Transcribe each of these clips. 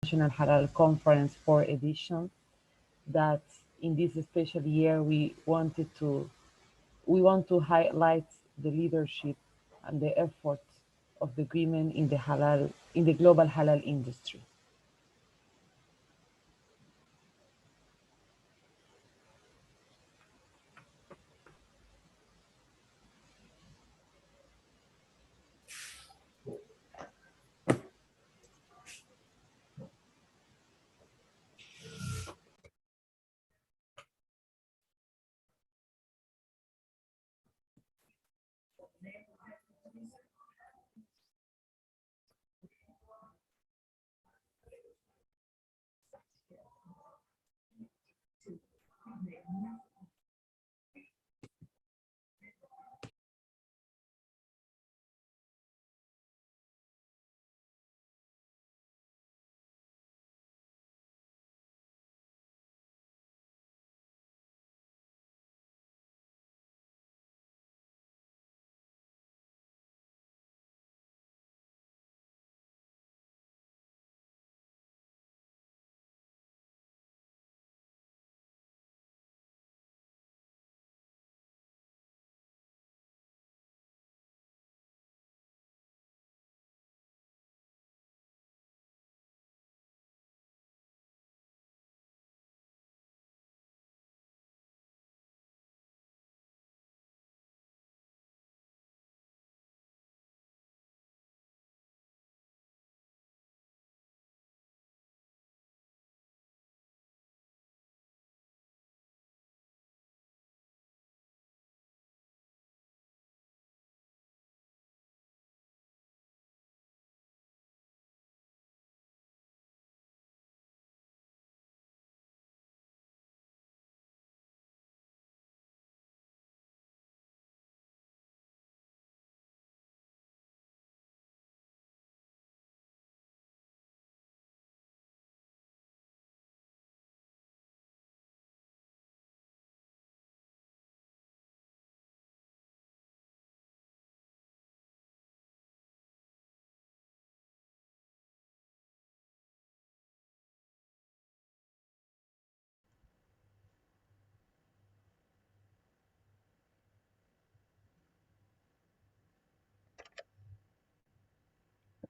International Halal Conference 4th edition. That in this special year we want to highlight the leadership and the efforts of the women in the global halal industry.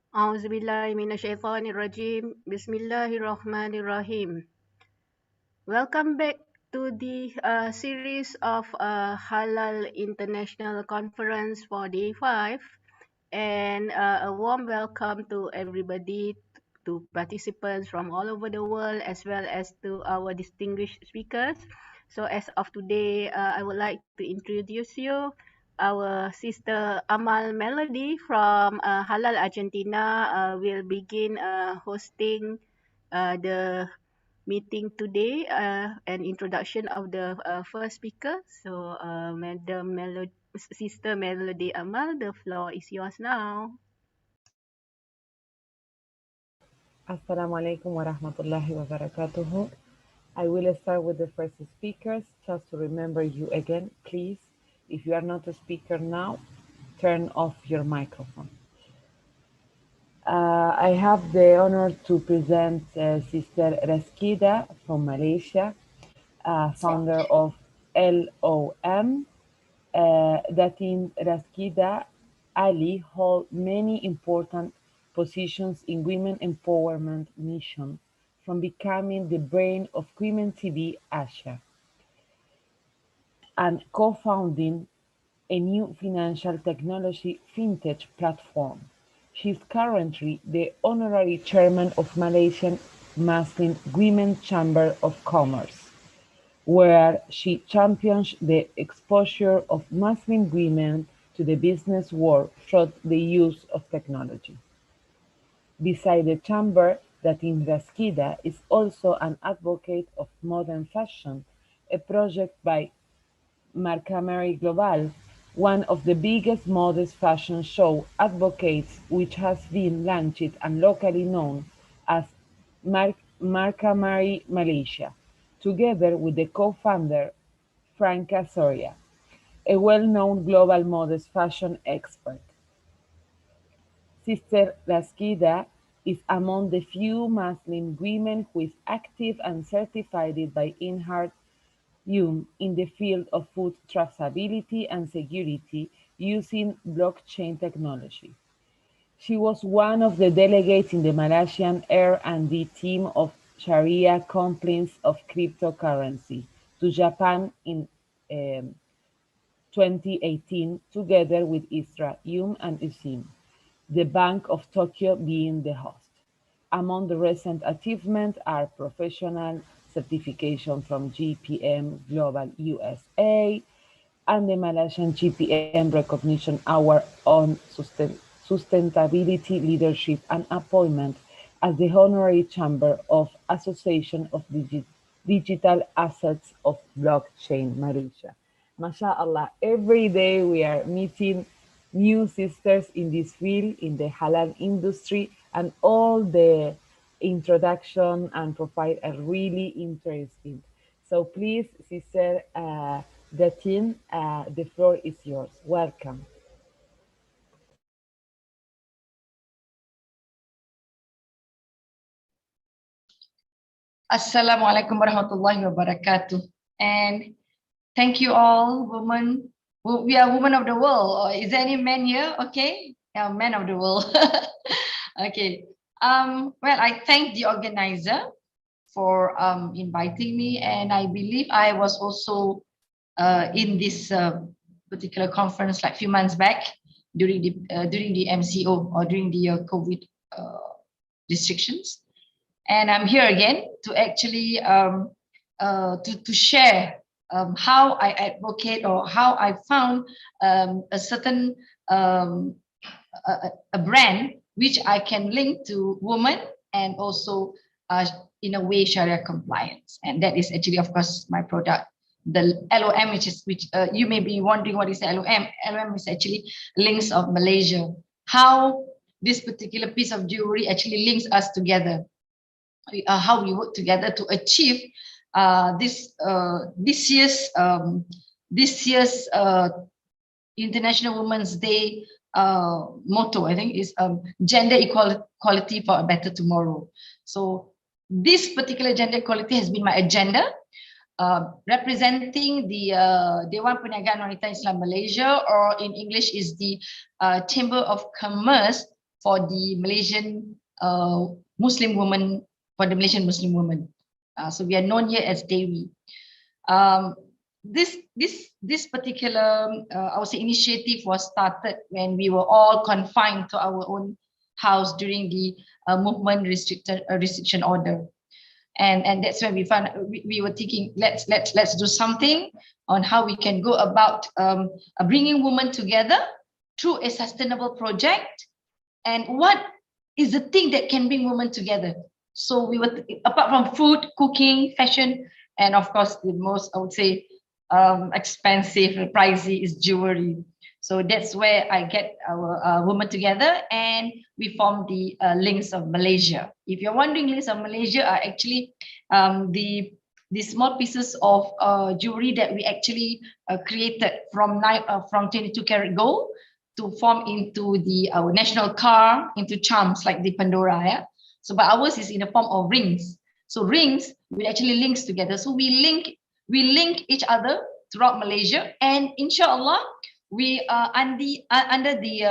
أعوذ بالله من الشيطان الرجيم بسم الله الرحمن الرحيم. Welcome back to the series of Halal International Conference for Day 5, and a warm welcome to everybody, to participants from all over the world, as well as to our distinguished speakers. So as of today, I would like to introduce you our sister Amal Melody from Halal Argentina will begin hosting the meeting today, an introduction of the first speaker. So, Sister Melody Amal, the floor is yours now. Assalamu alaikum wa rahmatullahi wa barakatuhu. I will start with the first speakers. Just to remember you again, please, if you are not a speaker now, turn off your microphone. I have the honor to present Sister Raskida from Malaysia, founder of LOM. That in Raskida Ali hold many important positions in women empowerment mission, from becoming the brain of Women TV Asia and co-founding a new financial technology fintech platform. She is currently the honorary chairman of Malaysian Muslim Women's Chamber of Commerce, where she champions the exposure of Muslim women to the business world through the use of technology. Beside the chamber, Datin Rasquida is also an advocate of modern fashion, a project by Marcamary Global, one of the biggest modest fashion show advocates, which has been launched and locally known as Marcamary Malaysia, together with the co-founder Franca Soria, a well-known global modest fashion expert. Sister Rasquida is among the few Muslim women who is active and certified by Inhart in the field of food traceability and security using blockchain technology. She was one of the delegates in the Malaysian R&D team of Sharia compliance of cryptocurrency to Japan in um, 2018, together with Isra and Usim, the Bank of Tokyo being the host. Among the recent achievements are professional certification from GPM Global USA and the Malaysian GPM Recognition Award on Sustainability Leadership and appointment as the Honorary Chamber of Association of Digital Assets of Blockchain Malaysia. MashaAllah, every day we are meeting new sisters in this field, in the halal industry, and all the introduction and profile are really interesting. So please, Sister Datin, the floor is yours. Welcome. Assalamualaikum warahmatullahi wabarakatuh. And thank you all, women. We are women of the world. Or is there any men here? Okay, yeah, men of the world. Okay. Well, I thank the organizer for inviting me, and I believe I was also in this particular conference like a few months back during the MCO or during the COVID restrictions. And I'm here again to actually to share how I advocate or how I found a certain a brand which I can link to women and also in a way Sharia compliance. And that is actually, of course, my product, the LOM, which you may be wondering what is the LOM. LOM is actually links of Malaysia. How this particular piece of jewelry actually links us together. How we work together to achieve this year's International Women's Day motto. I think is gender equality for a better tomorrow. So this particular gender equality has been my agenda, representing the Dewan Perniagaan Wanita Islam Malaysia, or in English is the Chamber of Commerce for the Malaysian Muslim women, for the Malaysian Muslim women. So we are known here as Dewi. This particular I would say initiative was started when we were all confined to our own house during the movement restriction order, and that's when we found we were thinking let's do something on how we can go about bringing women together through a sustainable project, and what is the thing that can bring women together. So we were, apart from food, cooking, fashion, and of course the most, I would say, expensive, pricey is jewelry. So that's where I get our women together, and we form the Links of Malaysia. If you're wondering, Links of Malaysia are actually the small pieces of jewelry that we actually created from 22 karat gold to form into our national car, into charms like the Pandora. Yeah? So, but ours is in the form of rings. So rings will actually links together. So we link each other throughout Malaysia, and inshallah, we under the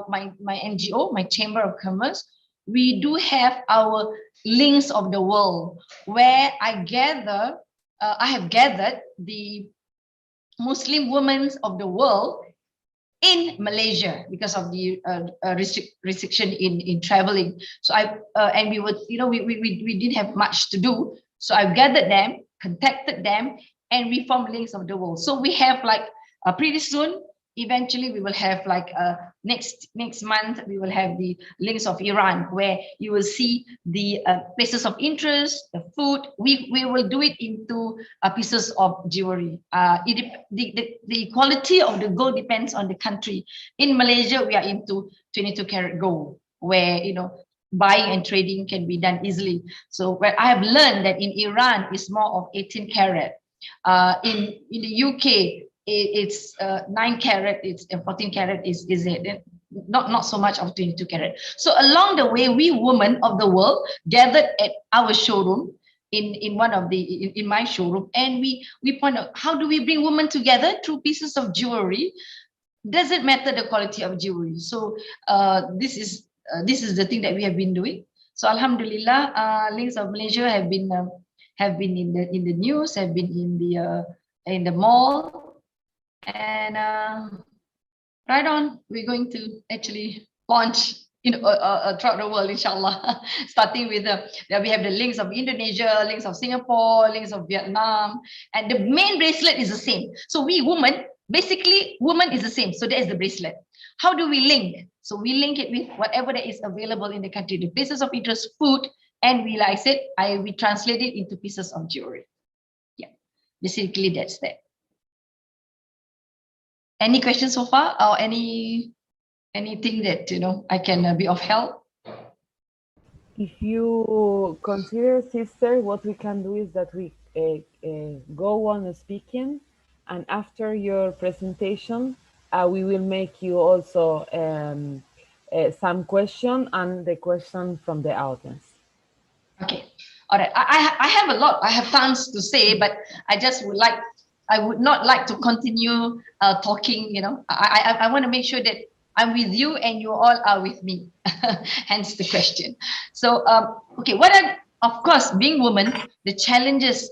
my NGO, my Chamber of Commerce, we do have our links of the world, where I have gathered the Muslim women of the world in Malaysia because of the restriction in traveling. So and we would, we didn't have much to do. So I've gathered them, contacted them, and we formed Links of the World. So we have like pretty soon, eventually we will have like next month, we will have the Links of Iran, where you will see the places of interest, the food. We will do it into pieces of jewelry. The quality of the gold depends on the country. In Malaysia, we are into 22 karat gold, where buying and trading can be done easily. So where I have learned that in Iran it's more of 18 karat. In the UK it's 9 karat, it's 14 karat is it. not so much of 22 karat. So along the way, we women of the world gathered at our showroom in one of the in my showroom, and we point out, how do we bring women together through pieces of jewelry? Doesn't matter the quality of jewelry. So this is the thing that we have been doing. So Alhamdulillah, Links of Malaysia have been in the news, have been in the mall, and right on, we're going to actually launch throughout the world, inshallah. Starting with we have the links of Indonesia, links of Singapore, links of Vietnam, and the main bracelet is the same. So we women, basically, woman is the same. So that is the bracelet. How do we link? So we link it with whatever that is available in the country, the places of interest, food, and we, like I said, we translate it into pieces of jewelry. Yeah, basically that's that. Any questions so far, or anything that I can be of help? If you consider, sister, what we can do is that we go on speaking, and after your presentation, we will make you also some question and the question from the audience. Okay, all right. I have a lot. I have tons to say, but I would not like to continue talking. I want to make sure that I'm with you and you all are with me. Hence the question. So okay, of course, being women, the challenges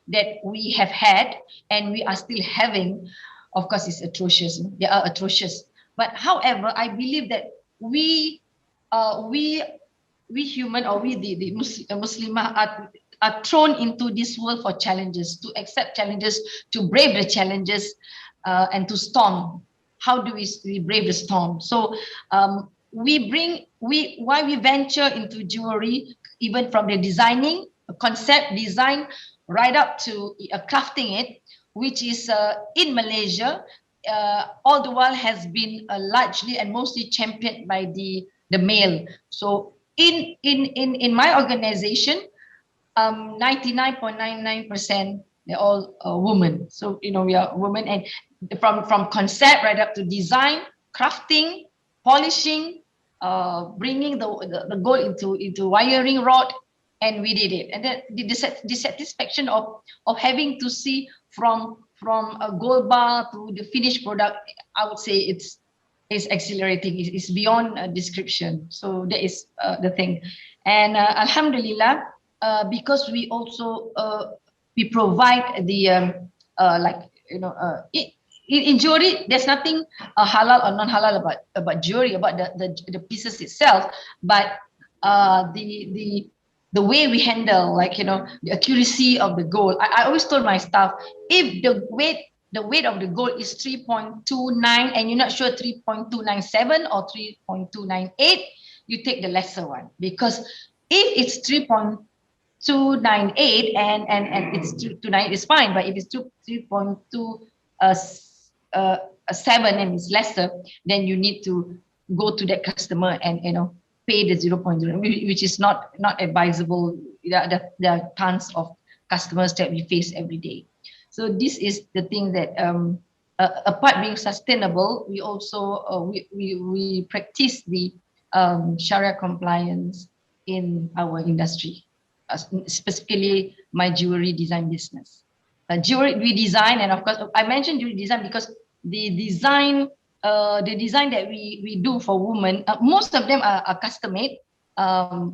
that we have had and we are still having, of course, is atrocious. They are atrocious. But however, I believe that we we human, or we the Muslimah are thrown into this world for challenges, to accept challenges, to brave the challenges, and to storm. How do we brave the storm? So why we venture into jewelry, even from the designing, concept design, right up to crafting it, which is in Malaysia, all the while has been largely and mostly championed by the male. So in my organization, 99.99% they're all women. So we are women, and from concept right up to design, crafting, polishing, bringing the gold into wiring rod, and we did it. And then the satisfaction of having to see from a gold bar to the finished product, I would say it's exhilarating. It's beyond description. So that is the thing. And Alhamdulillah, because we also we provide the in jewelry, there's nothing halal or non-halal about jewelry, about the pieces itself, but the way we handle, the accuracy of the gold. I always told my staff, if the weight of the gold is 3.29 and you're not sure 3.297 or 3.298, you take the lesser one, because if it's 3.298 and it's 298 is fine, but if it's 3.27 and it's lesser, then you need to go to that customer and pay the 0.0, which is not advisable. There are tons of customers that we face every day. So this is the thing that apart being sustainable, we also we practice the Sharia compliance in our industry, specifically my jewelry design business. Jewelry we design, and of course I mentioned jewelry design because the design that we do for women, most of them are custom made.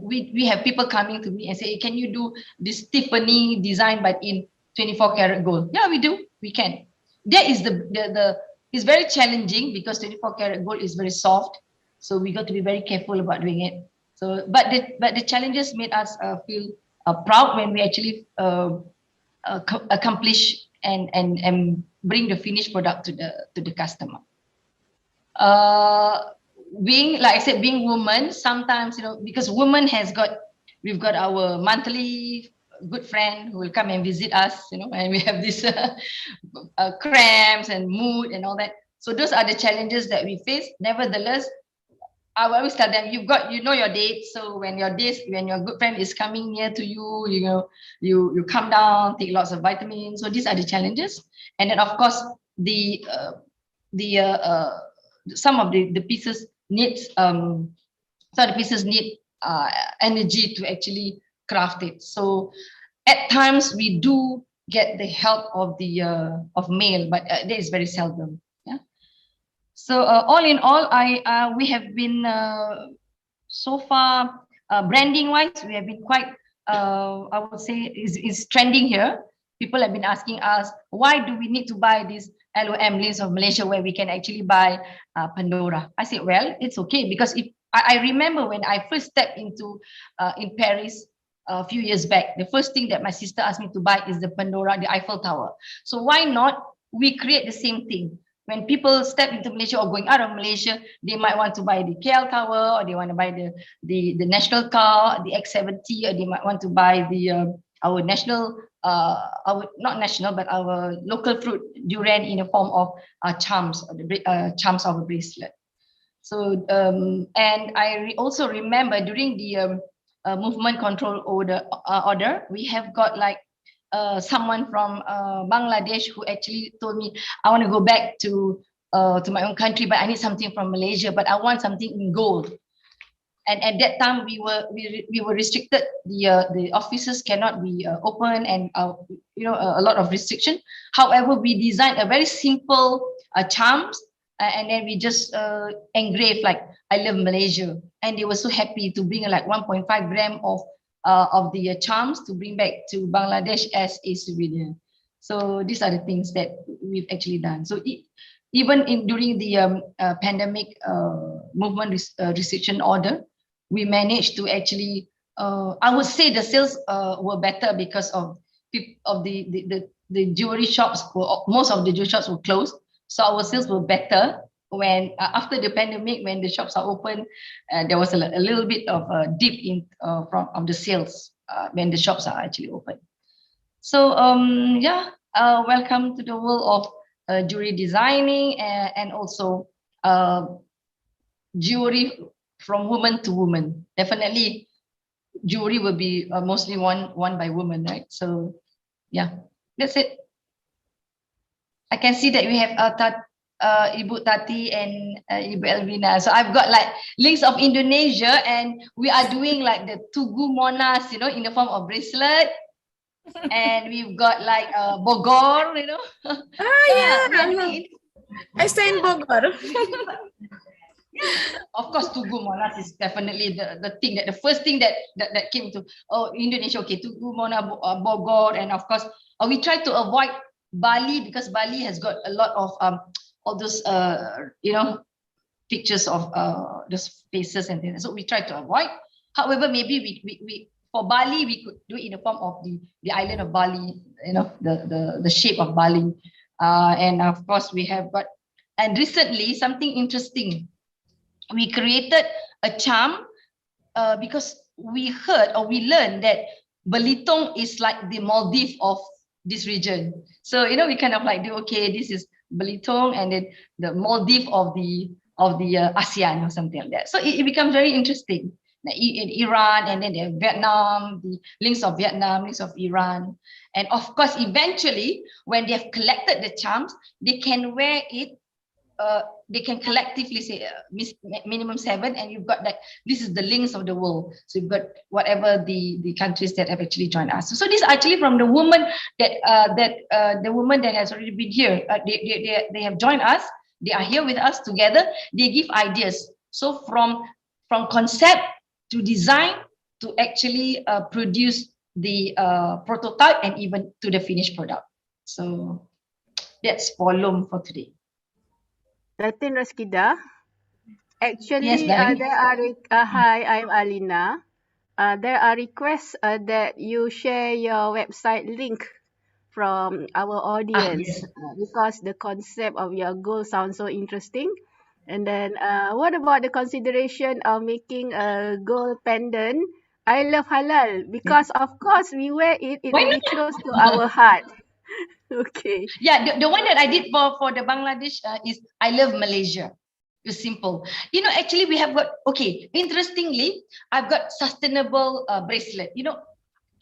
We have people coming to me and say, can you do this Tiffany design but in 24 karat gold? Yeah, we do. We can. That is it's very challenging because 24 karat gold is very soft, so we got to be very careful about doing it. So, but the challenges made us feel proud when we actually accomplish and bring the finished product to the customer. Being, like I said, being woman, sometimes because women we've got our monthly good friend who will come and visit us, and we have this cramps and mood and all that. So those are the challenges that we face. Nevertheless, I always tell them, you know your date. So when your good friend is coming near to you, you calm down, take lots of vitamins. So these are the challenges. And then of course some of the pieces needs some of the pieces need energy to actually craft it. So at times we do get the help of the of male, but that is very seldom. Yeah. So all in all, we have been so far branding wise, we have been quite I would say is trending here. People have been asking us, why do we need to buy this LOM list of Malaysia where we can actually buy Pandora? I said, well, it's okay, because if I remember when I first stepped into in Paris a few years back, the first thing that my sister asked me to buy is the Pandora, the Eiffel Tower. So why not we create the same thing? When people step into Malaysia or going out of Malaysia, they might want to buy the KL Tower, or they want to buy the national car, the X70, or they might want to buy the our national, our not national, but our local fruit durian in the form of charms, or the charms of a bracelet. So and I also remember during the movement control order, we have got like someone from Bangladesh who actually told me, I want to go back to my own country, but I need something from Malaysia, but I want something in gold. And at that time we were restricted. The offices cannot be open, and a lot of restriction. However, we designed a very simple charms, and then we just engraved like I love Malaysia, and they were so happy to bring like 1.5 gram of the charms to bring back to Bangladesh as a souvenir. So these are the things that we've actually done. So even during the pandemic movement restriction order, we managed to actually, I would say the sales were better because of the jewelry shops most of the jewelry shops were closed. So our sales were better when after the pandemic, when the shops are open, there was a little bit of a dip in of the sales when the shops are actually open. So yeah, welcome to the world of jewelry designing, and also jewelry from woman to woman. Definitely jewelry will be mostly worn by women, right? So yeah, that's it. I can see that we have Ibu Tati and Ibu Elvina. So I've got like links of Indonesia, and we are doing like the Tugu Monas, in the form of bracelet. And we've got like Bogor, Yeah. we are doing it. I stay in Bogor. Of course, Tugu Monas is definitely the first thing that came to Indonesia. Okay, Tugu Monas, Bogor, and of course we try to avoid Bali, because Bali has got a lot of all those pictures of those faces and things. So we try to avoid. However, maybe we for Bali we could do it in the form of the island of Bali, the shape of Bali, and of course we have got, and recently something interesting. We created a charm because we heard or we learned that Belitung is like the Maldives of this region. So we kind of like do, okay, this is Belitung, and then the Maldives of the ASEAN or something like that. So it becomes very interesting. In Iran, and then Vietnam, the links of Vietnam, links of Iran, and of course eventually when they have collected the charms, they can wear it. They can collectively say minimum 7, and you've got that this is the links of the world. So you've got whatever the countries that have actually joined us. So this is actually from the woman the woman that has already been here. They have joined us. They are here with us together. They give ideas. So from concept to design to actually produce the prototype, and even to the finished product. So that's volume for today. Latin Raskida. Yes, Actually, darling. there are hi, I'm Alina. There are requests that you share your website link from our audience, Yes. because the concept of your goal sounds so interesting. And then, what about the consideration of making a gold pendant? I love halal because, of course, we wear it. It Why will be not? close to our heart. Okay. Yeah, the one that I did for the Bangladesh is I love Malaysia. It's simple. Actually we have got, okay, interestingly, I've got sustainable bracelet.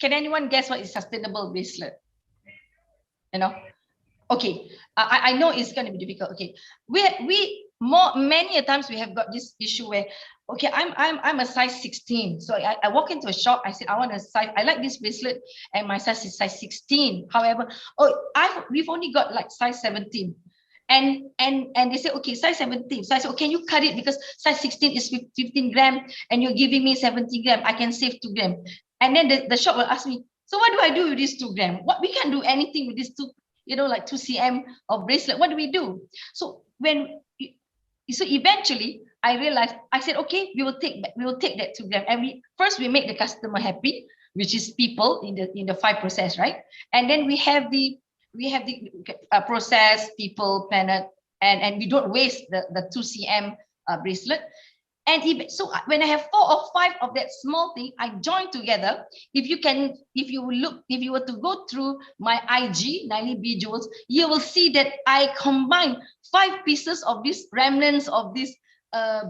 Can anyone guess what is sustainable bracelet? Okay, I know it's going to be difficult. Okay, many a times we have got this issue where, okay, I'm a size 16. So I walk into a shop, I said, I like this bracelet and my size is size 16. However, we've only got like size 17. And they say, okay, size 17. So I said, oh, can you cut it because size 16 is 15 gram and you're giving me 70 gram. I can save 2 gram. And then the shop will ask me, so what do I do with this 2 gram? We can't do anything with this 2, like 2 cm of bracelet. What do we do? So eventually I realized, I said, okay, we will take that 2 gram. And first we make the customer happy, which is people in the 5 process, right? And then we have the process, people, planet, and we don't waste the 2 cm bracelet. And so when I have 4 or 5 of that small thing, I join together. If you were to go through my IG, Naili B Jewels, you will see that I combine 5 pieces of this remnants of this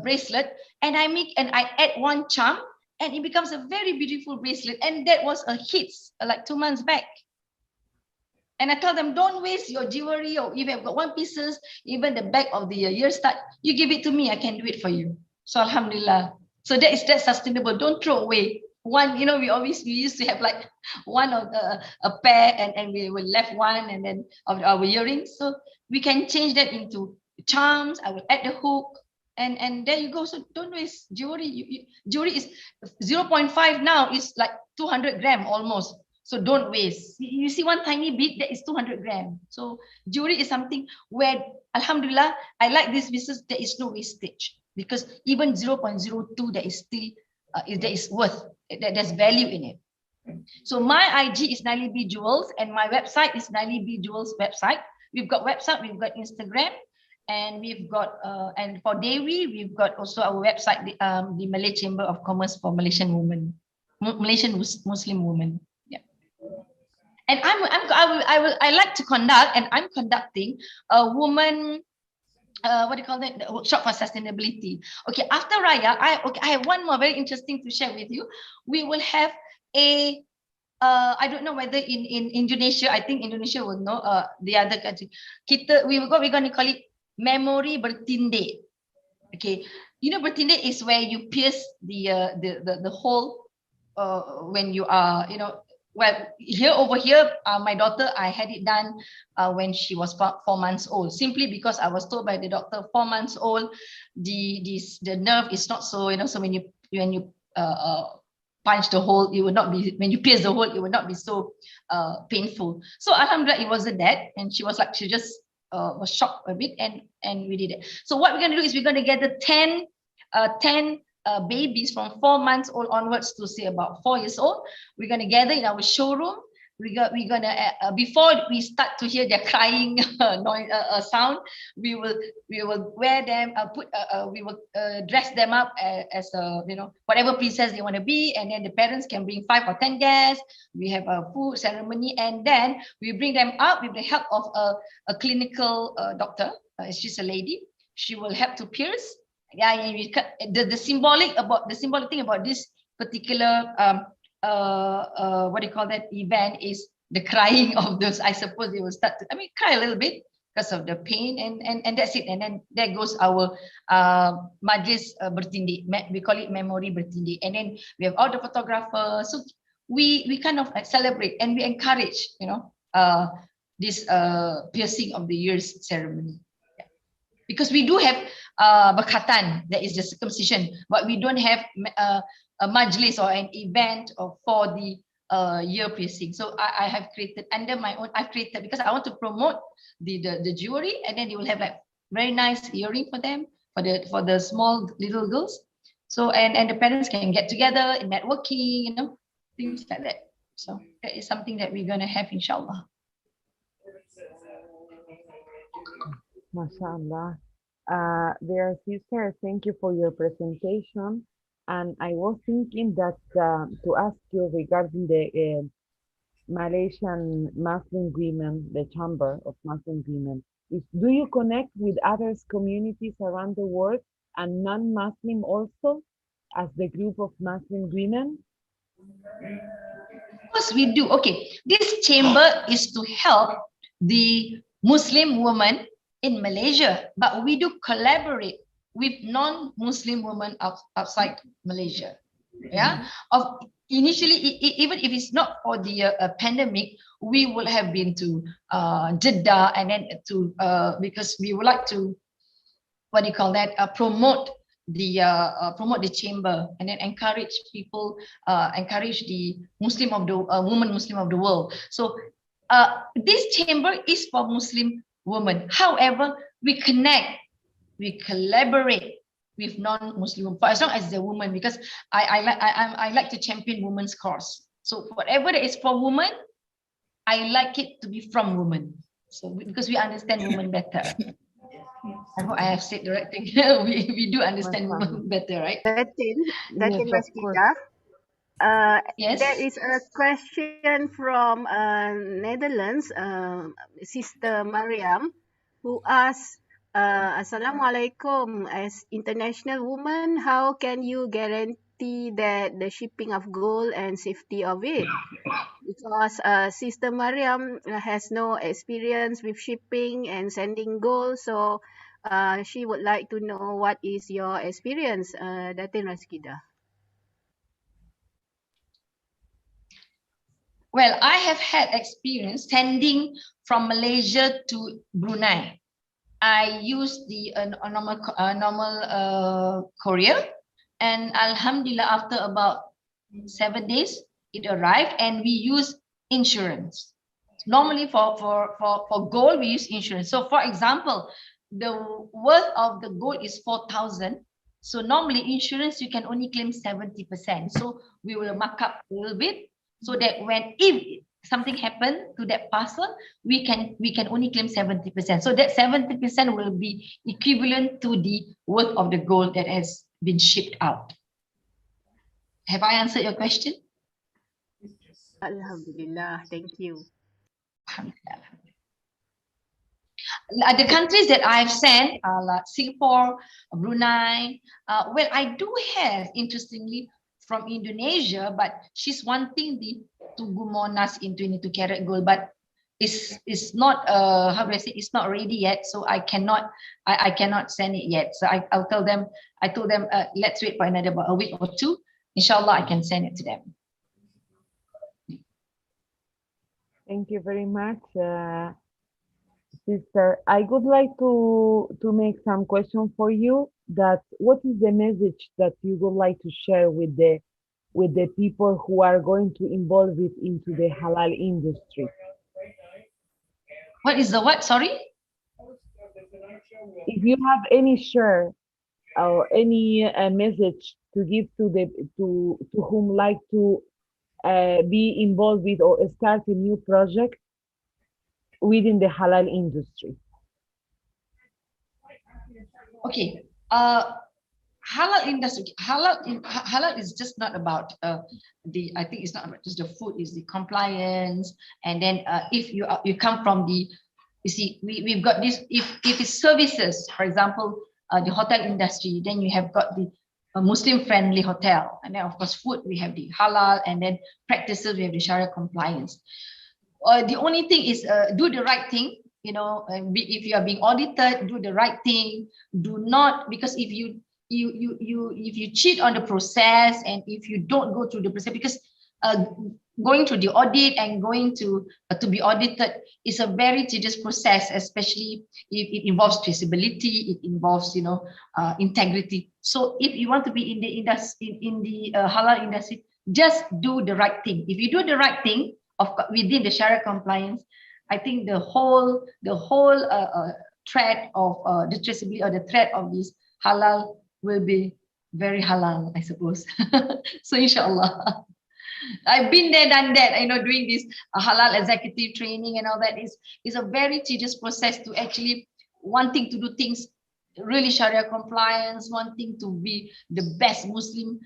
bracelet, and I add 1 charm, and it becomes a very beautiful bracelet. And that was a hit like 2 months back. And I tell them, don't waste your jewelry, or if you've got 1 pieces, even the back of the year start, you give it to me, I can do it for you. So alhamdulillah. So that's sustainable. Don't throw away. One, we used to have like one of a pair, and we will left one, and then of our earrings. So we can change that into charms. I will add the hook, and there you go. So don't waste jewelry. Jewelry is 0.5 now, is like 200 gram almost. So don't waste. You see one tiny bit, that is 200 gram. So jewelry is something where, alhamdulillah, I like this business. There is no wastage, because even 0.02, that is still there is worth. There's value in it. So my IG is Naili B Jewels, and my website is Naili B Jewels website. We've got website, we've got Instagram, and we've got and for Dewi, we've got also our website, the Malay Chamber of Commerce for Malaysian women, Malaysian Muslim women. And I like to conduct, and I'm conducting a woman, what do you call that? The workshop for sustainability. Okay, after Raya, I have one more very interesting to share with you. We will have a I don't know whether in Indonesia, I think Indonesia will know, the other country. We're going to call it memory bertinde. Okay, bertinde is where you pierce the hole when you are, well, over here, my daughter, I had it done when she was 4 months old, simply because I was told by the doctor, 4 months old, the nerve is not so, so when you punch the hole, it would not be, when you pierce the hole, it would not be so painful. So alhamdulillah, it wasn't that, and she just was shocked a bit, and we did it. So what we're going to do is we're going to gather 10 babies from 4 months old onwards to say about 4 years old. We're going to gather in our showroom. We're going to before we start to hear their crying noise, sound, we will wear them, we will dress them up as whatever princess they want to be, and then the parents can bring 5 or 10 guests. We have a food ceremony, and then we bring them up with the help of a clinical doctor. She's a lady. She will help to pierce. The symbolic thing about this particular what do you call that event is the crying of those. I suppose they will start to cry a little bit because of the pain, and that's it. And then there goes our majlis bertindi. We call it memory bertindi. And then we have all the photographers. So we kind of celebrate, and we encourage this piercing of the years ceremony. Because we do have bakatan, that is the circumcision, but we don't have a majlis or an event for the ear piercing. So I have created under my own. I've created because I want to promote the jewelry, and then you will have like very nice earring for them, for the small little girls. So and the parents can get together in networking, things like that. So that is something that we're gonna have, inshallah. MashaAllah. Dear sister, thank you for your presentation. And I was thinking that to ask you regarding the Malaysian Muslim women, the Chamber of Muslim Women, do you connect with other communities around the world and non-Muslim also as the group of Muslim women? Of course we do. Okay, this chamber is to help the Muslim woman in Malaysia, but we do collaborate with non-Muslim women outside Malaysia. Yeah, of initially, even if it's not for the pandemic, we would have been to Jeddah, and then to because we would like to, what do you call that, promote the chamber, and then encourage people, encourage the Muslim of the woman Muslim of the world. So this chamber is for Muslim women. However, we connect, we collaborate with non-Muslim for as long as the woman, because I like to champion women's cause. So whatever that is for women, I like it to be from women. So because we understand women better. I hope I have said the right thing. we do understand women better, right? Datin Yes, of course. Raskida, Yes. there is a question from Netherlands, Sister Mariam, who asks, Assalamualaikum, as international woman, how can you guarantee that the shipping of gold and safety of it? Because Sister Mariam has no experience with shipping and sending gold, so she would like to know what is your experience, Datin Raskida. Well, I have had experience sending from Malaysia to Brunei. I used the normal courier, and Alhamdulillah, after about 7 days, it arrived, and we use insurance. Normally, for gold, we use insurance. So, for example, the worth of the gold is 4,000. So normally insurance you can only claim 70%. So we will mark up a little bit, so that if something happened to that parcel, we can only claim 70%. So that 70% will be equivalent to the worth of the gold that has been shipped out. Have I answered your question? Alhamdulillah, thank you. The countries that I've sent are like Singapore, Brunei. Well, I do have, interestingly, from Indonesia, but she's wanting the Tugu Monas in 22 karat gold, but it's not how do I say, it's not ready yet, so I cannot send it yet. So I told them let's wait for another about a week or two. Inshallah, I can send it to them. Thank you very much, sister. I would like to make some question for you. That what is the message that you would like to share with the people who are going to involve it into the halal industry? What is the what? Sorry. If you have any share or any message to give to the to whom like to be involved with or start a new project within the halal industry. Okay. Halal industry, halal is just not about I think it's not about just the food, is the compliance. And then if you come from the, you see, we've got this, if it's services, for example, the hotel industry, then you have got the Muslim friendly hotel, and then of course food, we have the halal, and then practices, we have the Sharia compliance. The only thing is do the right thing, if you are being audited, do the right thing. Do not, because if you cheat on the process, and if you don't go through the process, because going through the audit and going to be audited is a very tedious process, especially if it involves traceability, it involves integrity. So if you want to be in the industry, in the halal industry, just do the right thing. If you do the right thing within the Sharia compliance, I think the whole thread of the traceability, or the thread of this halal, will be very halal, I suppose. So inshallah. I've been there, done that, doing this halal executive training and all that is a very tedious process, to actually wanting to do things really Sharia compliance, wanting to be the best Muslim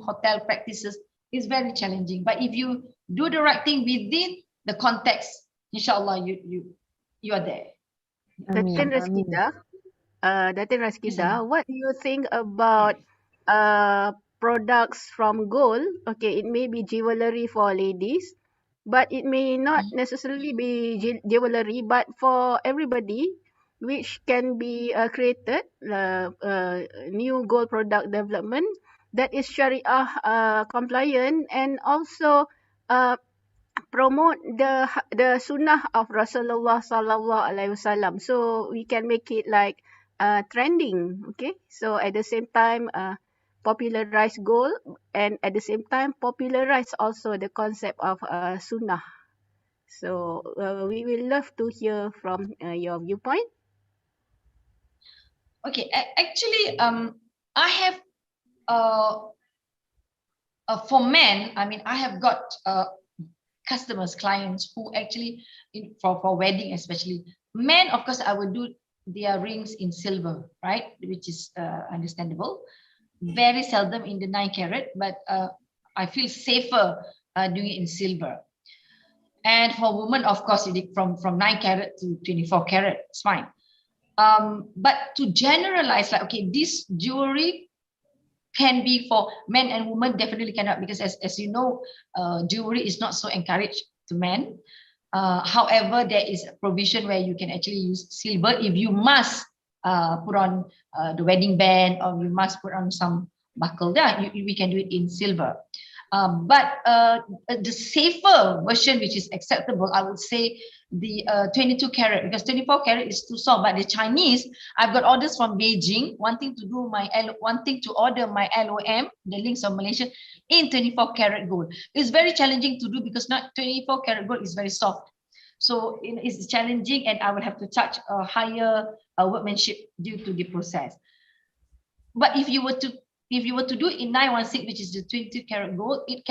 hotel practices is very challenging. But if you do the right thing within the context, inshallah, you are there. Datin Raskida, what do you think about products from gold? Okay, it may be jewelry for ladies, but it may not necessarily be jewelry, but for everybody, which can be created, new gold product development that is Sharia compliant, and also uh, promote the sunnah of Rasulullah sallallahu alaihi wasallam. So we can make it like trending, okay? So at the same time, popularize gold, and at the same time popularize also the concept of sunnah. So we will love to hear from your viewpoint. Okay, actually, I have for men. I mean, I have got customers, clients who actually, for wedding especially, men, of course, I would do their rings in silver, right? Which is understandable. Very seldom in the 9 carat, but I feel safer doing it in silver. And for women, of course, from 9 carat to 24 carat, it's fine. But to generalize, like, okay, this jewelry can be for men and women, definitely cannot, because as you know, jewelry is not so encouraged to men. However, there is a provision where you can actually use silver if you must put on the wedding band, or you must put on some buckle. Yeah, we can do it in silver. But the safer version, which is acceptable, I would say the 22 carat, because 24 carat is too soft. But the Chinese, I've got orders from Beijing wanting to order my LOM, the links of Malaysia, in 24 carat gold. It's very challenging to do because not 24 karat gold is very soft. So it's challenging, and I will have to charge a higher workmanship due to the process. But if you were to do it in 916, which is the 20 karat gold, it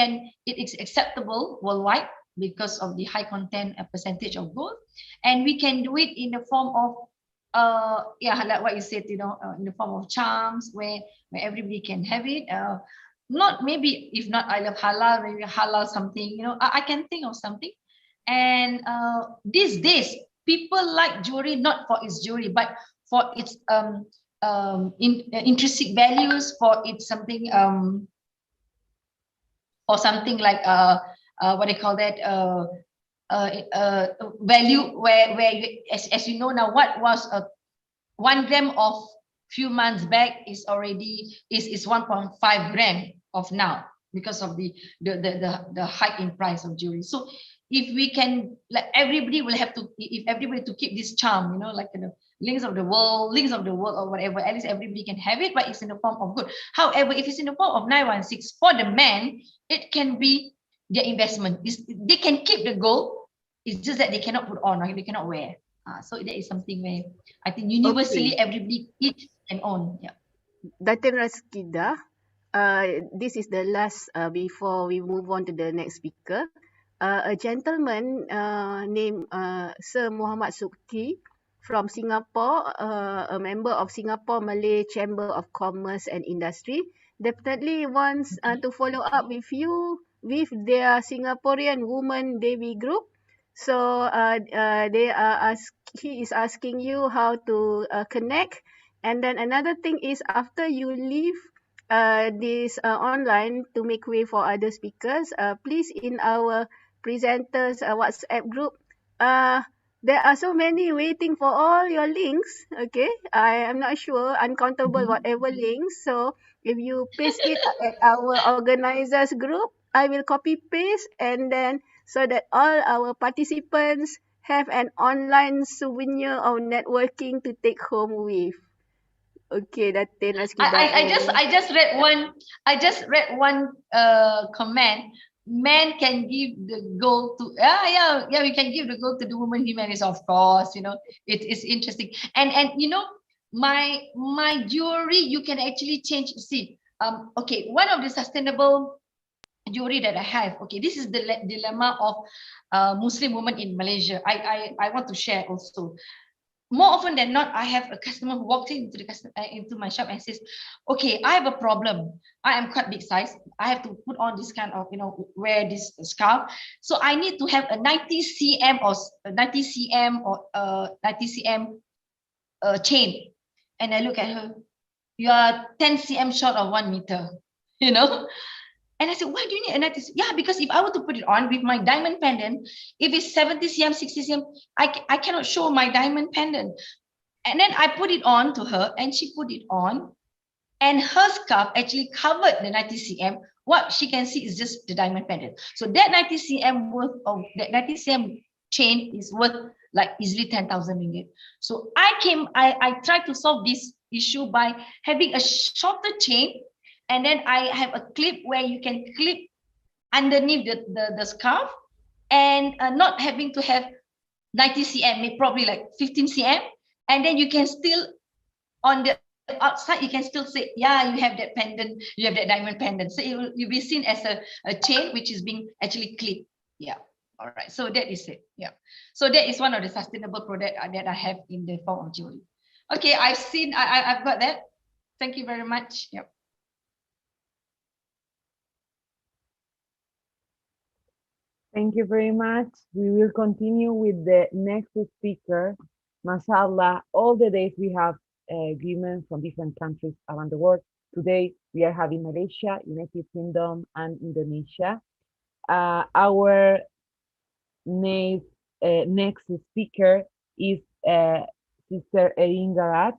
is acceptable worldwide because of the high content percentage of gold, and we can do it in the form of like what you said, in the form of charms, where everybody can have it. Not maybe, if not I love halal, maybe halal something, I can think of something. And these days people like jewelry not for its jewelry, but for its intrinsic values, for its something or something like what they call that, value, where you, as you know now, what was a 1 gram of few months back is already is 1.5 gram of now, because of the hike in price of jewelry. So if we can, like, everybody will have to, if everybody to keep this charm, like links of the world, or whatever, at least everybody can have it, but it's in the form of gold. However, if it's in the form of 916, for the men, it can be their investment. They can keep the gold, it's just that they cannot put on, or they cannot wear. So that is something where I think universally everybody each can own. Yeah. Datin Raskida, this is the last before we move on to the next speaker. A gentleman named Sir Muhammad Sukti from Singapore, a member of Singapore Malay Chamber of Commerce and Industry, definitely wants to follow up with you with their Singaporean Women Devi Group. So he is asking you how to connect. And then another thing is, after you leave this online to make way for other speakers, please, in our presenters WhatsApp group, there are so many waiting for all your links. Okay, I am not sure, uncountable whatever links. So if you paste it at our organizers group, I will copy paste, and then so that all our participants have an online souvenir of networking to take home with. Okay, Datin Raskida. I just read one comment. Men can give the gold to we can give the gold to the woman humanities, of course. It's interesting. And my jewelry, you can actually change. See, okay, one of the sustainable jewelry that I have. Okay, this is the dilemma of Muslim women in Malaysia. I want to share also. More often than not, I have a customer who walks into my shop and says, okay, I have a problem. I am quite big size. I have to put on this kind of, wear this scarf. So I need to have a 90 cm or 90 cm or 90 cm chain. And I look at her, you are 10 cm short of 1 meter, And I said, why do you need a 90 cm? Yeah, because if I were to put it on with my diamond pendant, if it's 70 cm, 60 cm, I cannot show my diamond pendant. And then I put it on to her and she put it on. And her scarf actually covered the 90 cm. What she can see is just the diamond pendant. So that 90 cm worth of that 90 cm chain is worth like easily 10,000 ringgit. So I tried to solve this issue by having a shorter chain, and then I have a clip where you can clip underneath the scarf, and not having to have 90 cm, probably like 15 cm, and then you can still on the outside you can still say, yeah, you have that pendant, you have that diamond pendant. So you'll be seen as a chain which is being actually clipped. Yeah. All right. So that is it. Yeah. So that is one of the sustainable product that I have in the form of jewelry. Okay, I've got that. Thank you very much. Yep. Thank you very much. We will continue with the next speaker. Mashallah, all the days we have women from different countries around the world. Today we are having Malaysia, United Kingdom, and Indonesia. Our next speaker is Sister Erin Garat.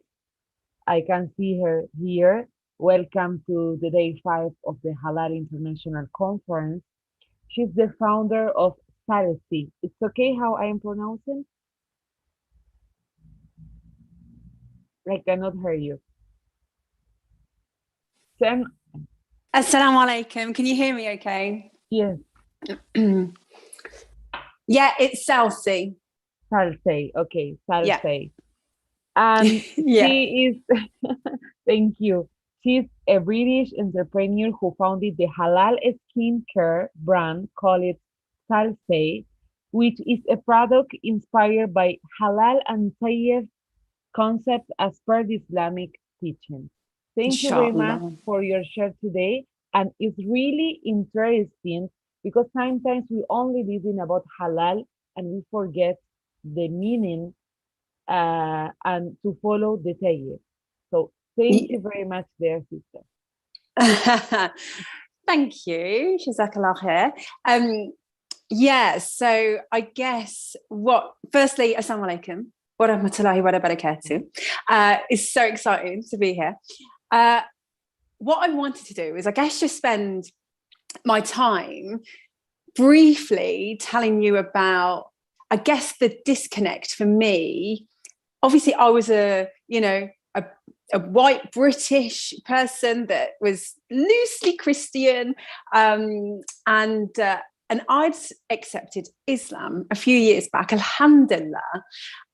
I can see her here. Welcome to the day 5 of the Halal International Conference. She's the founder of Salsi. It's okay how I am pronouncing? I cannot hear you. Sam? Assalamu alaikum. Can you hear me okay? Yes. Yeah, it's Salsi. Salsi. Okay, Salsi. Yeah. And Yeah. she is, thank you. She's a British entrepreneur who founded the halal skincare brand called Salsi, which is a product inspired by halal and tayyib concepts as per the Islamic teaching. Thank you very much Inshallah. for your share today. And it's really interesting because sometimes we only listen about halal and we forget the meaning and to follow the tayyib. So thank you very much, dear sister. Thank you. Jazakallah khair. Yeah, so I guess firstly, assalamu alaikum wa rahmatullahi wa barakatuh. It's so exciting to be here. What I wanted to do is, I guess, just spend my time briefly telling you about, I guess, the disconnect for me. Obviously, I was a white British person that was loosely Christian, and I'd accepted Islam a few years back, alhamdulillah.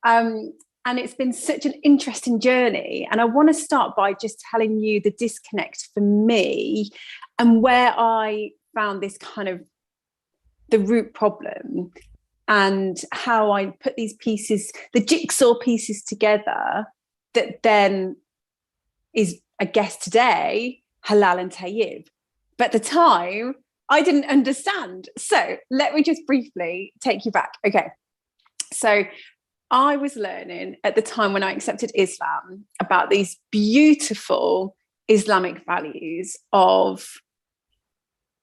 And it's been such an interesting journey. And I want to start by just telling you the disconnect for me and where I found this kind of the root problem and how I put these pieces, the jigsaw pieces together that then is, I guess today, halal and tayyib. But at the time, I didn't understand. So let me just briefly take you back. Okay. So I was learning at the time when I accepted Islam about these beautiful Islamic values of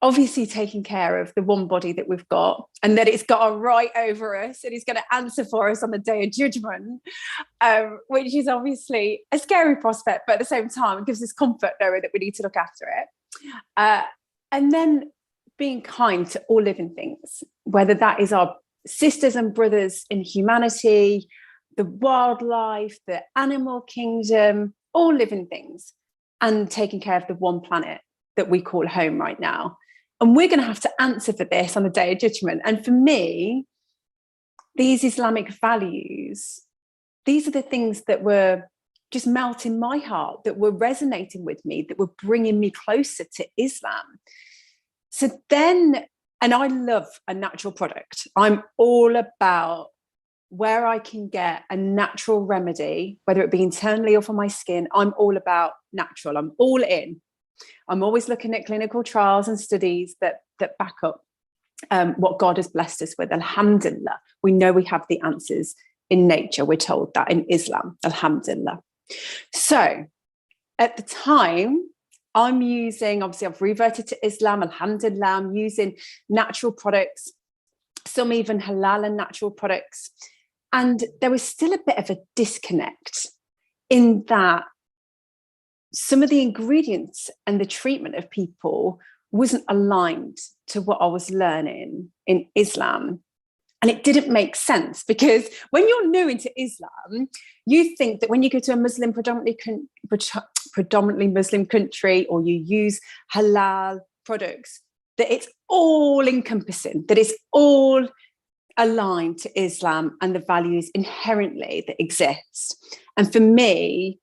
obviously taking care of the one body that we've got, and that it's got a right over us and it's going to answer for us on the day of judgment, which is obviously a scary prospect, but at the same time, it gives us comfort knowing that we need to look after it. And then being kind to all living things, whether that is our sisters and brothers in humanity, the wildlife, the animal kingdom, all living things, and taking care of the one planet that we call home right now. And we're going to have to answer for this on the day of judgment. And for me, these Islamic values, these are the things that were just melting my heart, that were resonating with me, that were bringing me closer to Islam. So then, and I love a natural product. I'm all about where I can get a natural remedy, whether it be internally or for my skin. I'm all about natural. I'm all in. I'm always looking at clinical trials and studies that back up what God has blessed us with. Alhamdulillah. We know we have the answers in nature. We're told that in Islam. Alhamdulillah. So at the time, I'm using, obviously I've reverted to Islam, alhamdulillah, I'm using natural products, some even halal and natural products. And there was still a bit of a disconnect in that some of the ingredients and the treatment of people wasn't aligned to what I was learning in Islam. And it didn't make sense, because when you're new into Islam, you think that when you go to a Muslim predominantly Muslim country, or you use halal products, that it's all encompassing, that it's all aligned to Islam and the values inherently that exist. And for me,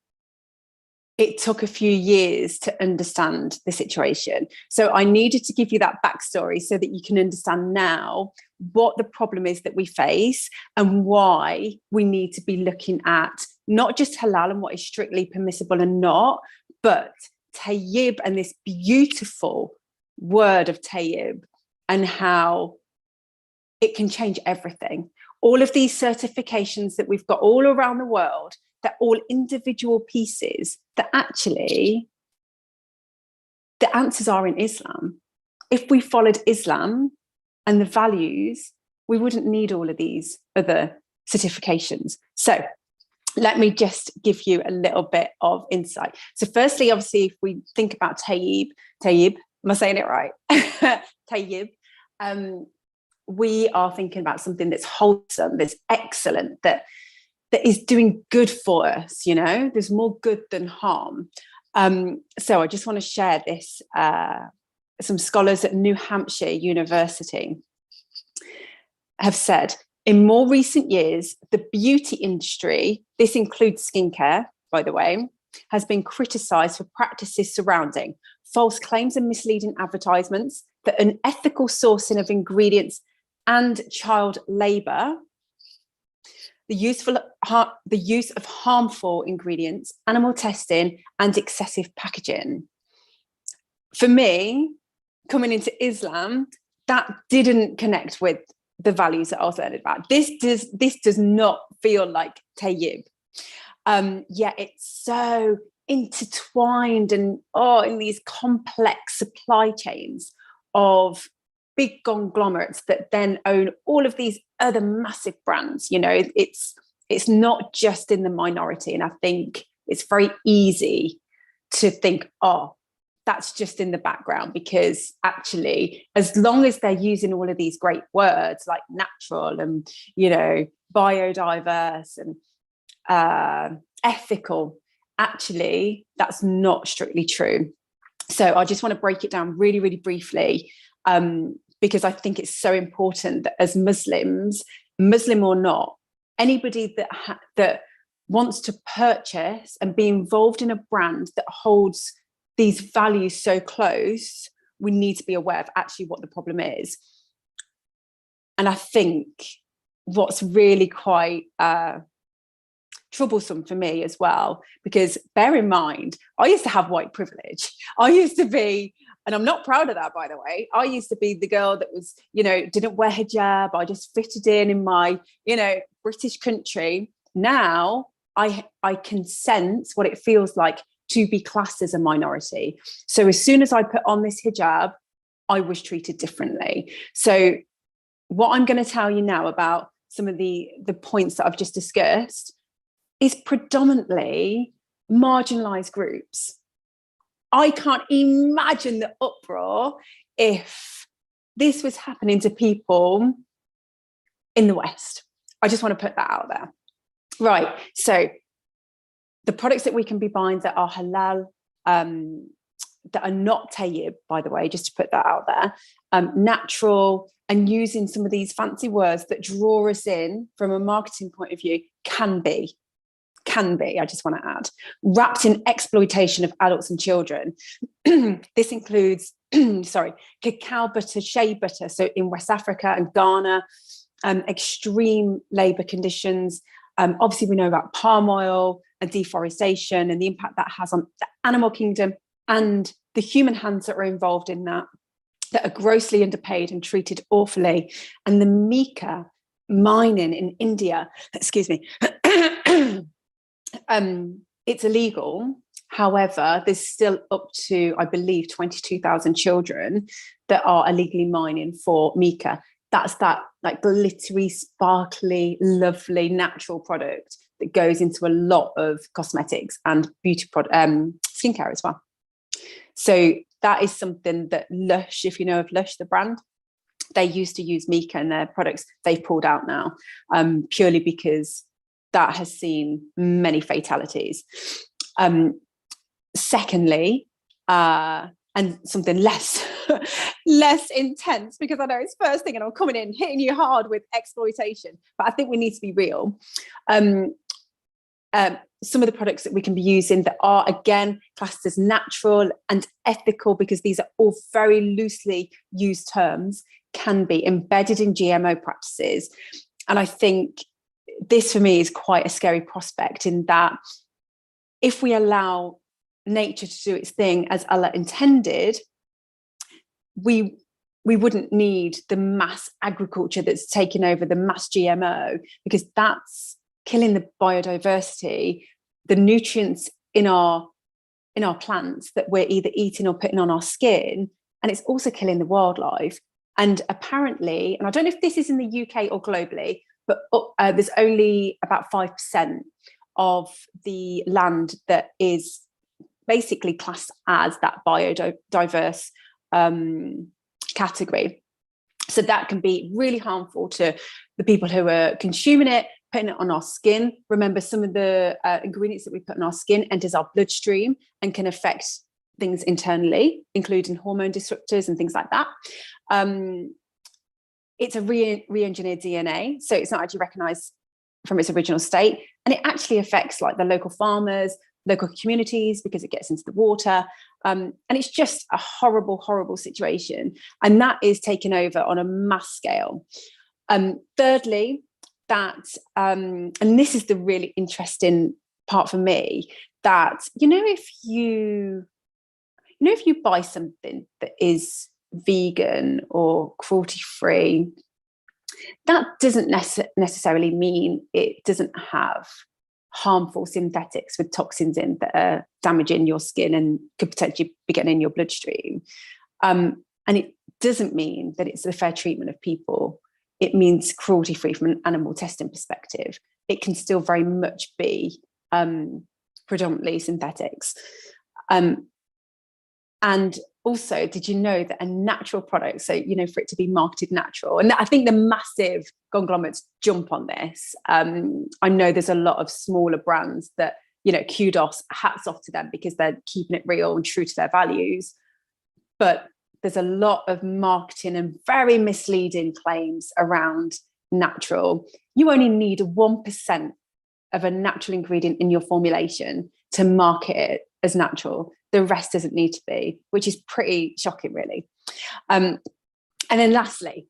it took a few years to understand the situation. So I needed to give you that backstory so that you can understand now what the problem is that we face and why we need to be looking at not just halal and what is strictly permissible and not, but tayyib and this beautiful word of tayyib and how it can change everything. All of these certifications that we've got all around the world, they're all individual pieces that actually the answers are in Islam. If we followed Islam and the values, we wouldn't need all of these other certifications. So let me just give you a little bit of insight. So firstly, obviously, if we think about tayyib, am I saying it right? Tayyib, we are thinking about something that's wholesome, that's excellent, that is doing good for us, you know, there's more good than harm. So I just want to share this. Some scholars at New Hampshire University have said, in more recent years, the beauty industry, this includes skincare, by the way, has been criticised for practices surrounding false claims and misleading advertisements, the unethical sourcing of ingredients and child labour, the use of harmful ingredients, animal testing, and excessive packaging. For me, coming into Islam, that didn't connect with the values that I was learning about. This does not feel like tayyib. Yet it's so intertwined and in these complex supply chains of big conglomerates that then own all of these other massive brands. You know, it's not just in the minority. And I think it's very easy to think, that's just in the background, because actually, as long as they're using all of these great words like natural and, you know, biodiverse and ethical, actually, that's not strictly true. So I just want to break it down really, really briefly, because I think it's so important that as Muslims, Muslim or not, anybody that wants to purchase and be involved in a brand that holds these values so close, we need to be aware of actually what the problem is. And I think what's really quite troublesome for me as well, because bear in mind, I used to have white privilege. I used to be, and I'm not proud of that, by the way, I used to be the girl that was, you know, didn't wear hijab. I just fitted in my, you know, British country. Now I can sense what it feels like to be classed as a minority. So as soon as I put on this hijab, I was treated differently. So what I'm going to tell you now about some of the points that I've just discussed is predominantly marginalized groups. I can't imagine the uproar if this was happening to people in the West. I just want to put that out there. Right, so the products that we can be buying that are halal, that are not tayyib, by the way, just to put that out there, natural, and using some of these fancy words that draw us in from a marketing point of view, can be, I just want to add, wrapped in exploitation of adults and children. This includes, cacao butter, shea butter, so in West Africa and Ghana, extreme labour conditions. Obviously, we know about palm oil and deforestation and the impact that has on the animal kingdom and the human hands that are involved in that are grossly underpaid and treated awfully. And the mica mining in India, excuse me, it's illegal. However, there's still up to, I believe, 22,000 children that are illegally mining for mica. That's that like glittery, sparkly, lovely, natural product that goes into a lot of cosmetics and beauty skincare as well. So that is something that Lush, if you know of Lush, the brand, they used to use mica in their products. They've pulled out now, purely because that has seen many fatalities. Secondly, and something less less intense, because I know it's first thing and I'm coming in hitting you hard with exploitation, but I think we need to be real. Some of the products that we can be using that are, again, classed as natural and ethical, because these are all very loosely used terms, can be embedded in GMO practices. And I think this for me is quite a scary prospect, in that if we allow nature to do its thing as Allah intended, we wouldn't need the mass agriculture that's taken over, the mass GMO, because that's killing the biodiversity, the nutrients in our plants that we're either eating or putting on our skin, and it's also killing the wildlife. And apparently, and I don't know if this is in the UK or globally, but there's only about 5% of the land that is basically classed as that biodiverse category. So that can be really harmful to the people who are consuming it, putting it on our skin. Remember, some of the ingredients that we put on our skin enters our bloodstream and can affect things internally, including hormone disruptors and things like that. It's a re-engineered DNA, so it's not actually recognized from its original state, and it actually affects like the local farmers, local communities, because it gets into the water, and it's just a horrible, horrible situation, and that is taken over on a mass scale. Thirdly, that and this is the really interesting part for me, that if you buy something that is vegan or cruelty free, that doesn't necessarily mean it doesn't have harmful synthetics with toxins in that are damaging your skin and could potentially be getting in your bloodstream. And it doesn't mean that it's the fair treatment of people. It means cruelty free from an animal testing perspective. It can still very much be predominantly synthetics. And also, did you know that a natural product, so, for it to be marketed natural, and I think the massive conglomerates jump on this. I know there's a lot of smaller brands that, kudos, hats off to them, because they're keeping it real and true to their values. But there's a lot of marketing and very misleading claims around natural. You only need 1% of a natural ingredient in your formulation to market it as natural. The rest doesn't need to be, which is pretty shocking, really. And then lastly,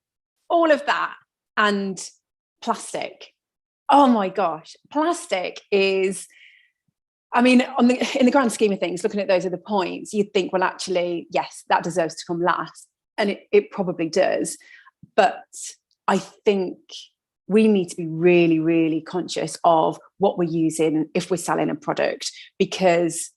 all of that and plastic. Oh my gosh, plastic is, in the grand scheme of things, looking at those other points, you'd think, well, actually, yes, that deserves to come last. And it probably does. But I think we need to be really, really conscious of what we're using if we're selling a product, because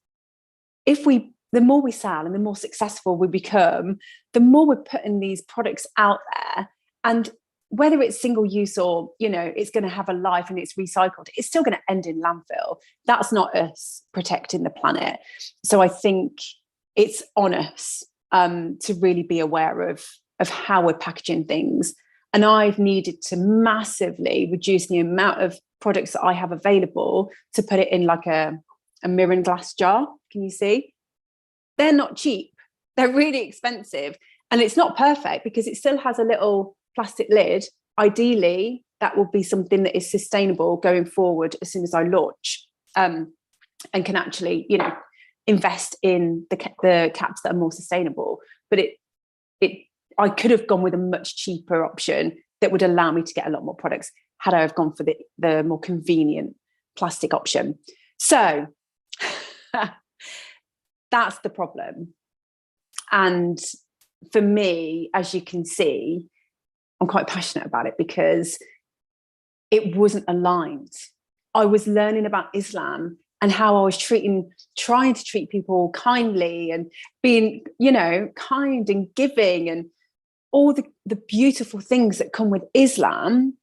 the more we sell and the more successful we become, the more we're putting these products out there. And whether it's single use or, it's going to have a life and it's recycled, it's still going to end in landfill. That's not us protecting the planet. So I think it's on us to really be aware of how we're packaging things. And I've needed to massively reduce the amount of products that I have available to put it in like a mirror glass jar. Can you see? They're not cheap. They're really expensive. And it's not perfect because it still has a little plastic lid. Ideally, that will be something that is sustainable going forward as soon as I launch, and can actually, invest in the caps that are more sustainable. But I could have gone with a much cheaper option that would allow me to get a lot more products had I have gone for the more convenient plastic option. So that's the problem. And for me, as you can see, I'm quite passionate about it because it wasn't aligned. I was learning about Islam and how I was trying to treat people kindly and being, kind and giving and all the beautiful things that come with Islam.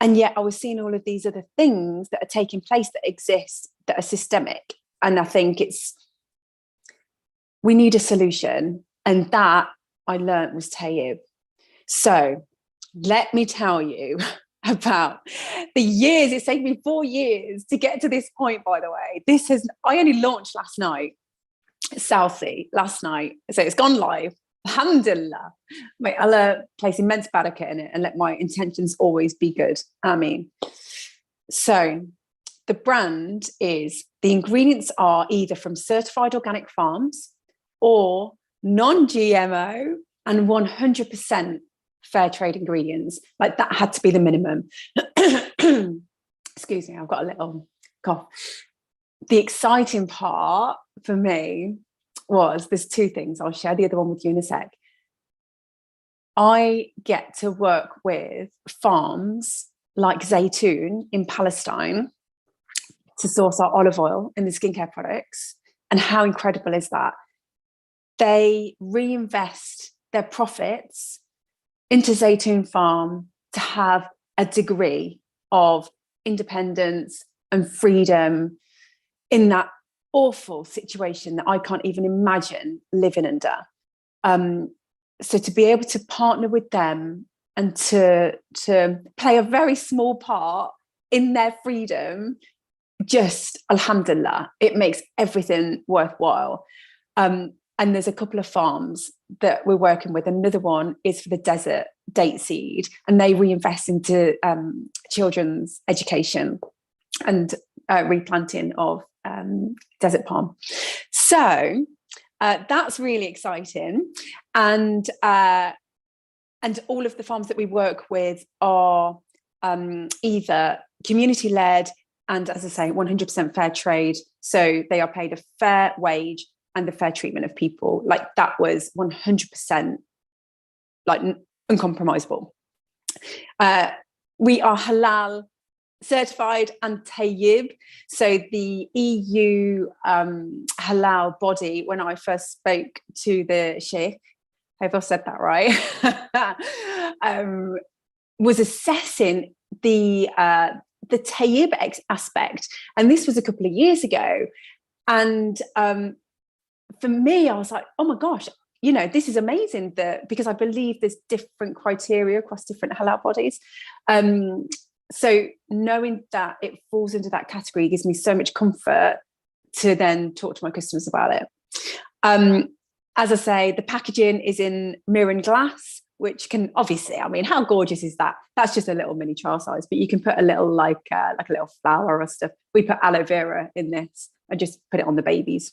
And yet I was seeing all of these other things that are taking place that exist, that are systemic. And I think we need a solution. And that I learn't was Tayyib. So let me tell you about the years. It's taken me 4 years to get to this point, by the way. I only launched last night, Southie, last night. So it's gone live. Alhamdulillah. May Allah place immense barakah in it and let my intentions always be good. Ameen. So the brand the ingredients are either from certified organic farms or non-GMO and 100% fair trade ingredients. Like that had to be the minimum. Excuse me, I've got a little cough. The exciting part for me was, there's two things. I'll share the other one with you in a sec. I get to work with farms like Zaytun in Palestine to source our olive oil in the skincare products. And how incredible is that? They reinvest their profits into Zaytun Farm to have a degree of independence and freedom in that awful situation that I can't even imagine living under. So to be able to partner with them and to play a very small part in their freedom, just alhamdulillah, it makes everything worthwhile. And there's a couple of farms that we're working with. Another one is for the desert date seed, and they reinvest into children's education and replanting of desert palm. So that's really exciting. And all of the farms that we work with are either community-led and, as I say, 100% fair trade. So they are paid a fair wage and the fair treatment of people. Like that was 100% like uncompromisable. We are halal certified and Tayyib. So the EU halal body, when I first spoke to the Sheikh, I hope I've said that right, was assessing the Tayyib aspect. And this was a couple of years ago. And for me, I was like, oh my gosh, this is amazing, because I believe there's different criteria across different halal bodies. So knowing that it falls into that category gives me so much comfort to then talk to my customers about it. As I say, the packaging is in mirror and glass, which can obviously, how gorgeous is that? That's just a little mini trial size, but you can put a little like a little flower or stuff. We put aloe vera in this and just put it on the babies.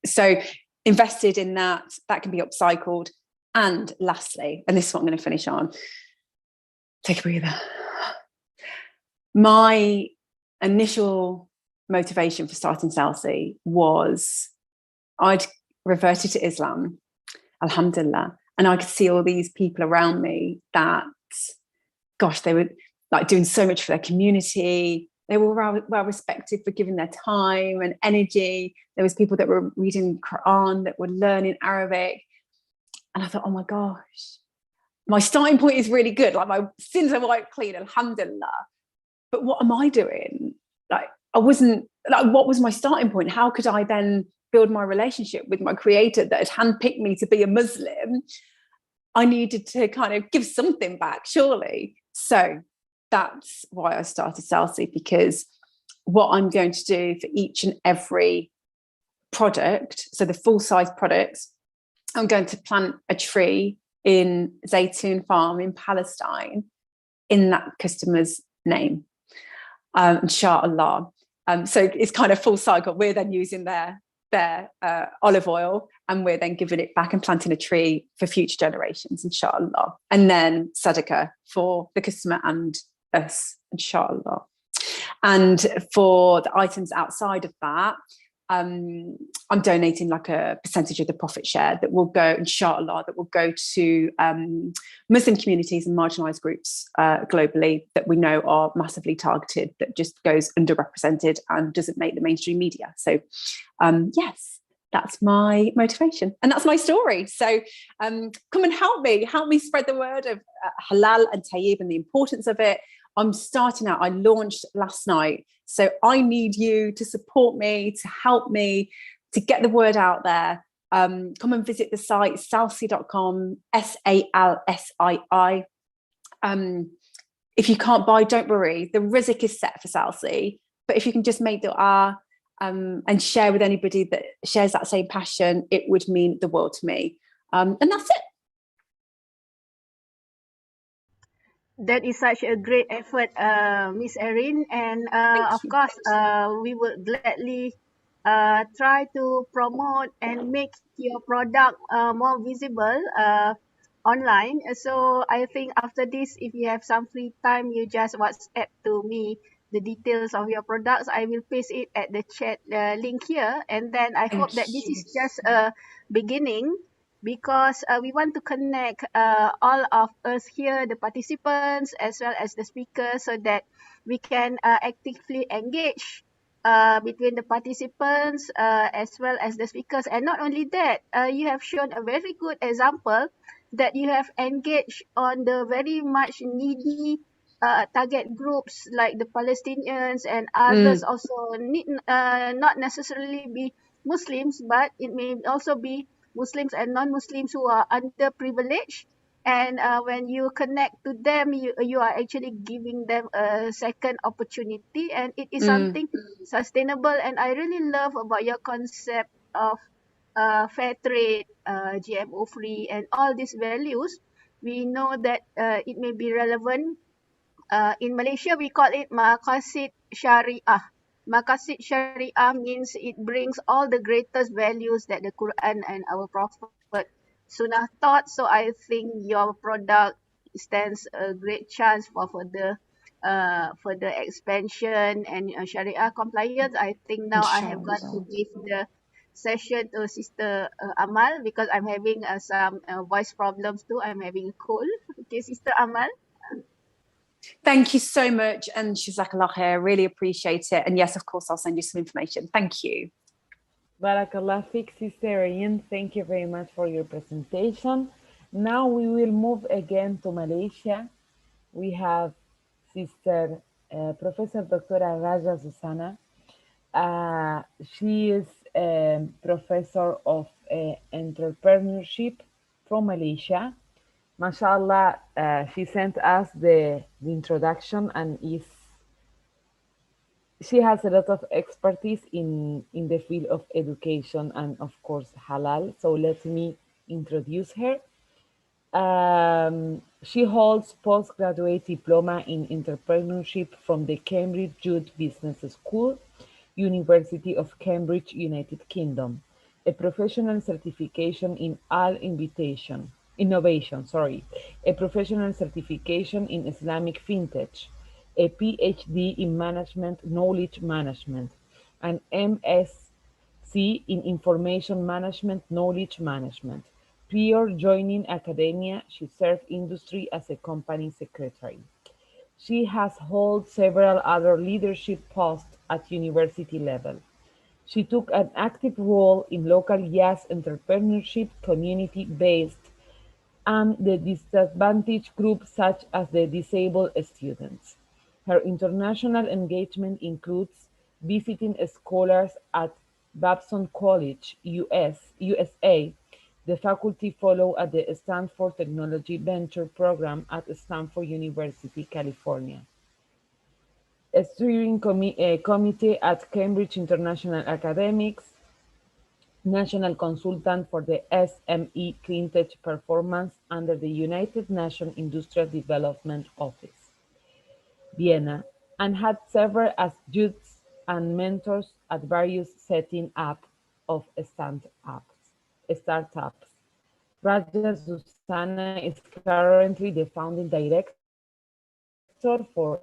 So invested in that can be upcycled. And lastly, and this is what I'm going to finish on, take a breather. My initial motivation for starting Salsi was I'd reverted to Islam, alhamdulillah, and I could see all these people around me that, gosh, they were like doing so much for their community. They were well respected for giving their time and energy. There was people that were reading Quran, that were learning Arabic. And I thought, oh my gosh, my starting point is really good. Like my sins are wiped clean, alhamdulillah. But what am I doing? Like I wasn't, like what was my starting point? How could I then build my relationship with my creator that had handpicked me to be a Muslim? I needed to kind of give something back, surely. So that's why I started Salsi, because what I'm going to do for each and every product, so the full size products, I'm going to plant a tree in Zaytun Farm in Palestine in that customer's name, inshallah. So it's kind of full cycle. We're then using their olive oil, and we're then giving it back and planting a tree for future generations, inshallah. And then sadaqah for the customer and us, inshallah. And for the items outside of that, I'm donating like a percentage of the profit share that will go, inshallah, that will go to Muslim communities and marginalized groups globally that we know are massively targeted, that just goes underrepresented and doesn't make the mainstream media. So yes, that's my motivation and that's my story. So come and help me spread the word of halal and tayyib and the importance of it. I'm starting out, I launched last night. So I need you to support me, to help me, to get the word out there. Come and visit the site, salsi.com, SALSII. If you can't buy, don't worry. The rizq is set for Salsi. But if you can just make dua and share with anybody that shares that same passion, it would mean the world to me. And that's it. That is such a great effort, Miss Erin, and of you. course, we will gladly try to promote and make your product more visible online. So I think after this, if you have some free time, you just WhatsApp to me the details of your products. I will paste it at the chat link here, and then I hope that this is just a beginning, because we want to connect all of us here, the participants, as well as the speakers, so that we can actively engage between the participants as well as the speakers. And not only that, you have shown a very good example that you have engaged on the very much needy target groups like the Palestinians and others also need not necessarily be Muslims, but it may also be Muslims and non-Muslims who are underprivileged. And when you connect to them, you are actually giving them a second opportunity, and it is something sustainable. And I really love about your concept of fair trade, GMO free, and all these values. We know that it may be relevant. In Malaysia, we call it Maqasid Syariah. Maqasid Syariah means it brings all the greatest values that the Quran and our Prophet Sunnah taught. So I think your product stands a great chance for further expansion and Sharia compliance. I think now I have got to give the session to Sister Amal, because I'm having some voice problems too. I'm having a cold. Okay, Sister Amal. Thank you so much. And Jazakallah khair, really appreciate it. And yes, of course, I'll send you some information. Thank you. Barakallah fik, Sister Ian. Thank you very much for your presentation. Now we will move again to Malaysia. We have Sister Professor Dr. Raja Susana. She is a professor of entrepreneurship from Malaysia. MashaAllah, she sent us the introduction, and she has a lot of expertise in the field of education and, of course, halal. So let me introduce her. She holds postgraduate diploma in entrepreneurship from the Cambridge Youth Business School, University of Cambridge, United Kingdom, a professional certification in innovation, a professional certification in Islamic fintech, a PhD in management knowledge management, an MSc in information management knowledge management. Prior joining academia, she served industry as a company secretary. She has held several other leadership posts at university level. She took an active role in local youth entrepreneurship, community-based, and the disadvantaged groups such as the disabled students. Her international engagement includes visiting scholars at Babson College, USA, the faculty fellow at the Stanford Technology Venture Program at Stanford University, California, a steering committee at Cambridge International Academics, national consultant for the SME Cleantech Performance under the United Nations Industrial Development Office, Vienna, and had served as judges and mentors at various setting up of startups. Raja Susana is currently the founding director for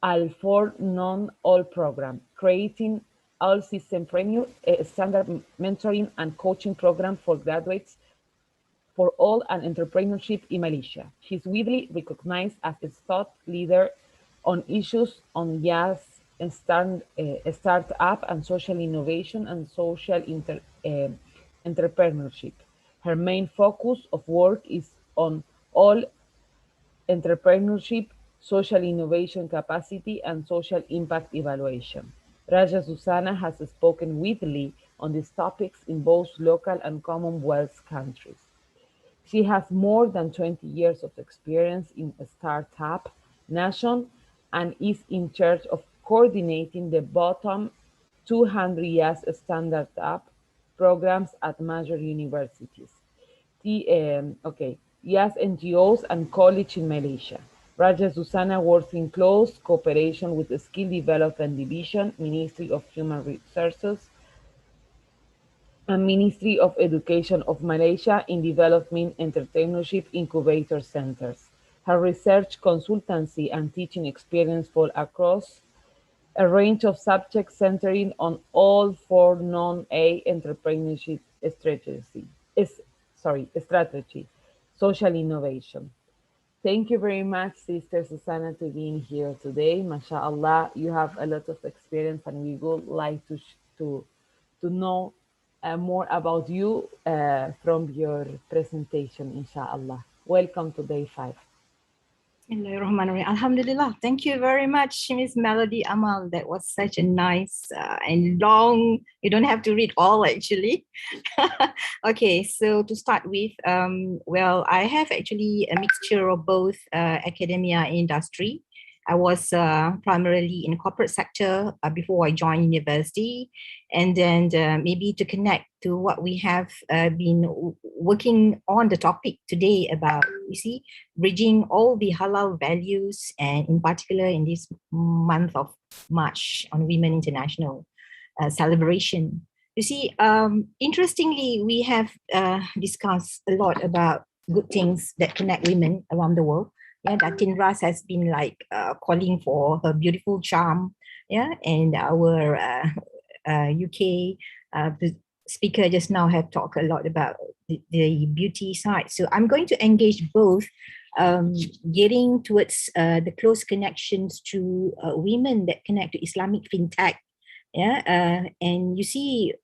Al4 Non-All program, creating all systempreneur, a standard mentoring and coaching program for graduates for all and entrepreneurship in Malaysia. She's widely recognized as a thought leader on issues on jazz and startup and social innovation and social entrepreneurship. Her main focus of work is on all entrepreneurship, social innovation capacity, and social impact evaluation. Raja Susana has spoken widely on these topics in both local and Commonwealth countries. She has more than 20 years of experience in a startup nation and is in charge of coordinating the bottom 200 YAS standard up programs at major universities. YAS NGOs and college in Malaysia. Raja Susana works in close cooperation with the Skill Development Division, Ministry of Human Resources, and Ministry of Education of Malaysia in developing entrepreneurship incubator centers. Her research, consultancy, and teaching experience fall across a range of subjects centering on all four non-A entrepreneurship strategy, social innovation. Thank you very much, Sister Susanna, to being here today. MashaAllah, you have a lot of experience, and we would like to know more about you from your presentation, inshallah. Welcome to day 5. Bismillahirrahmanirrahim. Alhamdulillah. Thank you very much, Miss Melody Amal. That was such a nice and long, you don't have to read all actually. Okay, so to start with, well, I have actually a mixture of both academia and industry. I was primarily in corporate sector before I joined university, and then maybe to connect to what we have been working on the topic today about, you see, bridging all the halal values, and in particular in this month of March on Women International celebration. You see, interestingly, we have discussed a lot about good things that connect women around the world. Yeah, Datin Ras has been like calling for her beautiful charm. Yeah, and our UK speaker just now have talked a lot about the beauty side. So I'm going to engage both, getting towards the close connections to women that connect to Islamic fintech. Yeah, and you see,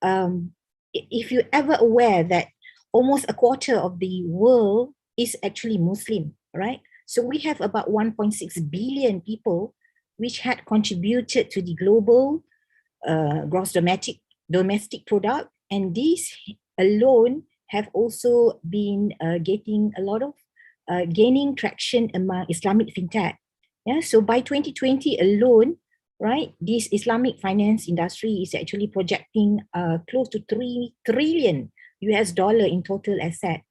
if you're ever aware that almost a quarter of the world is actually Muslim, right? So we have about 1.6 billion people which had contributed to the global gross domestic product, and these alone have also been getting a lot of gaining traction among Islamic fintech. Yeah, so by 2020 alone, right, this Islamic finance industry is actually projecting close to $3 trillion in total asset,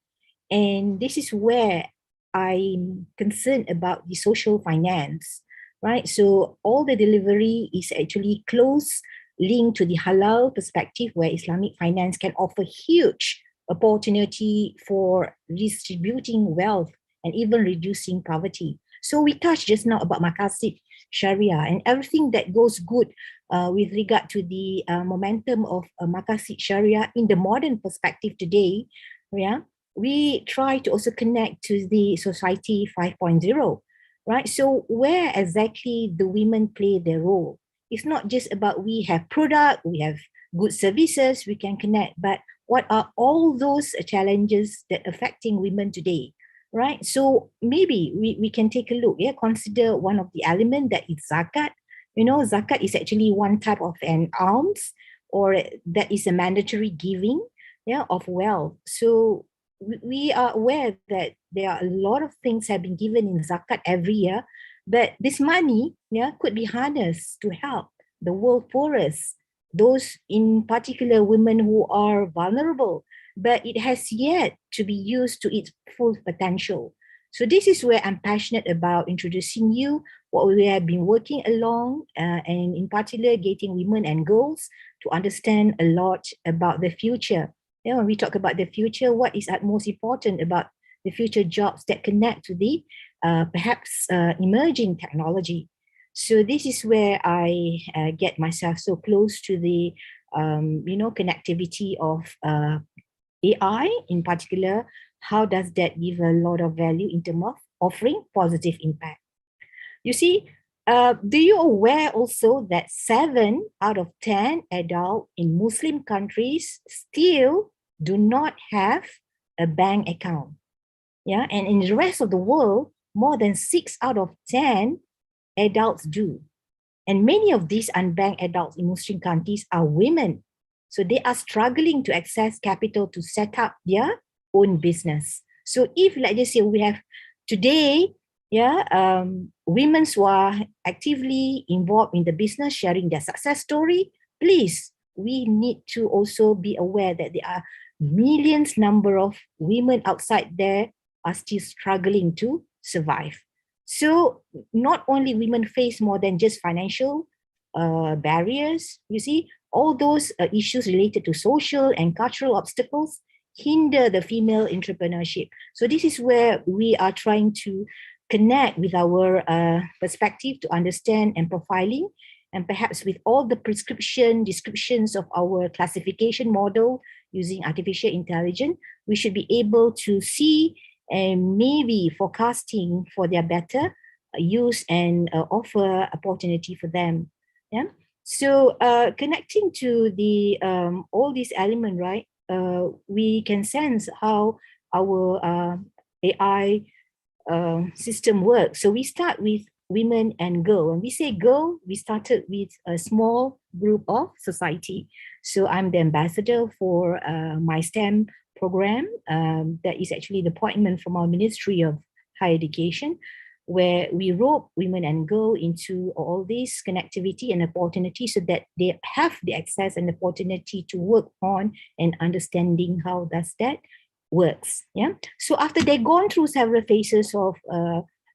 and this is where I'm concerned about the social finance, right? So all the delivery is actually close linked to the halal perspective, where Islamic finance can offer huge opportunity for redistributing wealth and even reducing poverty. So we touched just now about Maqasid Sharia and everything that goes good with regard to the momentum of Maqasid Sharia in the modern perspective today. Yeah, we try to also connect to the society 5.0, right? So where exactly the women play their role? It's not just about we have product, we have good services, we can connect, but what are all those challenges that affecting women today, right? So maybe we can take a look, yeah, consider one of the element that is zakat. You know, zakat is actually one type of an alms, or that is a mandatory giving, yeah, of wealth. So we are aware that there are a lot of things have been given in zakat every year, but this money, yeah, could be harnessed to help the world poorest, those in particular women who are vulnerable, but it has yet to be used to its full potential. So this is where I'm passionate about introducing you what we have been working along, and in particular getting women and girls to understand a lot about the future. You know, when we talk about the future, what is at most important about the future jobs that connect to the perhaps emerging technology. So this is where I get myself so close to the connectivity of AI in particular. How does that give a lot of value in terms of offering positive impact? You see, do you aware also that 7 out of 10 adults in Muslim countries still do not have a bank account? Yeah, and in the rest of the world, more than 6 out of 10 adults do. And many of these unbanked adults in Muslim countries are women. So they are struggling to access capital to set up their own business. So if, like just say, we have today, women who are actively involved in the business, sharing their success story, please, we need to also be aware that there are millions number of women outside there are still struggling to survive. So not only women face more than just financial barriers, you see, all those issues related to social and cultural obstacles hinder the female entrepreneurship. So this is where we are trying to connect with our perspective to understand and profiling, and perhaps with all the descriptions of our classification model using artificial intelligence, we should be able to see and maybe forecasting for their better use and offer opportunity for them. Yeah. So connecting to the all these elements, right? We can sense how our AI system works. So we start with women and girl. When we say girl, we started with a small group of society. So I'm the ambassador for my STEM program. That is actually the appointment from our Ministry of Higher Education, where we rope women and girl into all this connectivity and opportunity so that they have the access and opportunity to work on and understanding how does that works. Yeah. So after they've gone through several phases of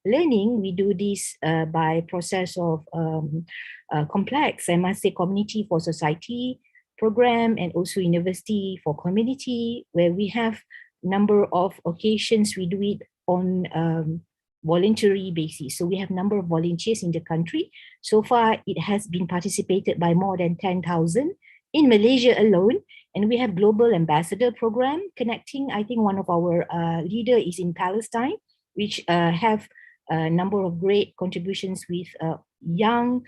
learning, we do this by process of complex, I must say, community for society program, and also university for community, where we have number of occasions we do it on voluntary basis. So we have number of volunteers in the country. So far, it has been participated by more than 10,000 in Malaysia alone. And we have global ambassador program connecting. I think one of our leader is in Palestine, which have a number of great contributions with young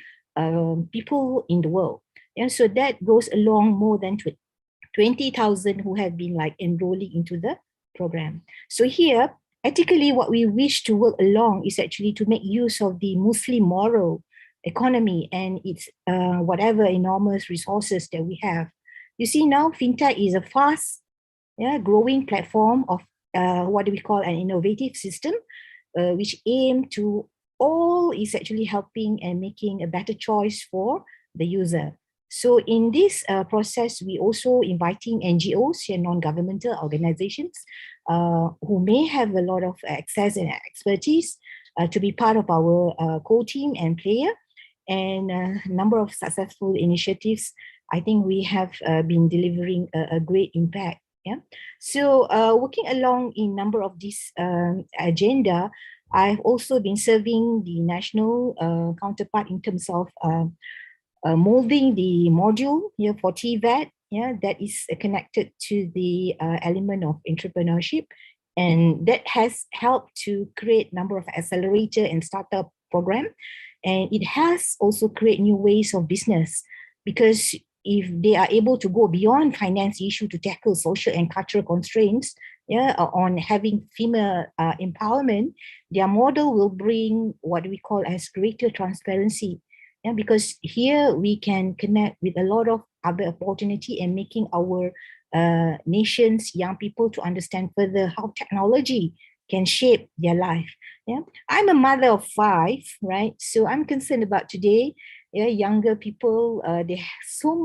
people in the world. And so that goes along more than 20,000 who have been like enrolling into the program. So here, ethically, what we wish to work along is actually to make use of the Muslim moral economy and its whatever enormous resources that we have. You see, now fintech is a fast growing platform of what do we call an innovative system, which aim to all is actually helping and making a better choice for the user. So in this process, we also inviting NGOs and non-governmental organizations who may have a lot of access and expertise to be part of our core team and player, and a number of successful initiatives. I think we have been delivering a great impact. Yeah. So working along in number of this agenda, I've also been serving the national counterpart in terms of molding the module here for TVET, that is connected to the element of entrepreneurship, and that has helped to create number of accelerator and startup program, and it has also create new ways of business, because if they are able to go beyond finance issue to tackle social and cultural constraints, on having female empowerment, their model will bring what we call as greater transparency. Yeah, because here we can connect with a lot of other opportunity and making our nation's young people to understand further how technology can shape their life. Yeah, I'm a mother of 5, right? So I'm concerned about today. Younger people, they so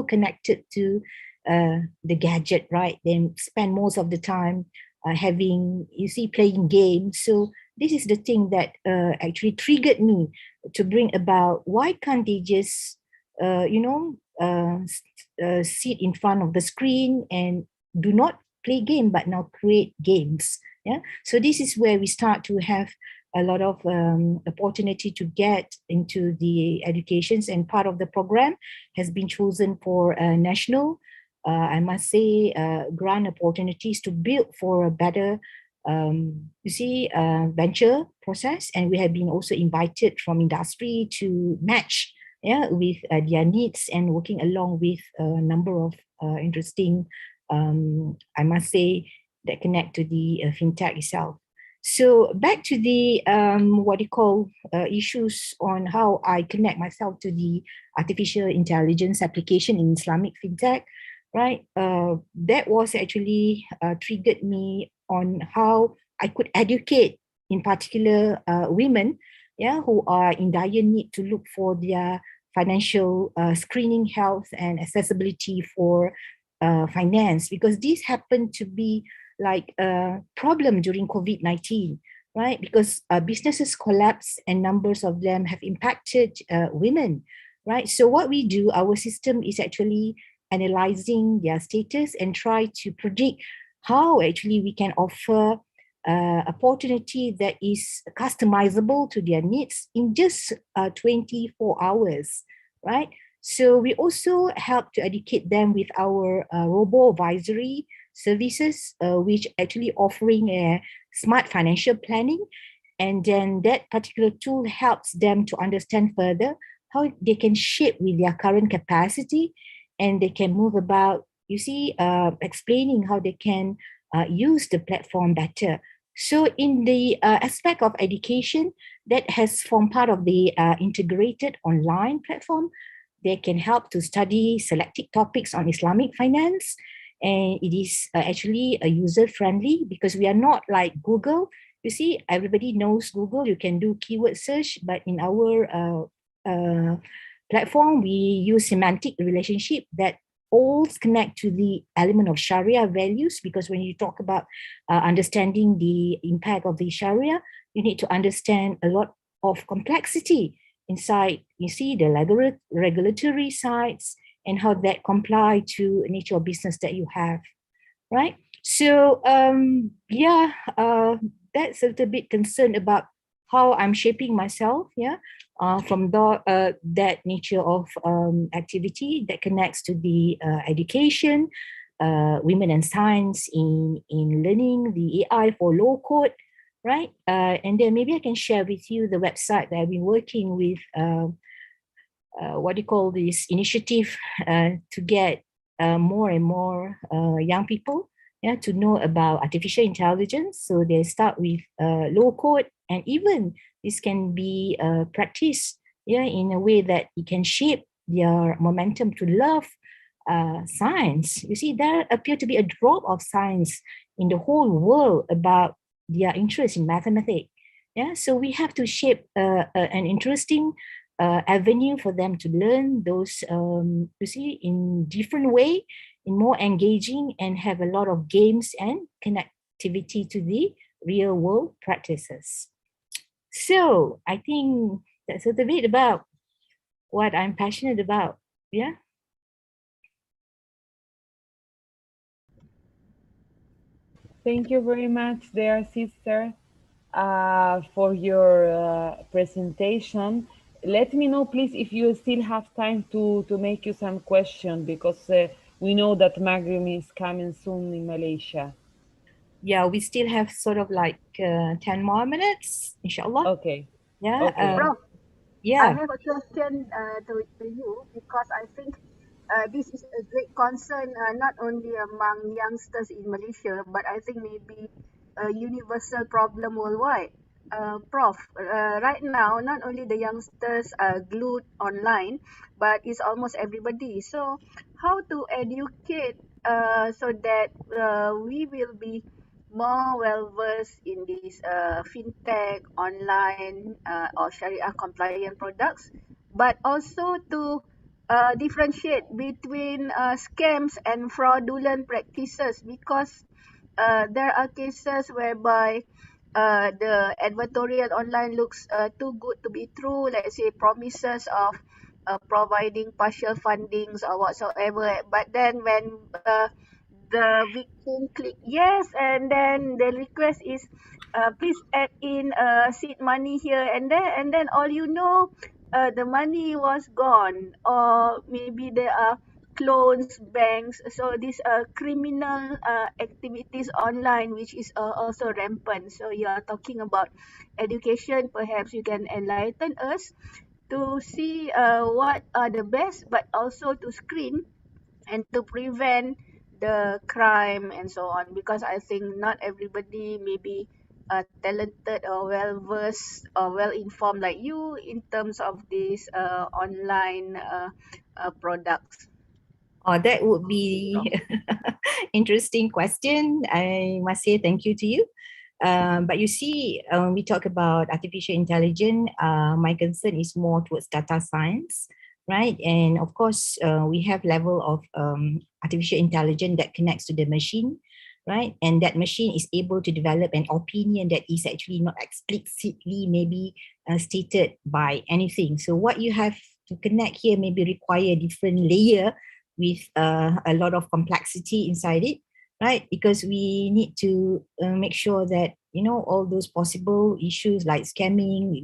connected to the gadget, right? They spend most of the time playing games. So this is the thing that actually triggered me to bring about, why can't they just sit in front of the screen and do not play game but now create games. Yeah, so this is where we start to have a lot of opportunity to get into the educations, and part of the program has been chosen for national, I must say, grant opportunities to build for a better venture process. And we have been also invited from industry to match, yeah, with their needs, and working along with a number of interesting, I must say, that connect to the fintech itself. So back to the what you call issues on how I connect myself to the artificial intelligence application in Islamic fintech, right? That was actually triggered me on how I could educate, in particular, women, yeah, who are in dire need to look for their financial screening, health, and accessibility for finance, because these happen to be like a problem during COVID-19, right? Because businesses collapse and numbers of them have impacted women, right? So what we do, our system is actually analyzing their status and try to predict how actually we can offer opportunity that is customizable to their needs in just 24 hours, right? So we also help to educate them with our robo-advisory services, which actually offering a smart financial planning. And then that particular tool helps them to understand further how they can shape with their current capacity, and they can move about, explaining how they can use the platform better. So in the aspect of education, that has formed part of the integrated online platform. They can help to study selected topics on Islamic finance, and it is actually user friendly, because we are not like Google. You see, everybody knows Google, you can do keyword search, but in our platform, we use semantic relationship that all connect to the element of Sharia values, because when you talk about understanding the impact of the Sharia, you need to understand a lot of complexity inside, you see, the regulatory sides, and how that comply to nature of business that you have, right? So that's a little bit concerned about how I'm shaping myself, from that nature of activity that connects to the education, women and science in learning the AI for low code, right? And then maybe I can share with you the website that I've been working with, what do you call this initiative, to get more and more young people, to know about artificial intelligence. So they start with low code, and even this can be practiced, in a way that it can shape their momentum to love science. You see, there appear to be a drop of science in the whole world about their interest in mathematics. Yeah, so we have to shape an interesting avenue for them to learn those, in different way, in more engaging, and have a lot of games and connectivity to the real world practices. So I think that's a little bit about what I'm passionate about. Yeah. Thank you very much, dear sister, for your presentation. Let me know, please, if you still have time to make you some question, because we know that Maghrib is coming soon in Malaysia. Yeah, we still have sort of like 10 more minutes, inshallah. Okay. Yeah. Okay. Prof, I Yeah. have a question to you, because I think this is a great concern, not only among youngsters in Malaysia, but I think maybe a universal problem worldwide. Prof, right now, not only the youngsters are glued online, but it's almost everybody. So, how to educate so that we will be more well versed in these fintech, online, or Sharia compliant products, but also to differentiate between scams and fraudulent practices, because there are cases whereby the advertorial online looks too good to be true. Let's say promises of providing partial fundings or whatsoever. But then when the victim click yes, and then the request is please add in seed money here, and then all you know, the money was gone, or maybe there are clones banks. So these are criminal activities online, which is also rampant. So you are talking about education. Perhaps you can enlighten us to see what are the best, but also to screen and to prevent the crime and so on, because I think not everybody may be talented or well versed or well informed like you in terms of these online products. Oh, that would be interesting question. I must say thank you to you. But you see, we talk about artificial intelligence. My concern is more towards data science, right? And of course, we have level of artificial intelligence that connects to the machine, right? And that machine is able to develop an opinion that is actually not explicitly maybe stated by anything. So what you have to connect here maybe require a different layer with a lot of complexity inside it, right? Because we need to make sure that, you know, all those possible issues like scamming,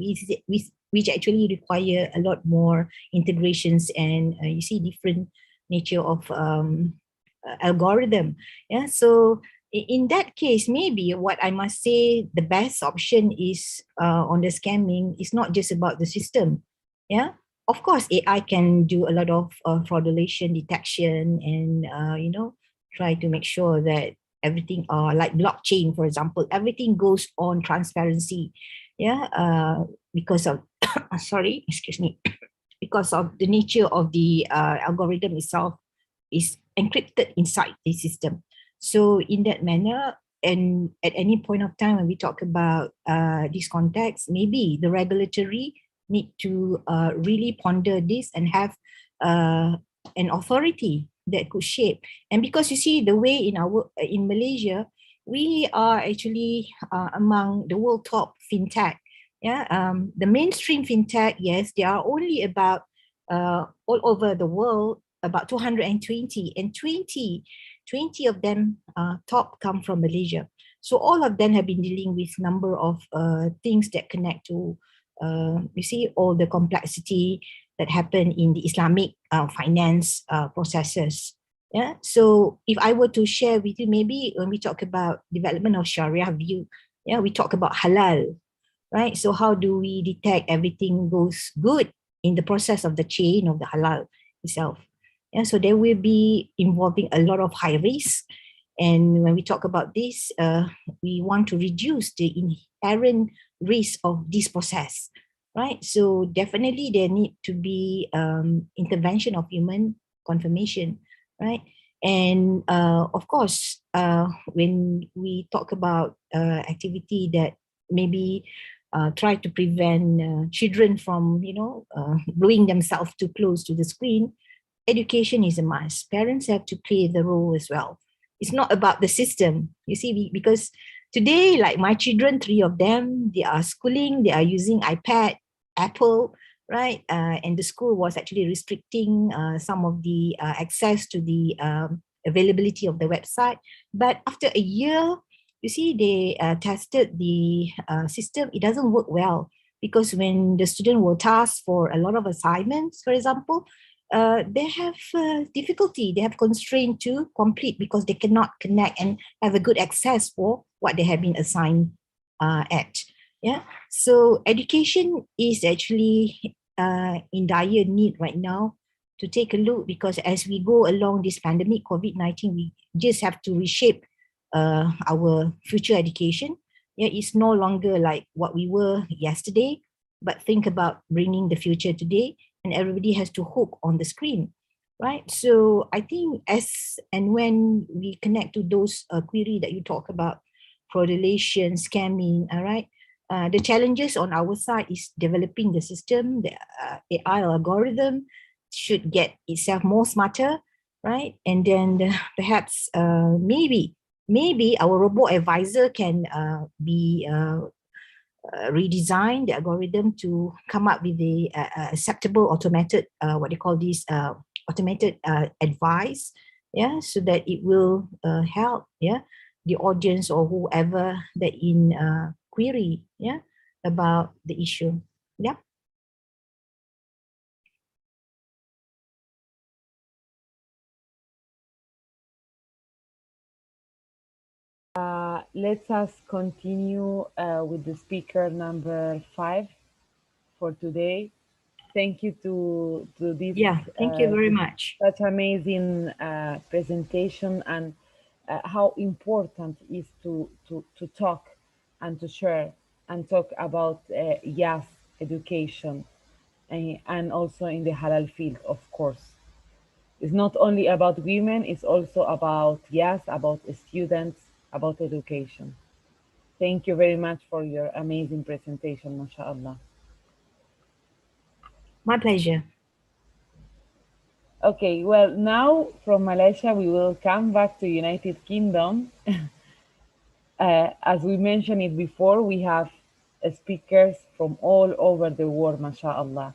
which actually require a lot more integrations and you see different nature of algorithm. Yeah, so in that case, maybe what I must say, the best option is on the scamming is not just about the system. Yeah, of course, AI can do a lot of fraudulation detection and you know, try to make sure that everything like blockchain, for example, everything goes on transparency. Yeah, because of sorry, excuse me, because of the nature of the algorithm itself is encrypted inside the system. So in that manner, and at any point of time when we talk about this context, maybe the regulatory need to really ponder this and have an authority that could shape. And because you see the way in Malaysia, we are actually among the world top fintech. Yeah, the mainstream fintech, yes, they are only about all over the world, about 220, and 20 of them top come from Malaysia. So all of them have been dealing with number of things that connect to you see all the complexity that happen in the Islamic finance processes. Yeah. So if I were to share with you, maybe when we talk about development of Sharia view, yeah, we talk about halal, right? So how do we detect everything goes good in the process of the chain of the halal itself? Yeah. So there will be involving a lot of high risk. And when we talk about this, we want to reduce the inherent risk of this process, right? So definitely there need to be intervention of human confirmation, right? And of course, when we talk about activity that maybe try to prevent children from, you know, gluing themselves too close to the screen, education is a must. Parents have to play the role as well. It's not about the system, you see, because today, like my children, 3 of them, they are schooling, they are using iPad, Apple, right? And the school was actually restricting some of the access to the availability of the website. But after a year, you see, they tested the system. It doesn't work well because when the student were tasked for a lot of assignments, for example, they have difficulty, they have constraint to complete because they cannot connect and have a good access for what they have been assigned at. Yeah, so education is actually in dire need right now to take a look, because as we go along this pandemic COVID-19, we just have to reshape our future education. Yeah, it's no longer like what we were yesterday, but think about bringing the future today, and everybody has to hook on the screen, right? So I think as and when we connect to those query that you talk about, fraudulation, scamming, all right, the challenges on our side is developing the system. The AI algorithm should get itself more smarter, right? And then perhaps maybe our robot advisor can be redesign the algorithm to come up with the acceptable automated what they call this automated advice yeah, so that it will help, yeah, the audience or whoever that in query, yeah, about the issue. Yeah. Let us continue with the speaker number 5 for today. Thank you to this Yeah, thank you very much. such amazing presentation, and how important is to talk and to share and talk about yes education, and also in the halal field, of course. It's not only about women, it's also about yes, about students, about education. Thank you very much for your amazing presentation, mashallah. My pleasure. Okay, well, now from Malaysia, we will come back to United Kingdom. As we mentioned it before, we have speakers from all over the world, mashallah.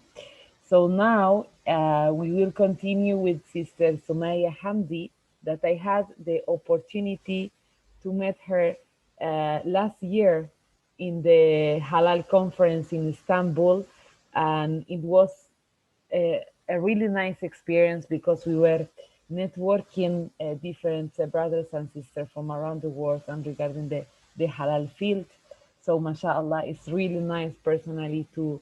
So now we will continue with Sister Sumaya Hamdi, that I had the opportunity to meet her last year in the Halal conference in Istanbul, and it was a really nice experience because we were networking different brothers and sisters from around the world and regarding the halal field. So, mashallah, it's really nice personally to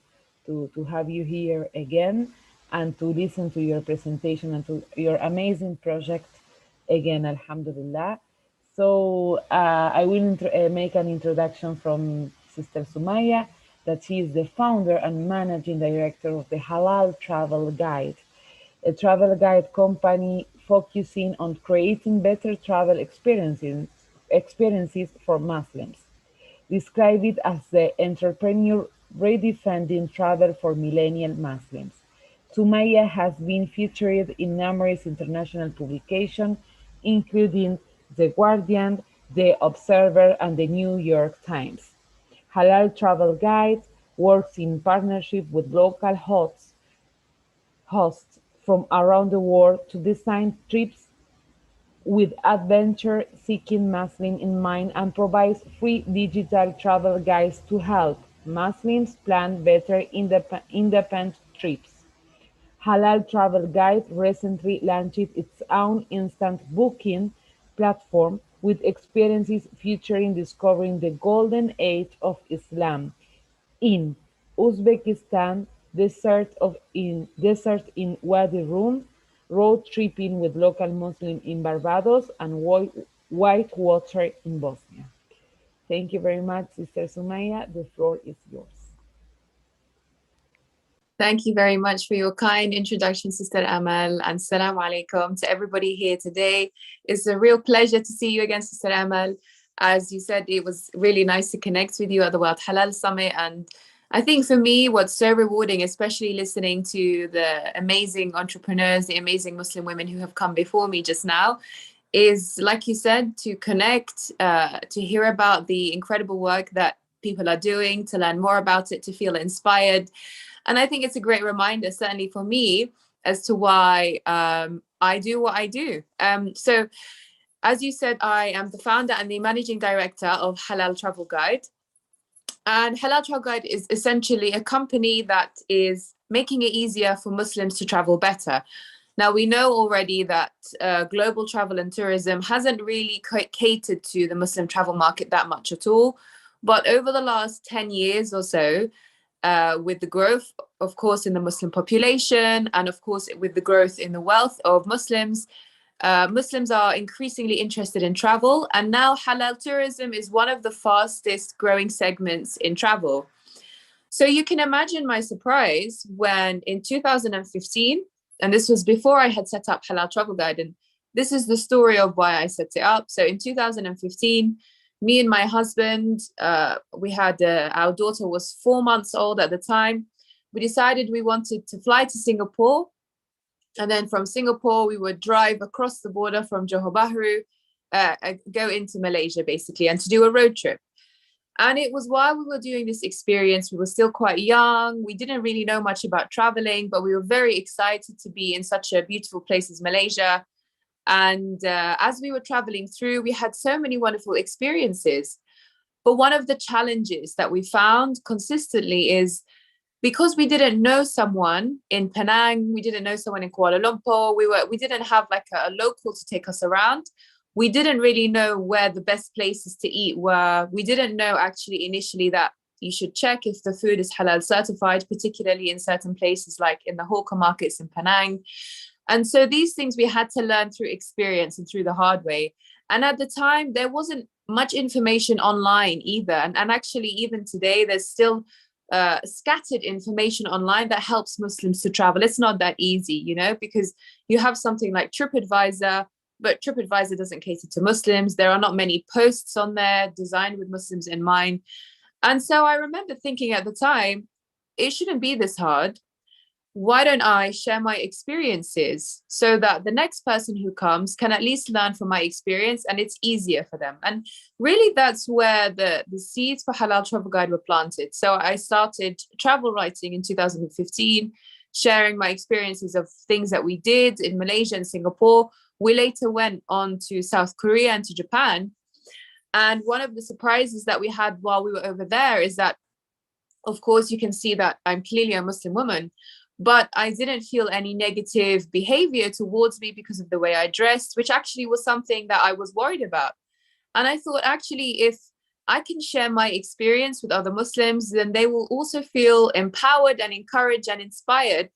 have you here again and to listen to your presentation and to your amazing project again, alhamdulillah. So I will make an introduction from Sister Sumaya, that she is the founder and managing director of the Halal Travel Guide, a travel guide company focusing on creating better travel experiences for Muslims. Describe it as the entrepreneur redefining travel for millennial Muslims. Sumaya has been featured in numerous international publications, including The Guardian, The Observer, and the New York Times. Halal Travel Guide works in partnership with local hosts from around the world to design trips with adventure-seeking Muslims in mind, and provides free digital travel guides to help Muslims plan better independent trips. Halal Travel Guide recently launched its own instant booking platform with experiences featuring discovering the golden age of Islam in Uzbekistan, desert in Wadi Rum, road tripping with local Muslims in Barbados, and whitewater in Bosnia. Thank you very much, Sister Sumaya. The floor is yours. Thank you very much for your kind introduction, Sister Amal, and Assalamu alaikum to everybody here today. It's a real pleasure to see you again, Sister Amal. As you said, it was really nice to connect with you at the World Halal Summit. And I think for me, what's so rewarding, especially listening to the amazing entrepreneurs, the amazing Muslim women who have come before me just now, is, like you said, to connect, to hear about the incredible work that people are doing, to learn more about it, to feel inspired. And I think it's a great reminder, certainly for me, as to why I do what I do. So, as you said, I am the founder and the managing director of Halal Travel Guide. And Halal Travel Guide is essentially a company that is making it easier for Muslims to travel better. Now, we know already that global travel and tourism hasn't really catered to the Muslim travel market that much at all. But over the last 10 years or so, with the growth, of course, in the Muslim population, and of course, with the growth in the wealth of Muslims, Muslims are increasingly interested in travel. And now halal tourism is one of the fastest growing segments in travel. So you can imagine my surprise when in 2015, and this was before I had set up Halal Travel Guide, and this is the story of why I set it up. So in 2015, me and my husband, we had our daughter was 4 months old at the time. We decided we wanted to fly to Singapore, and then from Singapore we would drive across the border from Johor Bahru, go into Malaysia basically, and to do a road trip. And it was while we were doing this experience, we were still quite young. We didn't really know much about traveling, but we were very excited to be in such a beautiful place as Malaysia. And as we were traveling through, we had so many wonderful experiences. But one of the challenges that we found consistently is because we didn't know someone in Penang, we didn't know someone in Kuala Lumpur, we didn't have like a local to take us around. We didn't really know where the best places to eat were. We didn't know actually initially that you should check if the food is halal certified, particularly in certain places like in the hawker markets in Penang. And so these things we had to learn through experience and through the hard way. And at the time, there wasn't much information online either. And actually, even today, there's still scattered information online that helps Muslims to travel. It's not that easy, you know, because you have something like TripAdvisor, but TripAdvisor doesn't cater to Muslims. There are not many posts on there designed with Muslims in mind. And so I remember thinking at the time, it shouldn't be this hard. Why don't I share my experiences so that the next person who comes can at least learn from my experience and it's easier for them? And really, that's where the seeds for Halal Travel Guide were planted. So I started travel writing in 2015, sharing my experiences of things that we did in Malaysia and Singapore. We later went on to South Korea and to Japan. And one of the surprises that we had while we were over there is that, of course, you can see that I'm clearly a Muslim woman, but I didn't feel any negative behavior towards me because of the way I dressed, which actually was something that I was worried about. And I thought, actually, if I can share my experience with other Muslims, then they will also feel empowered and encouraged and inspired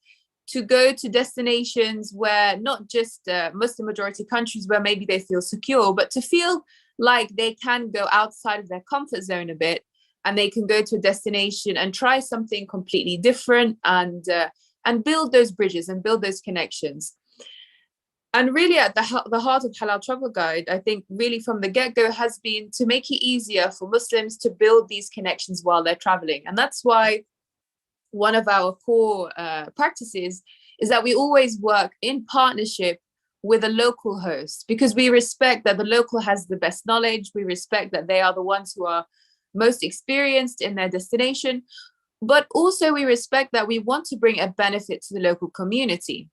to go to destinations where not just Muslim majority countries where maybe they feel secure, but to feel like they can go outside of their comfort zone a bit and they can go to a destination and try something completely different and build those bridges and build those connections. And really at the heart of Halal Travel Guide, I think really from the get-go has been to make it easier for Muslims to build these connections while they're traveling. And that's why one of our core practices is that we always work in partnership with a local host, because we respect that the local has the best knowledge. We respect that they are the ones who are most experienced in their destination. But also we respect that we want to bring a benefit to the local community.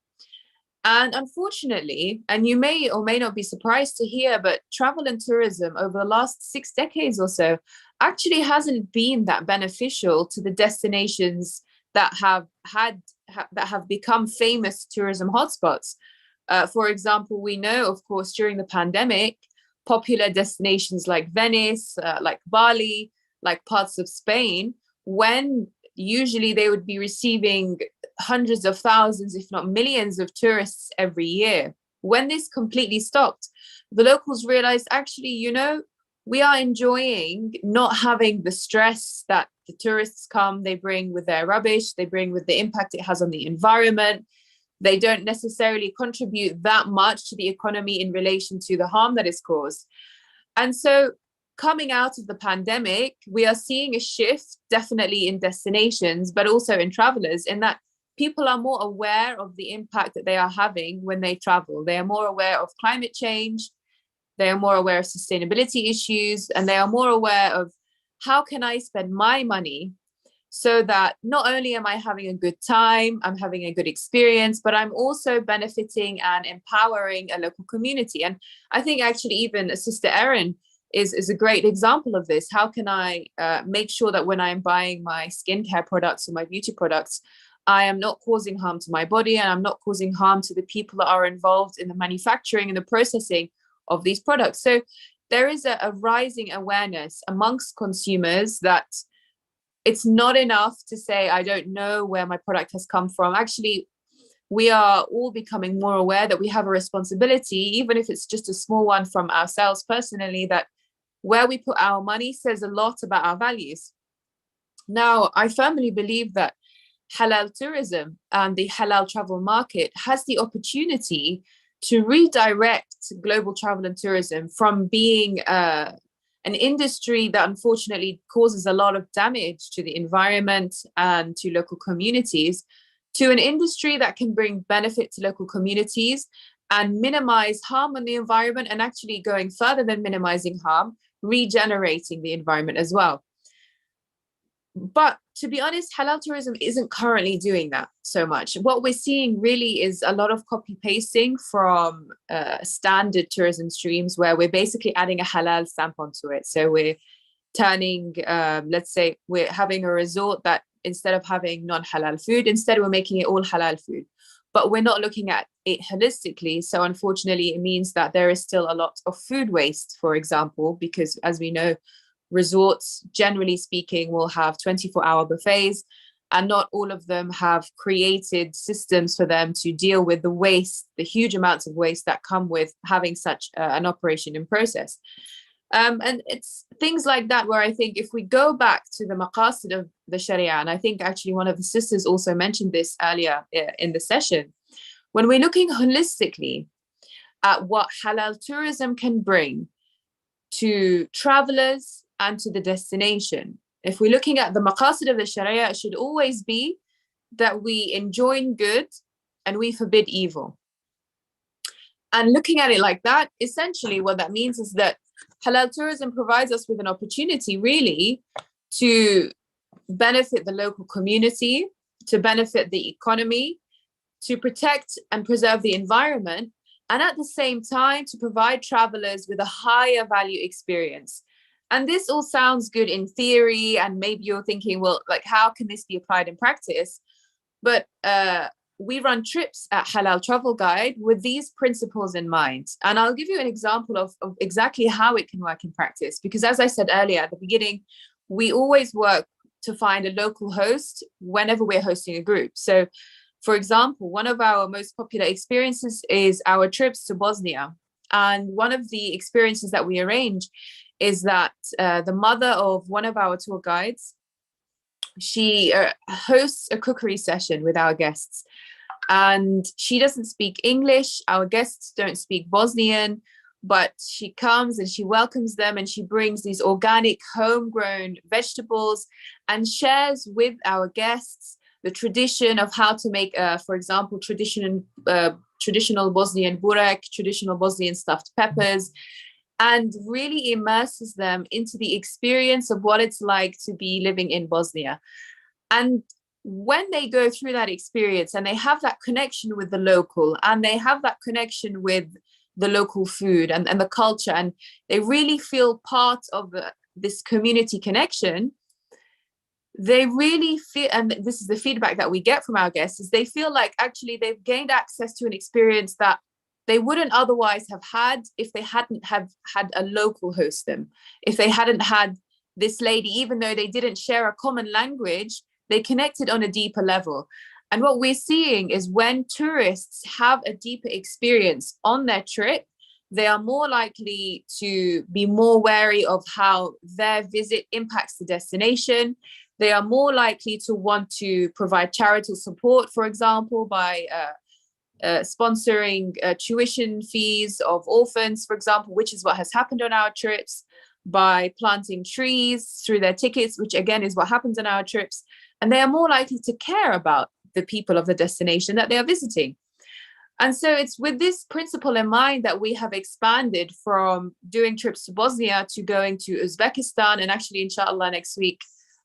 And unfortunately, and you may or may not be surprised to hear, but travel and tourism over the last 6 decades or so actually hasn't been that beneficial to the destinations that have become famous tourism hotspots. For example, we know, of course, during the pandemic, popular destinations like Venice, like Bali, like parts of Spain, when usually they would be receiving hundreds of thousands, if not millions of tourists every year. When this completely stopped, the locals realized, actually, you know, we are enjoying not having the stress that the tourists come, they bring with their rubbish, they bring with the impact it has on the environment. They don't necessarily contribute that much to the economy in relation to the harm that is caused. And so coming out of the pandemic, we are seeing a shift definitely in destinations, but also in travelers, in that people are more aware of the impact that they are having when they travel. They are more aware of climate change. They are more aware of sustainability issues, and they are more aware of how can I spend my money so that not only am I having a good time, I'm having a good experience, but I'm also benefiting and empowering a local community. And I think actually even Sister Erin is a great example of this. How can I make sure that when I'm buying my skincare products or my beauty products, I am not causing harm to my body and I'm not causing harm to the people that are involved in the manufacturing and the processing of these products. So there is a rising awareness amongst consumers that it's not enough to say, I don't know where my product has come from. Actually, we are all becoming more aware that we have a responsibility, even if it's just a small one from ourselves personally, that where we put our money says a lot about our values. Now, I firmly believe that halal tourism and the halal travel market has the opportunity to redirect global travel and tourism from being an industry that unfortunately causes a lot of damage to the environment and to local communities, to an industry that can bring benefit to local communities and minimize harm on the environment, and actually going further than minimizing harm, regenerating the environment as well. But to be honest, halal tourism isn't currently doing that so much. What we're seeing really is a lot of copy pasting from standard tourism streams, where we're basically adding a halal stamp onto it. So we're turning, let's say we're having a resort that instead of having non-halal food, instead we're making it all halal food. But we're not looking at it holistically. So unfortunately, it means that there is still a lot of food waste, for example, because as we know, resorts, generally speaking, will have 24-hour buffets, and not all of them have created systems for them to deal with the waste, the huge amounts of waste that come with having such an operation in process. And it's things like that where I think if we go back to the maqasid of the Sharia, and I think actually one of the sisters also mentioned this earlier in the session, when we're looking holistically at what halal tourism can bring to travelers and to the destination, if we're looking at the maqasid of the Sharia, it should always be that we enjoin good and we forbid evil. And looking at it like that, essentially what that means is that halal tourism provides us with an opportunity really to benefit the local community, to benefit the economy, to protect and preserve the environment, and at the same time to provide travelers with a higher value experience. And this all sounds good in theory, and maybe you're thinking, well, like, how can this be applied in practice? But we run trips at Halal Travel Guide with these principles in mind. And I'll give you an example of exactly how it can work in practice. Because as I said earlier at the beginning, we always work to find a local host whenever we're hosting a group. So, for example, one of our most popular experiences is our trips to Bosnia. And one of the experiences that we arrange is that the mother of one of our tour guides, she hosts a cookery session with our guests. And she doesn't speak English. Our guests don't speak Bosnian, but she comes and she welcomes them, and she brings these organic homegrown vegetables and shares with our guests the tradition of how to make, for example, traditional Bosnian burek, traditional Bosnian stuffed peppers, and really immerses them into the experience of what it's like to be living in Bosnia. And when they go through that experience and they have that connection with the local, and they have that connection with the local food and the culture, and they really feel part of this community connection, they really feel, and this is the feedback that we get from our guests, is they feel like actually they've gained access to an experience that they wouldn't otherwise have had if they hadn't have had a local host them. If they hadn't had this lady, even though they didn't share a common language, they connected on a deeper level. And what we're seeing is when tourists have a deeper experience on their trip, they are more likely to be more wary of how their visit impacts the destination. They are more likely to want to provide charitable support, for example, by sponsoring tuition fees of orphans, for example, which is what has happened on our trips, by planting trees through their tickets, which again is what happens on our trips. And they are more likely to care about the people of the destination that they are visiting. And so it's with this principle in mind that we have expanded from doing trips to Bosnia to going to Uzbekistan. And actually, inshallah, next week,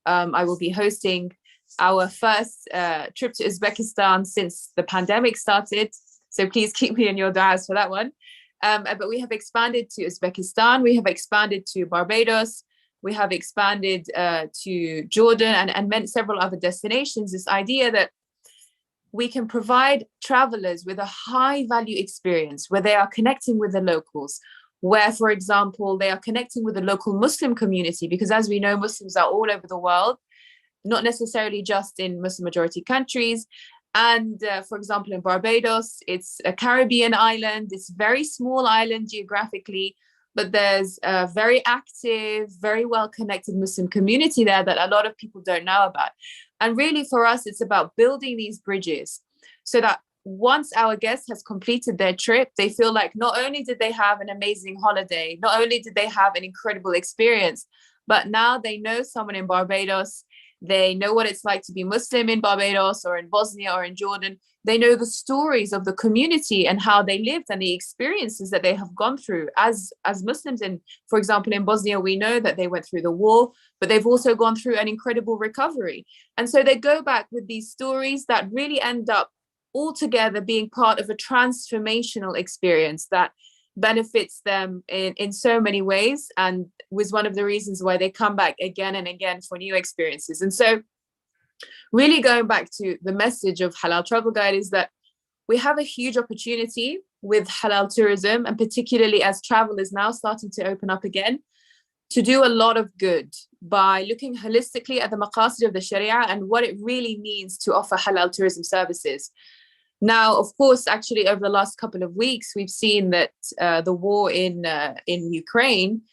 I will be hosting our first trip to Uzbekistan since the pandemic started. So please keep me in your du'as for that one. But we have expanded to Uzbekistan. We have expanded to Barbados. We have expanded to Jordan and several other destinations. This idea that we can provide travelers with a high value experience where they are connecting with the locals, where, for example, they are connecting with the local Muslim community, because as we know, Muslims are all over the world, not necessarily just in Muslim majority countries. And for example, in Barbados, it's a Caribbean island. It's a very small island geographically, but there's a very active, very well-connected Muslim community there that a lot of people don't know about. And really for us, it's about building these bridges so that once our guest has completed their trip, they feel like not only did they have an amazing holiday, not only did they have an incredible experience, but now they know someone in Barbados, They know what it's like to be Muslim in Barbados or in Bosnia or in Jordan. They know the stories of the community and how they lived and the experiences that they have gone through as Muslims. And for example, in Bosnia, we know that they went through the war, but they've also gone through an incredible recovery. And so they go back with these stories that really end up altogether being part of a transformational experience that benefits them in so many ways, and was one of the reasons why they come back again and again for new experiences. And so really going back to the message of Halal Travel Guide is that we have a huge opportunity with halal tourism, and particularly as travel is now starting to open up again, to do a lot of good by looking holistically at the maqasid of the Sharia and what it really means to offer halal tourism services. Now, of course, actually, over the last couple of weeks, we've seen that the war in Ukraine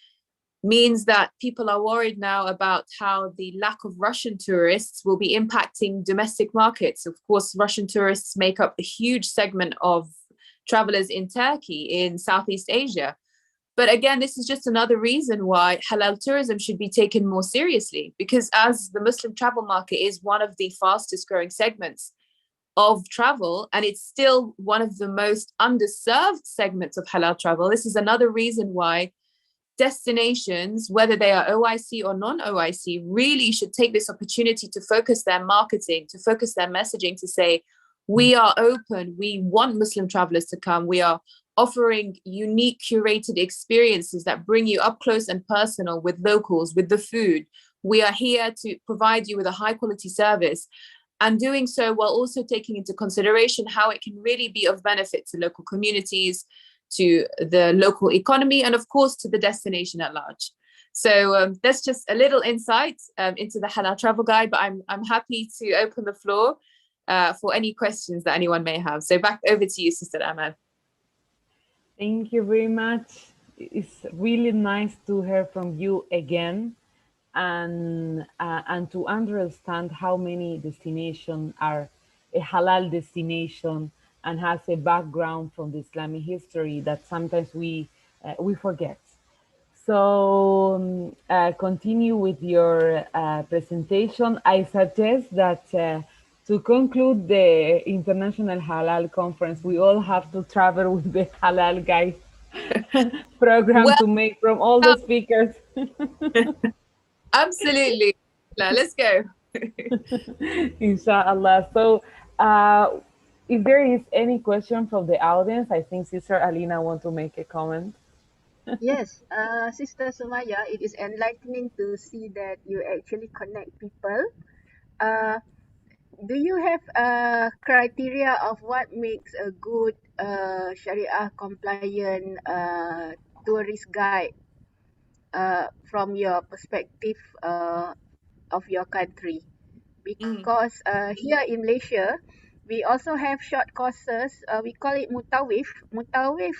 means that people are worried now about how the lack of Russian tourists will be impacting domestic markets. Of course, Russian tourists make up a huge segment of travelers in Turkey, in Southeast Asia. But again, this is just another reason why halal tourism should be taken more seriously, because as the Muslim travel market is one of the fastest growing segments of travel, and it's still one of the most underserved segments of halal travel, this is another reason why destinations, whether they are OIC or non-OIC, really should take this opportunity to focus their marketing, to focus their messaging, to say, we are open, we want Muslim travelers to come, we are offering unique curated experiences that bring you up close and personal with locals, with the food. We are here to provide you with a high quality service, and doing so while also taking into consideration how it can really be of benefit to local communities, to the local economy, and of course to the destination at large. So that's just a little insight into the Halal Travel Guide, but I'm happy to open the floor for any questions that anyone may have. So back over to you, Sister Amal. Thank you very much. It's really nice to hear from you again, and to understand how many destinations are a halal destination and has a background from the Islamic history that sometimes we forget. So continue with your presentation. I suggest that to conclude the International Halal Conference, we all have to travel with the Halal Guide program Well, to make from all the speakers. absolutely. Let's go. Inshallah. So if there is any question from the audience, I think Sister Alina want to make a comment. Yes, Sister Sumaya, it is enlightening to see that you actually connect people. Uh, do you have a criteria of what makes a good Sharia compliant tourist guide from your perspective of your country? Because here in Malaysia, we also have short courses. We call it mutawif. Mutawif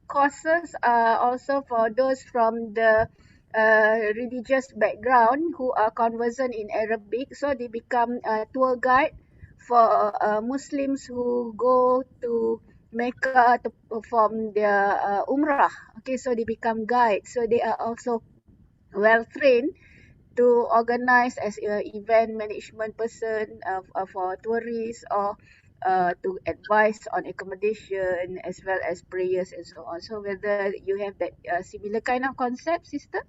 courses are also for those from the religious background who are conversant in Arabic. So they become a tour guide for Muslims who go to Mecca to perform their Umrah. Okay, so they become guides. So they are also well trained to organize as an event management person for tourists, or to advise on accommodation as well as prayers and so on. So whether you have that similar kind of concept, sister?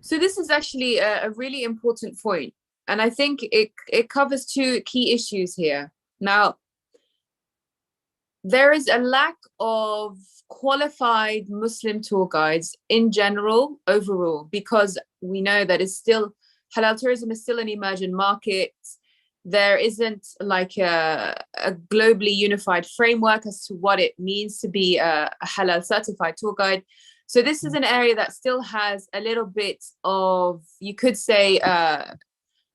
So this is actually a really important point, and I think it covers two key issues here. Now, there is a lack of qualified Muslim tour guides in general, overall, because we know that it's still, halal tourism is still an emerging market. There isn't like a globally unified framework as to what it means to be a halal certified tour guide. So this is an area that still has a little bit of, you could say,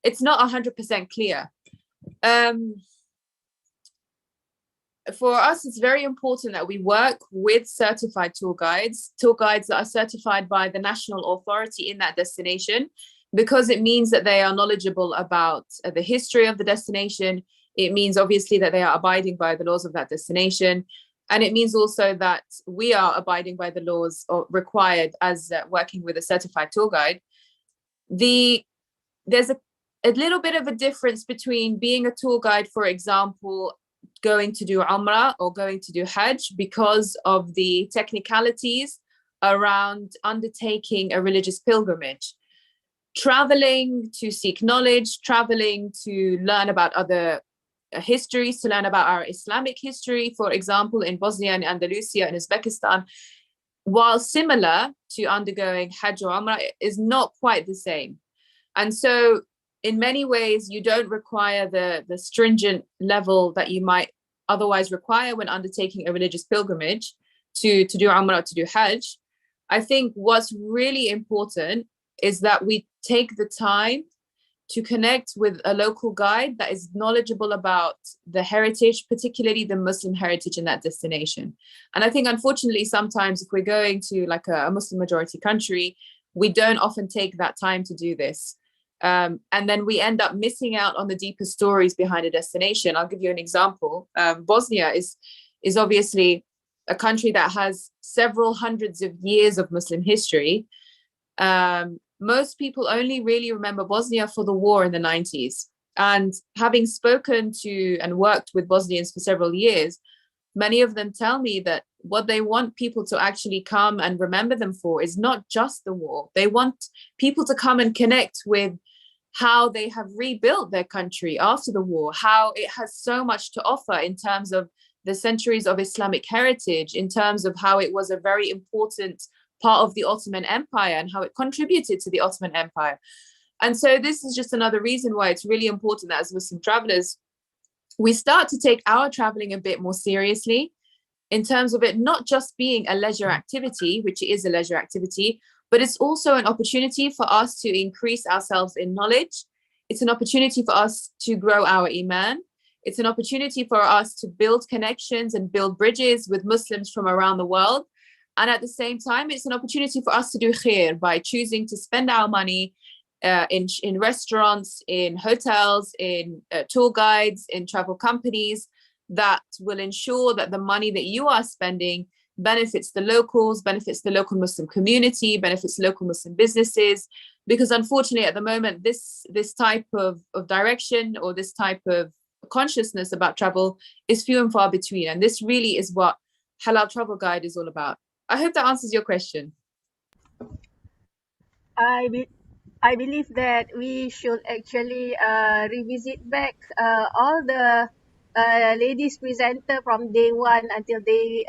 it's not 100% clear. For us, it's very important that we work with certified tour guides that are certified by the national authority in that destination, because it means that they are knowledgeable about the history of the destination. It means obviously that they are abiding by the laws of that destination. And it means also that we are abiding by the laws required as working with a certified tour guide. The there's a little bit of a difference between being a tour guide, for example, going to do Umrah or going to do Hajj, because of the technicalities around undertaking a religious pilgrimage. Traveling to seek knowledge, traveling to learn about other histories, to learn about our Islamic history, for example, in Bosnia and Andalusia and Uzbekistan, while similar to undergoing Hajj or Umrah, is not quite the same. And so in many ways, you don't require the stringent level that you might otherwise require when undertaking a religious pilgrimage to do Umrah, to do Hajj. I think what's really important is that we take the time to connect with a local guide that is knowledgeable about the heritage, particularly the Muslim heritage in that destination. And I think, unfortunately, sometimes if we're going to like a Muslim majority country, we don't often take that time to do this. And then we end up missing out on the deeper stories behind a destination. I'll give you an example. Bosnia is obviously a country that has several hundreds of years of Muslim history. Most people only really remember Bosnia for the war in the 90s. And having spoken to and worked with Bosnians for several years, many of them tell me that what they want people to actually come and remember them for is not just the war. They want people to come and connect with how they have rebuilt their country after the war, how it has so much to offer in terms of the centuries of Islamic heritage, in terms of how it was a very important part of the Ottoman Empire and how it contributed to the Ottoman Empire. And so this is just another reason why it's really important that as Muslim travelers, we start to take our traveling a bit more seriously, in terms of it not just being a leisure activity, which it is a leisure activity, but it's also an opportunity for us to increase ourselves in knowledge. It's an opportunity for us to grow our iman. It's an opportunity for us to build connections and build bridges with Muslims from around the world. And at the same time, it's an opportunity for us to do khair by choosing to spend our money in restaurants, in hotels, in tour guides, in travel companies that will ensure that the money that you are spending benefits the locals, benefits the local Muslim community, benefits local Muslim businesses. Because unfortunately, at the moment, this type of direction or this type of consciousness about travel is few and far between. And this really is what Halal Travel Guide is all about. I hope that answers your question. I believe that we should actually revisit back all the ladies presenter from day one until today.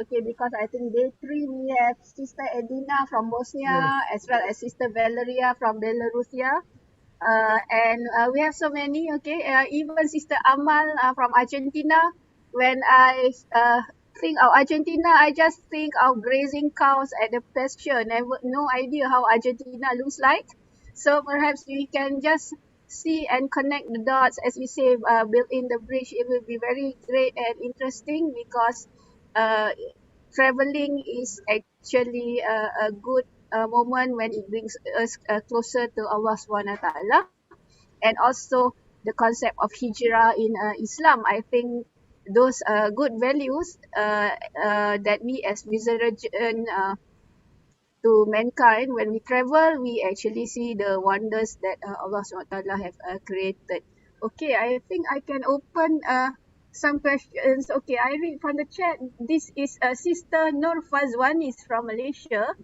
Okay, because I think day 3 we have Sister Edina from Bosnia, as well as Sister Valeria from Belarusia. And we have so many, okay, even Sister Amal from Argentina. When I think of Argentina, I just think of grazing cows at the pasture. No idea how Argentina looks like. So perhaps we can just see and connect the dots, as you say, build in the bridge. It will be very great and interesting, because traveling is actually a good moment when it brings us closer to Allah Subhanahu wa Taala. And also the concept of hijrah in Islam. I think those good values that we as visitors to mankind, when we travel, we actually see the wonders that Allah SWT have created. Okay, I think I can open some questions. Okay, I read from the chat. This is Sister Nur Fazwan is from Malaysia.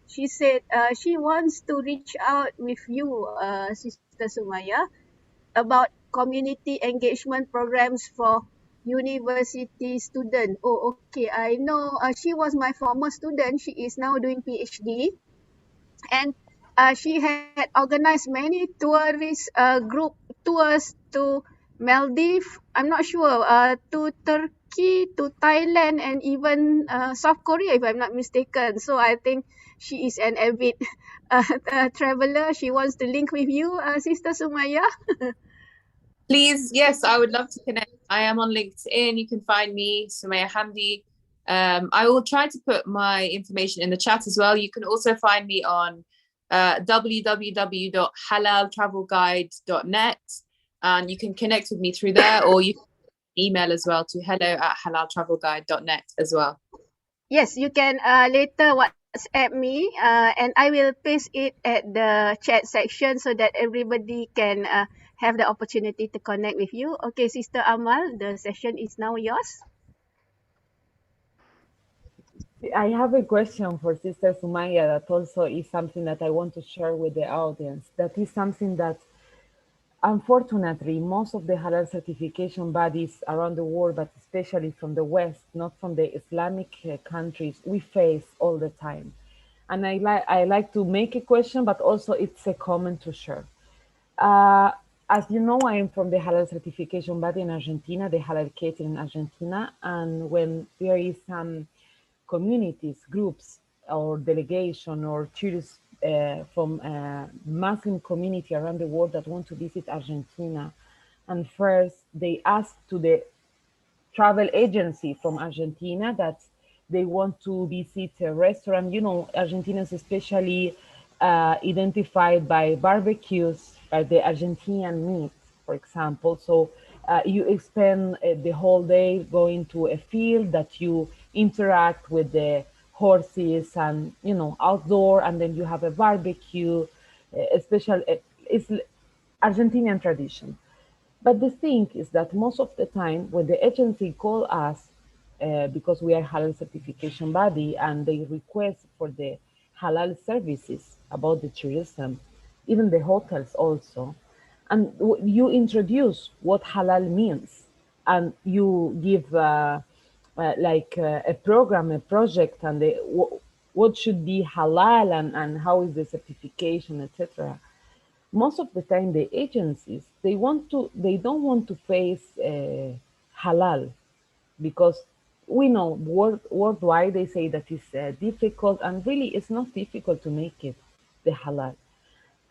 She said she wants to reach out with you, Sister Sumaya, about community engagement programs for university student. Oh, okay. I know she was my former student. She is now doing PhD, and she had organized many tourist group tours to Maldives. I'm not sure. To Turkey, to Thailand, and even South Korea, if I'm not mistaken. So I think she is an avid traveler. She wants to link with you, Sister Sumaya. Please, yes, I would love to connect. I am on LinkedIn. You can find me, Sumaya Hamdi. I will try to put my information in the chat as well. You can also find me on www.halaltravelguide.net, and you can connect with me through there, or you can email as well to hello@halaltravelguide.net as well. Yes, you can later at me, and I will paste it at the chat section so that everybody can have the opportunity to connect with you. Okay, Sister Amal, the session is now yours. I have a question for Sister Sumaya that also is something that I want to share with the audience. That is something that, unfortunately, most of the halal certification bodies around the world, but especially from the West, not from the Islamic countries, we face all the time. And I like to make a question, but also it's a comment to share. Uh, as you know, I am from the halal certification body in Argentina, the halal catering in Argentina, and when there is some communities, groups, or delegation or tourists from Muslim community around the world that want to visit Argentina, and first they ask to the travel agency from Argentina that they want to visit a restaurant. You know, Argentina is especially identified by barbecues, by the Argentinian meat, for example. So you spend the whole day going to a field that you interact with the horses and, you know, outdoor, and then you have a barbecue, special. It's Argentinian tradition. But the thing is that most of the time, when the agency call us, because we are halal certification body, and they request for the halal services about the tourism, even the hotels also, and you introduce what halal means, and you give a program, a project, and what should be halal, and how is the certification, etc. Most of the time the agencies, they don't want to face halal, because we know worldwide they say that it's difficult, and really it's not difficult to make it the halal.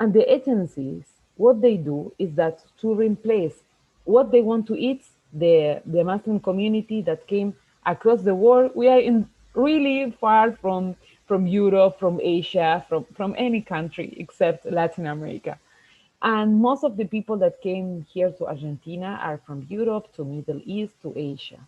And the agencies, what they do is that to replace what they want to eat, the Muslim community that came across the world, we are in really far from Europe, from Asia, from any country except Latin America. And most of the people that came here to Argentina are from Europe to Middle East to Asia.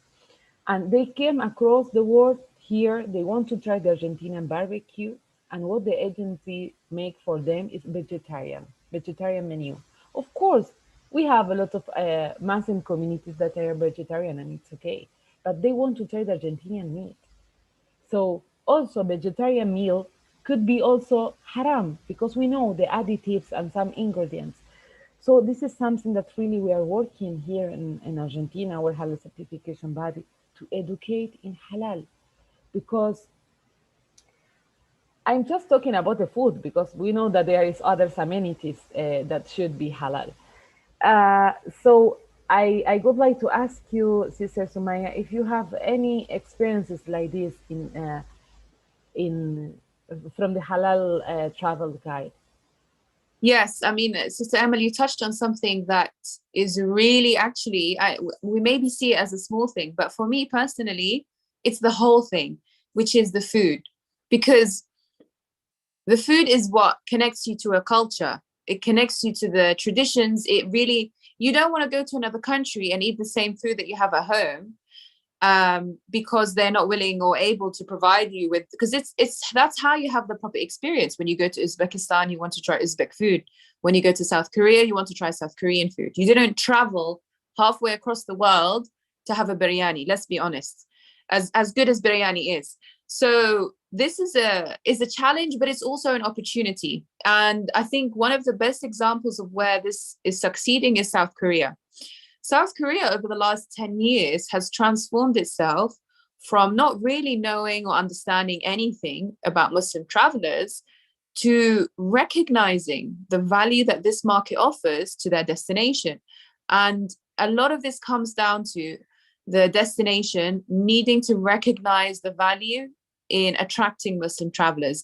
And they came across the world here. They want to try the Argentinian barbecue. And what the agency make for them is vegetarian menu. Of course, we have a lot of Muslim communities that are vegetarian, and it's okay. But they want to try the Argentinian meat. So also vegetarian meal could be also haram, because we know the additives and some ingredients. So this is something that really we are working here in Argentina, our halal certification body, to educate in halal. Because I'm just talking about the food, because we know that there is other amenities that should be halal. Uh, so I would like to ask you, Sister Sumaya, if you have any experiences like this in from the halal travel guide. Yes, I mean, Sister Emily, you touched on something that is really actually, we maybe see it as a small thing, but for me personally, it's the whole thing, which is the food. Because the food is what connects you to a culture. It connects you to the traditions. It really, you don't want to go to another country and eat the same food that you have at home, because they're not willing or able to provide you with, because it's that's how you have the proper experience. When you go to Uzbekistan, you want to try Uzbek food. When you go to South Korea, you want to try South Korean food. You didn't travel halfway across the world to have a biryani, let's be honest, as good as biryani is. So this is a challenge, but it's also an opportunity. And I think one of the best examples of where this is succeeding is South Korea. South Korea, over the last 10 years, has transformed itself from not really knowing or understanding anything about Muslim travelers to recognizing the value that this market offers to their destination. And a lot of this comes down to the destination needing to recognize the value in attracting Muslim travelers.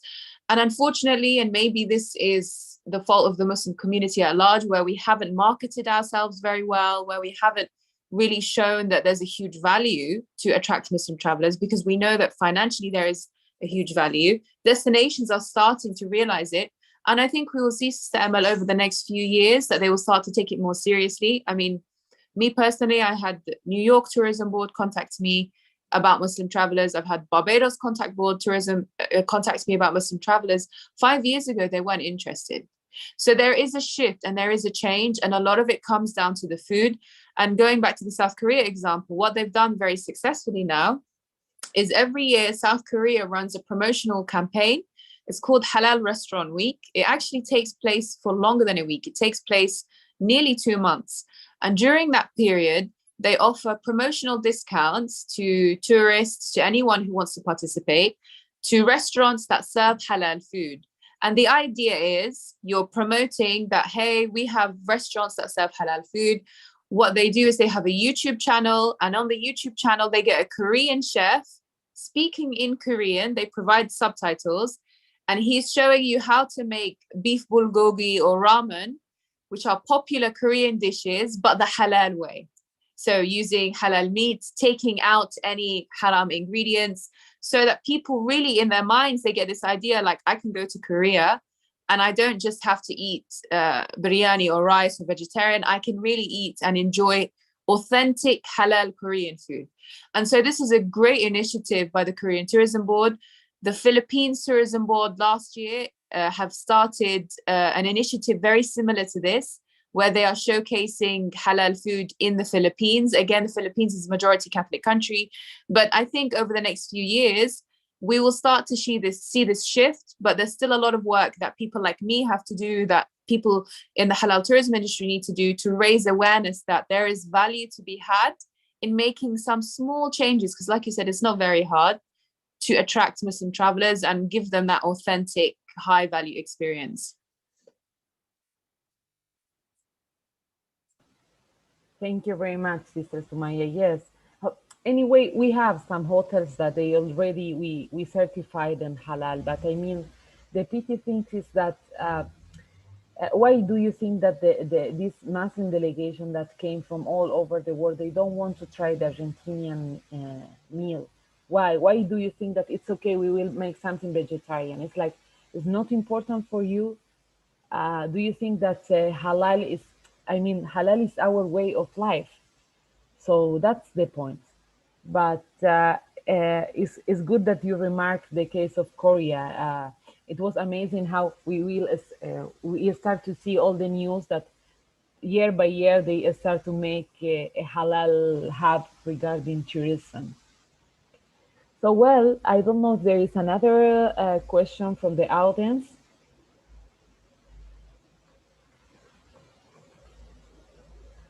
And unfortunately, and maybe this is the fault of the Muslim community at large, where we haven't marketed ourselves very well, where we haven't really shown that there's a huge value to attract Muslim travelers, because we know that financially there is a huge value. Destinations are starting to realize it. And I think we will see, Sister Emel, over the next few years that they will start to take it more seriously. I mean, me personally, I had the New York Tourism Board contact me about Muslim travelers. I've had Barbados Contact Board Tourism contacts me about Muslim travelers. 5 years ago, they weren't interested. So there is a shift and there is a change, and a lot of it comes down to the food. And going back to the South Korea example, what they've done very successfully now is every year South Korea runs a promotional campaign. It's called Halal Restaurant Week. It actually takes place for longer than a week. It takes place nearly 2 months. And during that period, they offer promotional discounts to tourists, to anyone who wants to participate, to restaurants that serve halal food. And the idea is you're promoting that, hey, we have restaurants that serve halal food. What they do is they have a YouTube channel, and on the YouTube channel, they get a Korean chef speaking in Korean. They provide subtitles, and he's showing you how to make beef bulgogi or ramen, which are popular Korean dishes, but the halal way. So using halal meats, taking out any haram ingredients, so that people really in their minds, they get this idea like, I can go to Korea and I don't just have to eat biryani or rice or vegetarian. I can really eat and enjoy authentic halal Korean food. And so this is a great initiative by the Korean Tourism Board. The Philippines Tourism Board last year have started an initiative very similar to this, where they are showcasing halal food in the Philippines. Again, the Philippines is a majority Catholic country, but I think over the next few years, we will start to see this shift, but there's still a lot of work that people like me have to do, that people in the halal tourism industry need to do, to raise awareness that there is value to be had in making some small changes, because like you said, it's not very hard to attract Muslim travelers and give them that authentic, high value experience. Thank you very much, Sister Sumaya. Yes. Anyway, we have some hotels that they already we certified them halal, but I mean, the pity thing is that why do you think that this Muslim delegation that came from all over the world, they don't want to try the Argentinian meal? Why? Why do you think that it's okay? We will make something vegetarian. It's like it's not important for you. Do you think that halal is? I mean, halal is our way of life. So that's the point. But it's good that you remarked the case of Korea. It was amazing how we start to see all the news that year by year they start to make a halal hub regarding tourism. So, well, I don't know if there is another question from the audience.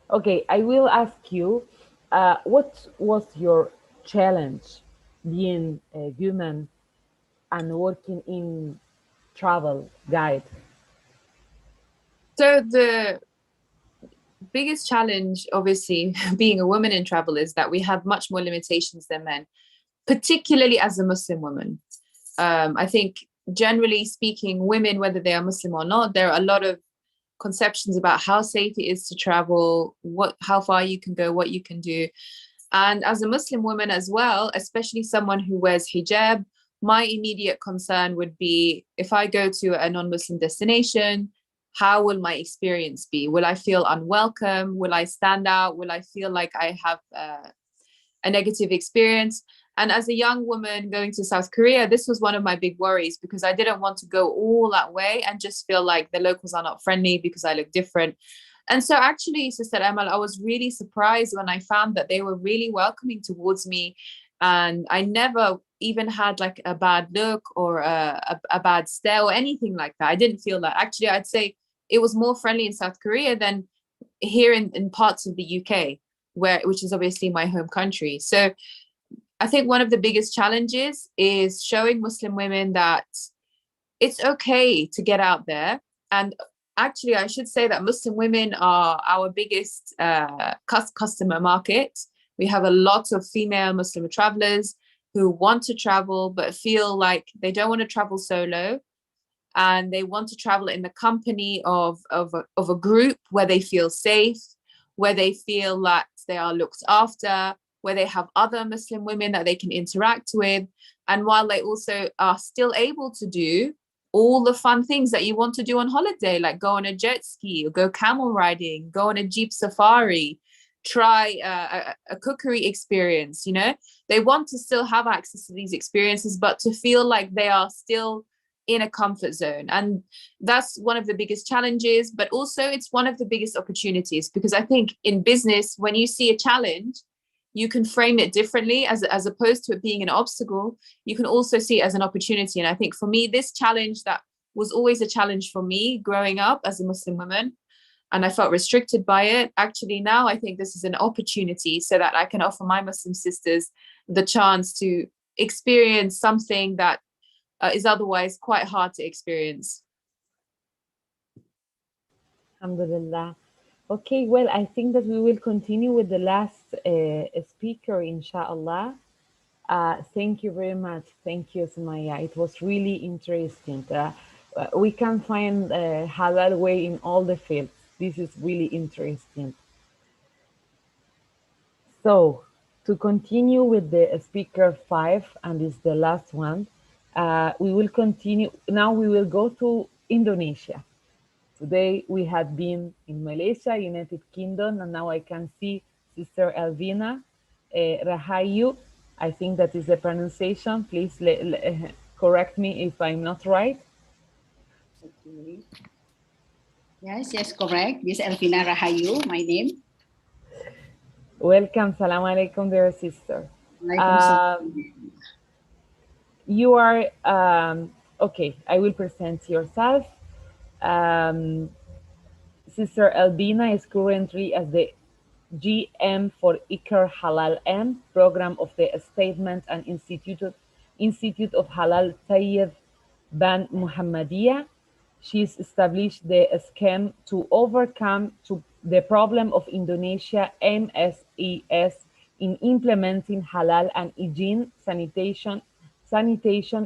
Okay, I will ask you, what was your challenge being a human and working in travel guide? So the biggest challenge, obviously, being a woman in travel is that we have much more limitations than men, particularly as a Muslim woman. I think generally speaking, women, whether they are Muslim or not, there are a lot of conceptions about how safe it is to travel, how far you can go, what you can do. And as a Muslim woman as well, especially someone who wears hijab, my immediate concern would be, if I go to a non-Muslim destination, how will my experience be? Will I feel unwelcome? Will I stand out? Will I feel like I have a negative experience? And as a young woman going to South Korea, this was one of my big worries, because I didn't want to go all that way and just feel like the locals are not friendly because I look different. And so actually, Sister Amal, I was really surprised when I found that they were really welcoming towards me. And I never even had like a bad look or a bad stare or anything like that. I didn't feel that. Actually, I'd say it was more friendly in South Korea than here in parts of the UK, which is obviously my home country. So I think one of the biggest challenges is showing Muslim women that it's okay to get out there. And actually, I should say that Muslim women are our biggest customer market. We have a lot of female Muslim travelers who want to travel, but feel like they don't want to travel solo. And they want to travel in the company of a group where they feel safe, where they feel like they are looked after, where they have other Muslim women that they can interact with. And while they also are still able to do all the fun things that you want to do on holiday, like go on a jet ski or go camel riding, go on a jeep safari, try a cookery experience, you know. They want to still have access to these experiences, but to feel like they are still in a comfort zone. And that's one of the biggest challenges, but also it's one of the biggest opportunities, because I think in business, when you see a challenge, you can frame it differently, as opposed to it being an obstacle. You can also see it as an opportunity. And I think for me, this challenge that was always a challenge for me growing up as a Muslim woman, and I felt restricted by it, actually now I think this is an opportunity so that I can offer my Muslim sisters the chance to experience something that is otherwise quite hard to experience. Alhamdulillah. Okay, well, I think that we will continue with the last speaker, inshallah. Thank you very much. Thank you, Sumaya. It was really interesting. We can find halal way in all the fields. This is really interesting. So, to continue with the speaker 5, and is the last one, we will continue. Now we will go to Indonesia. Today we had been in Malaysia, United Kingdom, and now I can see Sister Elvina Rahayu. I think that is the pronunciation. Please correct me if I'm not right. Okay. Yes, correct. This is Elvina Rahayu, my name. Welcome. Salam alaikum, dear sister. Waalaikumsalam. You are, okay, I will present yourself. Sister Albina is currently as the GM for Iker Halal M program of the Statement and Institute of Halal Tayyib Ban Muhammadiyah. She's established the scheme to overcome the problem of Indonesia MSES in implementing halal and hygiene sanitation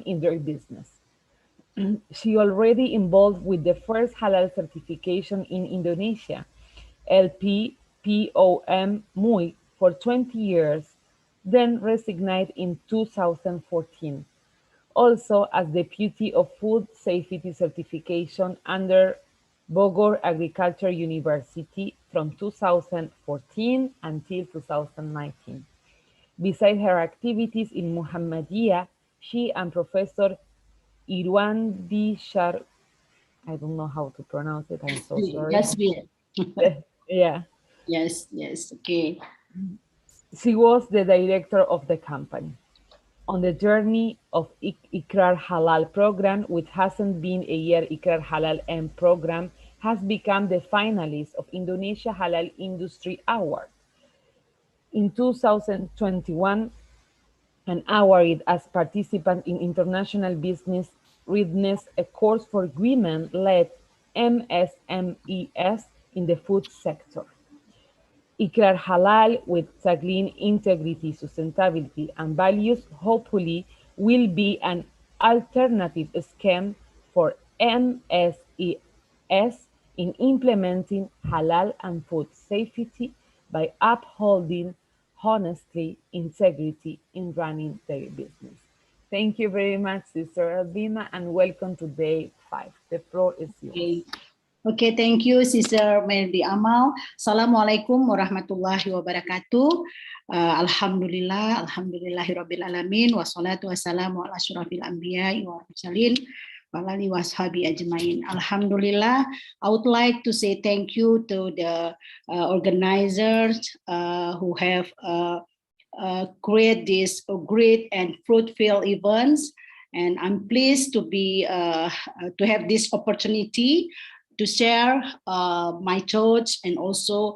in their business. She already involved with the first halal certification in Indonesia, LPPOM MUI, for 20 years, then resigned in 2014. Also as Deputy of Food Safety Certification under Bogor Agriculture University from 2014 until 2019. Besides her activities in Muhammadiyah, she and Professor Irwandi Shar, I don't know how to pronounce it, I'm so sorry. Yes, Yeah. Yes, okay. She was the director of the company. On the journey of Ikrar Halal program, which hasn't been a year, Ikrar Halal M program has become the finalist of Indonesia Halal Industry Award. In 2021, and awarded as participant in International Business Readiness, a course for women-led MSMEs in the food sector. Ikrar Halal, with tackling integrity, sustainability, and values, hopefully will be an alternative scheme for MSES in implementing halal and food safety by upholding honesty, integrity in running their business. Thank you very much, Sister Albina, and welcome to day 5. The floor is yours. Okay, thank you, Sister Melody Amal. Assalamualaikum warahmatullahi wabarakatuh. Alhamdulillahirabbil alamin, wassalatu wassalamu ala asyrafil anbiya'i wa mursalin wa alihi washabi ajmain. Alhamdulillah, I would like to say thank you to the organizers who have created this great and fruitful events, and I'm pleased to have this opportunity to share my thoughts and also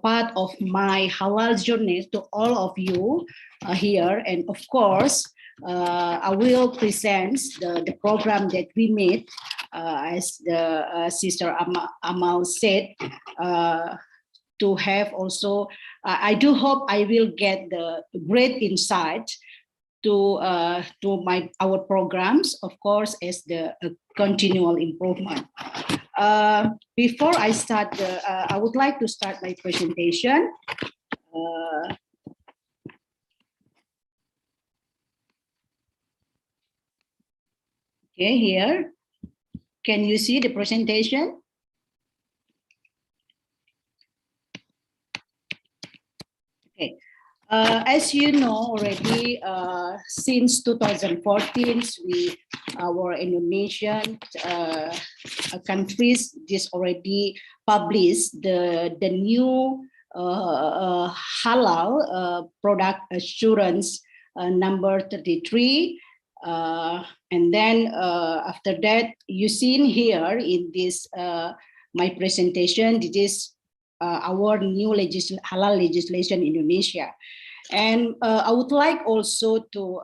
part of my halal journey to all of you here. And of course, I will present the program that we made, as the Sister Amal said, to have also, I do hope I will get the great insight to our programs, of course, as the continual improvement. Before I start, I would like to start my presentation. Okay, here. Can you see the presentation? Okay. As you know already, since 2014, our Indonesian countries just already published the new halal product assurance number 33. And then after that, you seen here in this my presentation, this is our new halal legislation in Indonesia. And I would like also to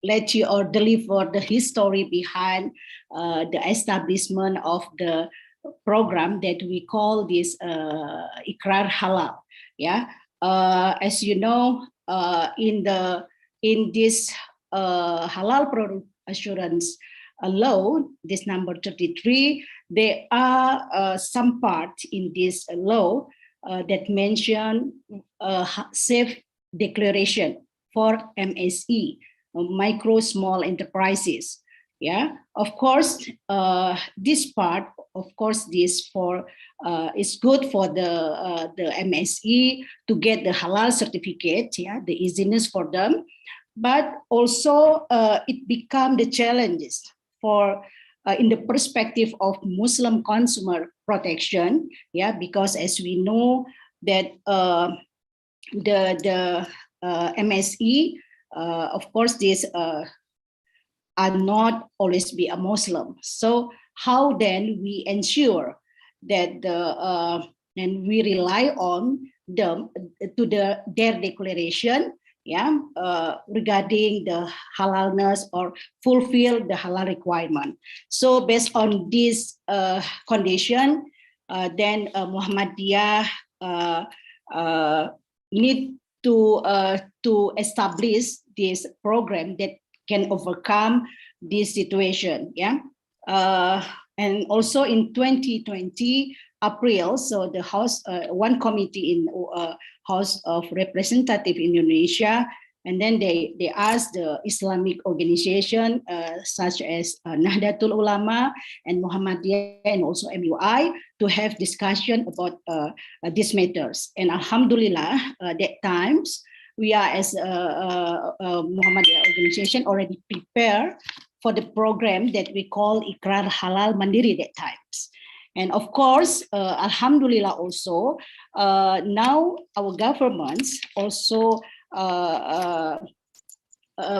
let you or deliver the history behind the establishment of the program that we call this Ikrar Halal. Yeah, as you know, in this halal product assurance law, this number 33, there are some part in this law that mention safe declaration for MSE, micro small enterprises. Yeah, of course, this part, of course, this for is good for the MSE to get the halal certificate. Yeah, the easiness for them, but also it become the challenges for in the perspective of Muslim consumer protection. Yeah, because as we know that the MSE, of course, these are not always be a Muslim. So how then we ensure that and we rely on them to their declaration, yeah, regarding the halalness or fulfill the halal requirement. So based on this condition, then Muhammadiyah need to establish this program that can overcome this situation. Yeah, and also in 2020 April, so the House, one committee in House of Representative in Indonesia, and then they asked the Islamic organization such as Nahdlatul Ulama and Muhammadiyah and also MUI to have discussion about these matters. And Alhamdulillah, that times we are as a Muhammadiyah organization already prepared for the program that we call Ikrar Halal Mandiri that times. And of course, Alhamdulillah also, now our governments also,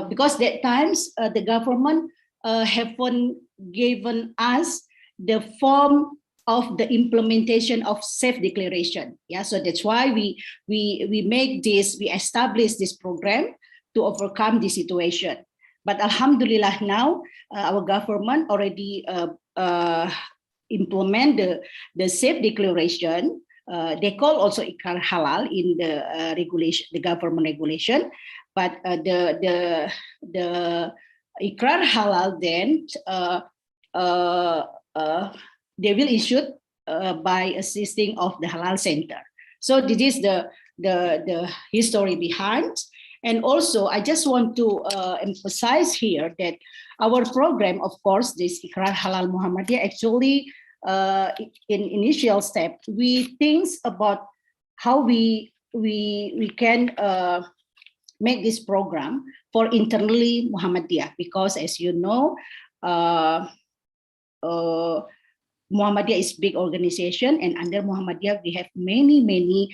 because that times the government haven't given us the form of the implementation of safe declaration. Yeah, so that's why we make this, we establish this program to overcome the situation. But Alhamdulillah now our government already implement the safe declaration. They call also Ikrar Halal in the regulation, the government regulation. But the Ikrar Halal then they will issue by assisting of the Halal Center. So this is the history behind. And also, I just want to emphasize here that our program, of course, this Ikrar Halal Muhammadiyah, actually, in initial step, we think about how we can make this program for internally Muhammadiyah, because as you know, Muhammadiyah is big organization, and under Muhammadiyah we have many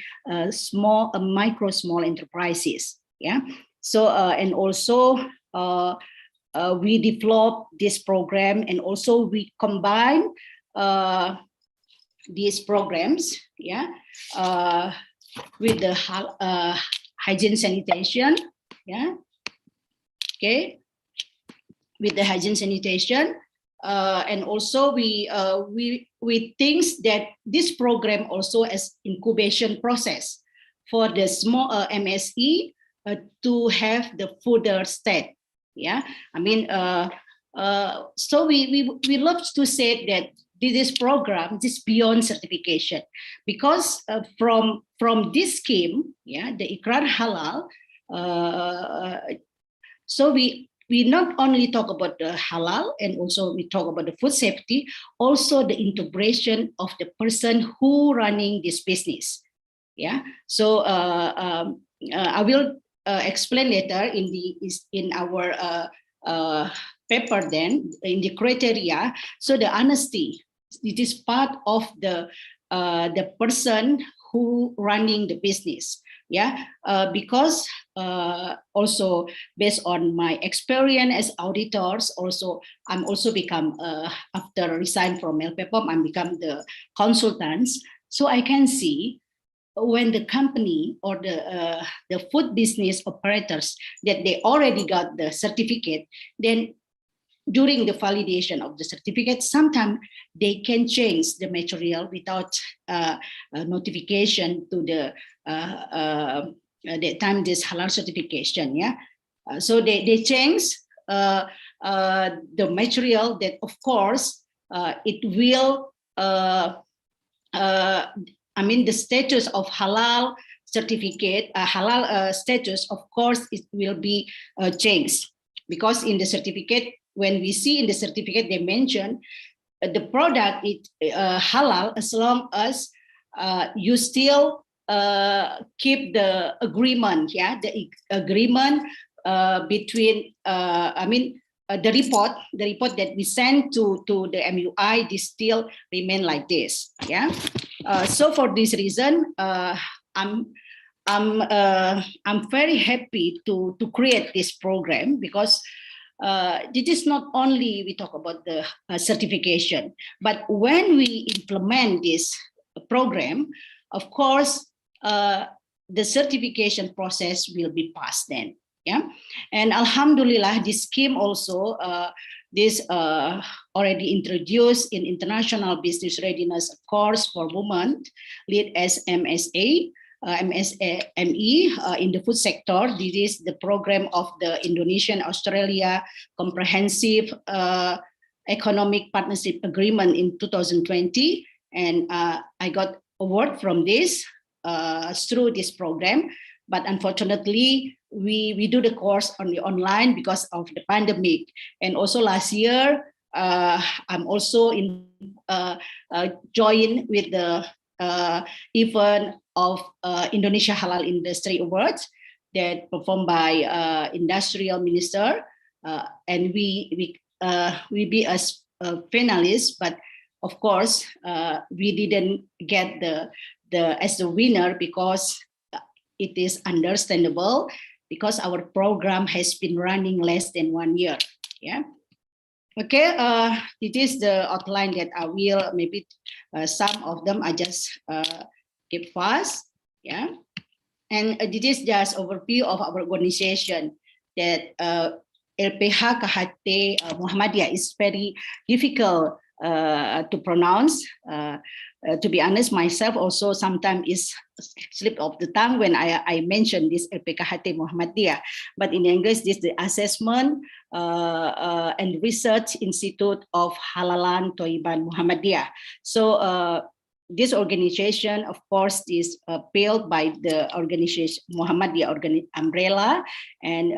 small, micro, small enterprises. Yeah. So and also we develop this program, and also we combine these programs, yeah, with the hygiene sanitation, yeah, okay, with the hygiene sanitation, and also we think that this program also as incubation process for the small MSE to have the further step. Yeah, I mean, so we love to say that this program is beyond certification, because from this scheme, yeah, the Ikrar Halal, so we we not only talk about the halal, and also we talk about the food safety, also the integration of the person who running this business. Yeah. So I will explain later in our paper then in the criteria. So the honesty, it is part of the person who running the business. Yeah, because also based on my experience as auditors, also I'm also become after resign from LPPOM, I'm become the consultants. So I can see when the company or the food business operators that they already got the certificate, then during the validation of the certificate, sometimes they can change the material without notification to the time this halal certification. Yeah, so they change the material that, of course, it will. I mean, the status of halal certificate, halal status, of course, it will be changed, because in the certificate, when we see in the certificate, they mention the product is halal as long as you still keep the agreement, yeah, the agreement between, the report that we send to the MUI, this still remain like this, yeah. So for this reason, I'm very happy to create this program, because it is not only we talk about the certification, but when we implement this program, of course, the certification process will be passed then. Yeah, and Alhamdulillah, this scheme also this already introduced in International Business Readiness Course for Women, lead as MSA. MSME in the food sector. This is the program of the Indonesian Australia Comprehensive Economic Partnership Agreement in 2020, and I got award from this through this program. But unfortunately, we do the course only online because of the pandemic. And also last year, I'm also joined with the event of Indonesia Halal Industry Awards that performed by Industrial Minister, and we be as finalists, but of course we didn't get the as the winner, because it is understandable, because our program has been running less than 1 year. Yeah. Okay, it is the outline that I will maybe some of them I just keep fast. Yeah, and it is just overview of our organization that LPH KHT Muhammadiyah is very difficult to pronounce. To be honest, myself also sometimes is slip of the tongue when I mention this LPKHT Muhammadiyah. But in English, this is the Assessment and Research Institute of Halalan Toiban Muhammadiyah. So this organization, of course, is built by the organization Muhammadiyah umbrella, and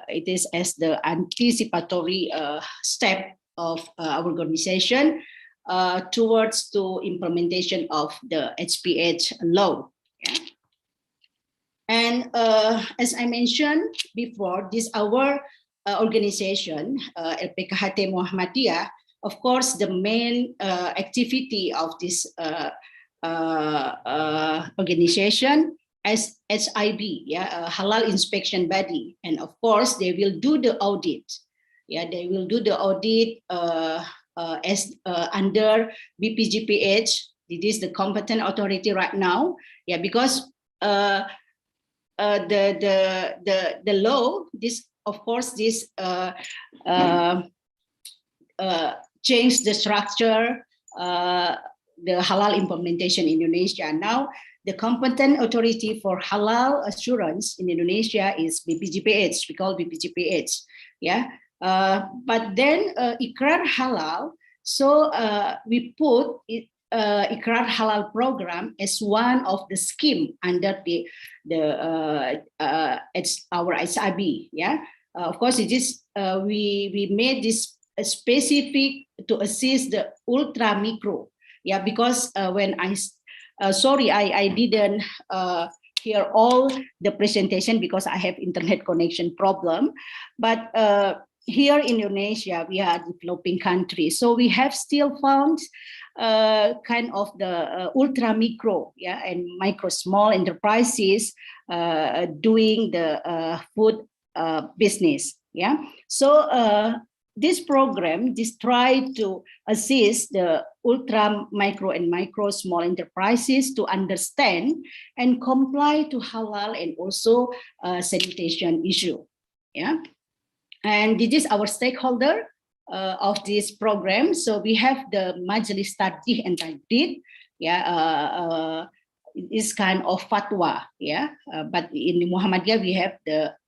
it is as the anticipatory step of our organization towards to implementation of the HPH law. Yeah. And as I mentioned before, this our organization, LPKHT Muhammadiyah, of course, the main activity of this organization as HIB, yeah, Halal Inspection Body, and of course they will do the audit. Yeah, they will do the audit as under BPGPH. It is the competent authority right now. Yeah, because the law, this of course this changed the structure, the halal implementation in Indonesia. Now the competent authority for halal assurance in Indonesia is BPGPH. We call BPGPH. Yeah. But then Ikrar Halal, so we put it, Ikrar Halal program as one of the scheme under it's our SIB, yeah. of course, it is we made this specific to assist the ultra micro. Yeah, because when I didn't hear all the presentation because I have internet connection problem. But here in Indonesia, we are a developing country, so we have still found kind of the ultra micro, yeah, and micro small enterprises doing the food business, yeah. So this program just try to assist the ultra micro and micro small enterprises to understand and comply to halal and also sanitation issue, yeah. And this is our stakeholder of this program. So we have the Majelis Tarjih and Tajdid, yeah, this kind of fatwa, yeah. But in Muhammadiyah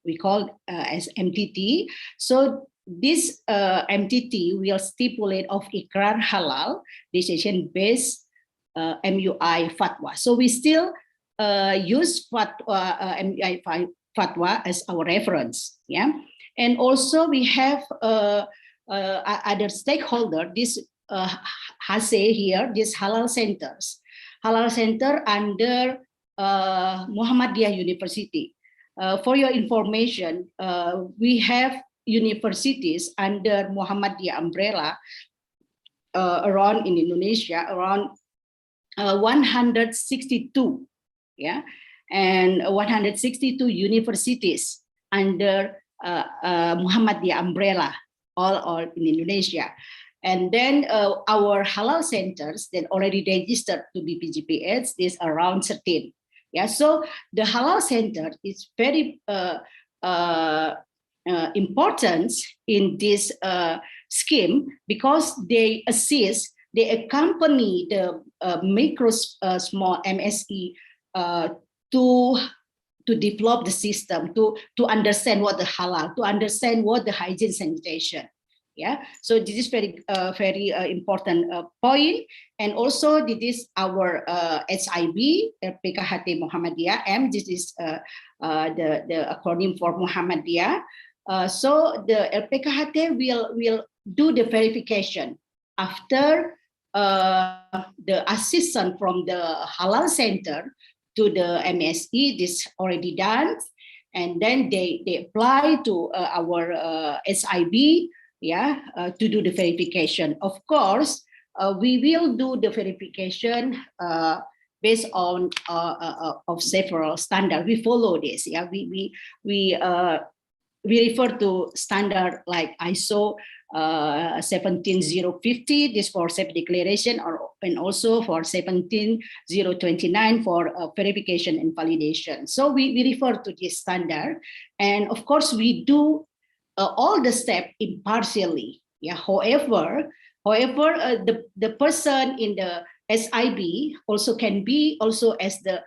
we call as MTT. So this MTT will stipulate of ikrar halal decision based MUI fatwa. So we still use fatwa MUI fatwa as our reference, yeah. And also we have other stakeholder, this HASE here, this halal centers. Halal center under Muhammadiyah University. For your information, we have universities under Muhammadiyah umbrella around in Indonesia, around 162, yeah, and 162 universities under Muhammadiyah umbrella, all in Indonesia. And then our halal centers that already registered to BPJPH is around 13. Yeah, so the halal center is very important in this scheme because they assist, they accompany the micro small MSE to develop the system, to understand what the halal, to understand what the hygiene sanitation. Yeah, so this is very important point. And also this is our SIB, PKHT Muhammadiyah. This is the acronym for Muhammadiyah. So the LPKHT will do the verification after the assistance from the halal center to the MSE. This already done, and then they apply to our SIB, yeah, to do the verification. Of course, we will do the verification based on of several standards. We follow this, yeah. We refer to standard like ISO 17050, this for self-declaration, and also for 17029 for verification and validation. So we refer to this standard, and of course we do all the steps impartially. Yeah. However, the person in the SIB also can be also as the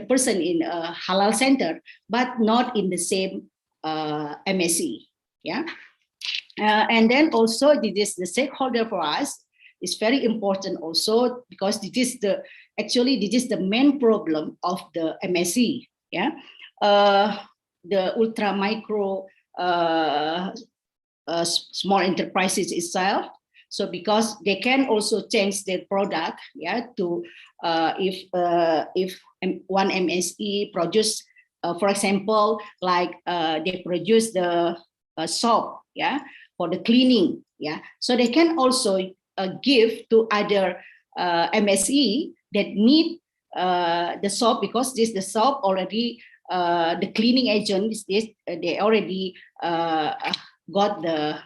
person in a halal center, but not in the same MSE. Yeah. And then also this is the stakeholder for us. It's very important also because this is the main problem of the MSE. Yeah. The ultra micro small enterprises itself. So because they can also change their product, yeah, to if one MSE produce, for example, like they produce the soap, yeah, for the cleaning, yeah. So they can also give to other MSE that need the soap, because the soap already the cleaning agent they already got the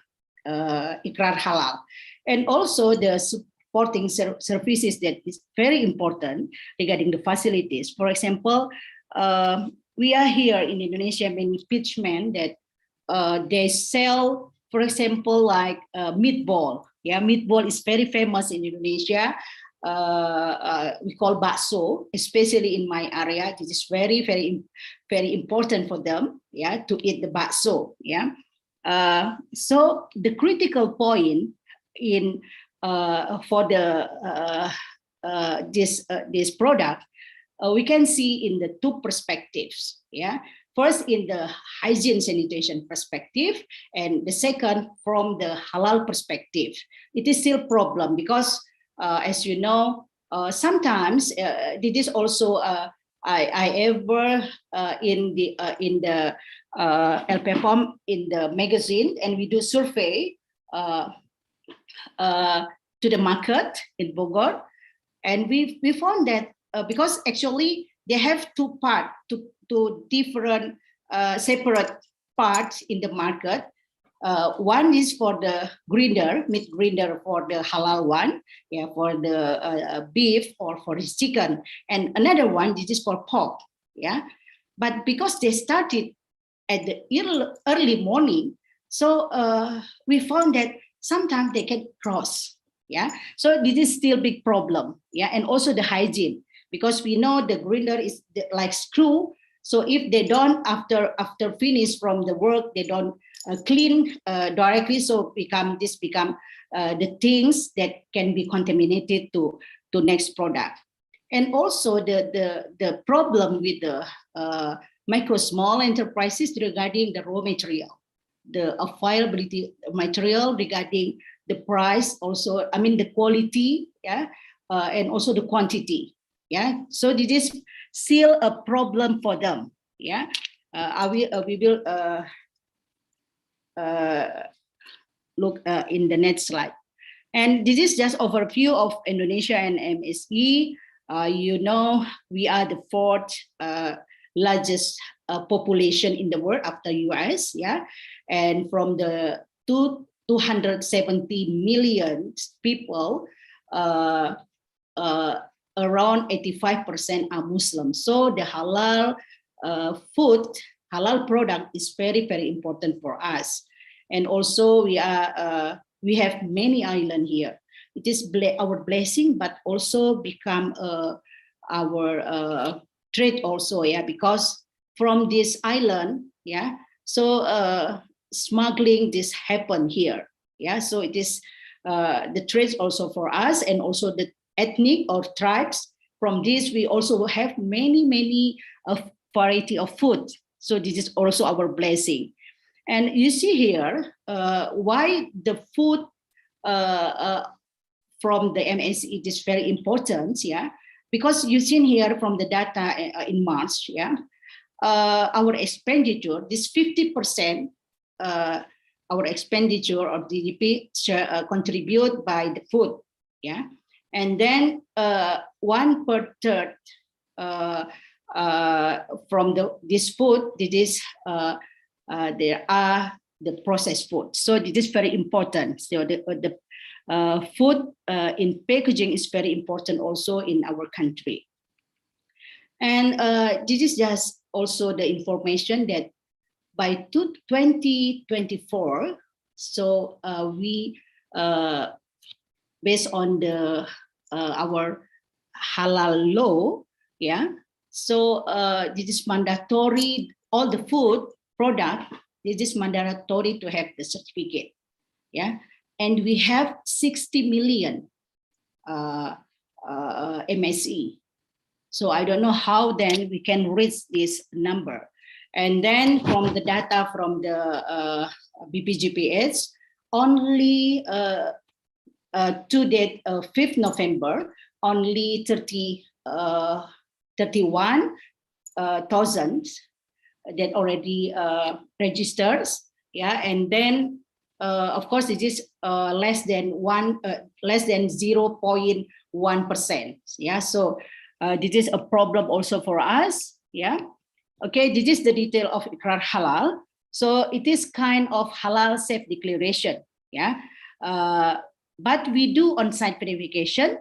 ikrar halal. And also the supporting services that is very important regarding the facilities. For example, we are here in Indonesia many pitchmen that they sell, for example, like meatball. Yeah, meatball is very famous in Indonesia. We call bakso, especially in my area. This is very, very, very important for them. Yeah, to eat the bakso. Yeah. So the critical point in for the this product, we can see in the two perspectives. Yeah, First, in the hygiene sanitation perspective, and the second from the halal perspective. It is still a problem because, as you know, sometimes it is also I ever in the LPFOM in the magazine, and we do survey to the market in Bogor, and we found that because actually they have two different separate parts in the market. One is for the grinder, meat grinder for the halal one, yeah, for the beef or for the chicken, and another one this is for pork, yeah. But because they started at the early morning, so we found that sometimes they can cross, yeah. So this is still big problem, yeah, and also the hygiene, because we know the grinder is like screw. So if they don't after finish from the work, they don't clean directly, so become the things that can be contaminated to next product. And also the problem with the micro small enterprises regarding the raw material, the availability material, regarding the price, also I mean the quality, yeah, and also the quantity, yeah. So this is still a problem for them, yeah. We will look in the next slide. And this is just overview of Indonesia and MSE. You know, we are the fourth largest population in the world after US, yeah. And from the 270 million people, around 85% are Muslim. So the halal food, halal product is very, very important for us. And also we have many islands here. It is our blessing, but also become our trade also, yeah, because from this island, yeah, so smuggling this happen here, yeah. So it is the trade also for us, and also the ethnic or tribes. From this, we also have many variety of food. So this is also our blessing. And you see here why the food from the MSE is very important, yeah, because you see here from the data in March, yeah, our expenditure, this 50%, our expenditure of GDP contribute by the food, yeah, and then 1/3 from this food, there are the processed food. So this is very important. So the food in packaging is very important also in our country. And this is just also the information that by 2024, so we based on the our halal law, yeah. So this is mandatory. All the food product, this is mandatory to have the certificate, yeah. And we have 60 million MSE. So I don't know how then we can reach this number. And then from the data from the BPGPH, only to date 5th November, only 31,000 that already registers, yeah. And then of course it is less than 0.1%, yeah. So this is a problem also for us, yeah. Okay, this is the detail of Ikrar Halal. So it is kind of halal safe declaration, yeah. But we do on-site verification,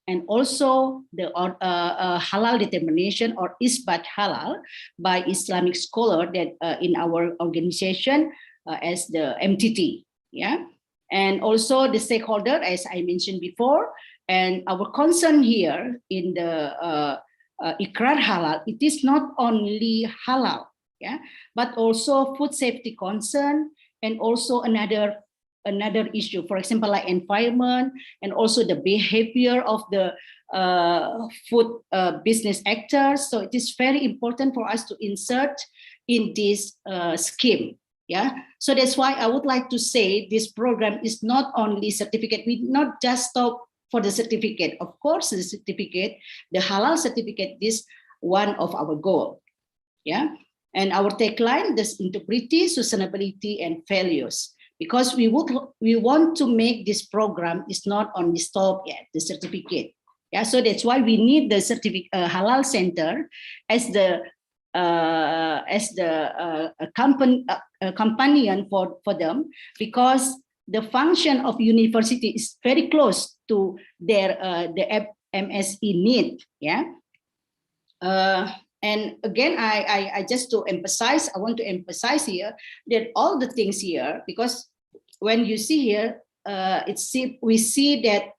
and also the halal determination or isbat halal by Islamic scholar that in our organization as the MTT, yeah. And also the stakeholder, as I mentioned before, and our concern here in the Ikrar Halal, it is not only halal, yeah, but also food safety concern, and also another issue, for example, like environment, and also the behavior of the food business actors. So it is very important for us to insert in this scheme. Yeah, so that's why I would like to say this program is not only certificate. We not just stop for the certificate. Of course, the certificate, the halal certificate, is one of our goal. Yeah, and our tagline is integrity, sustainability, and values. Because we want to make this program is not only stop at the certificate. Yeah, so that's why we need the certificate halal center as the companion for them, because the function of university is very close to their the MSE need. Yeah. And again, I just to emphasize, I want to emphasize here that all the things here, because when you see here, we see that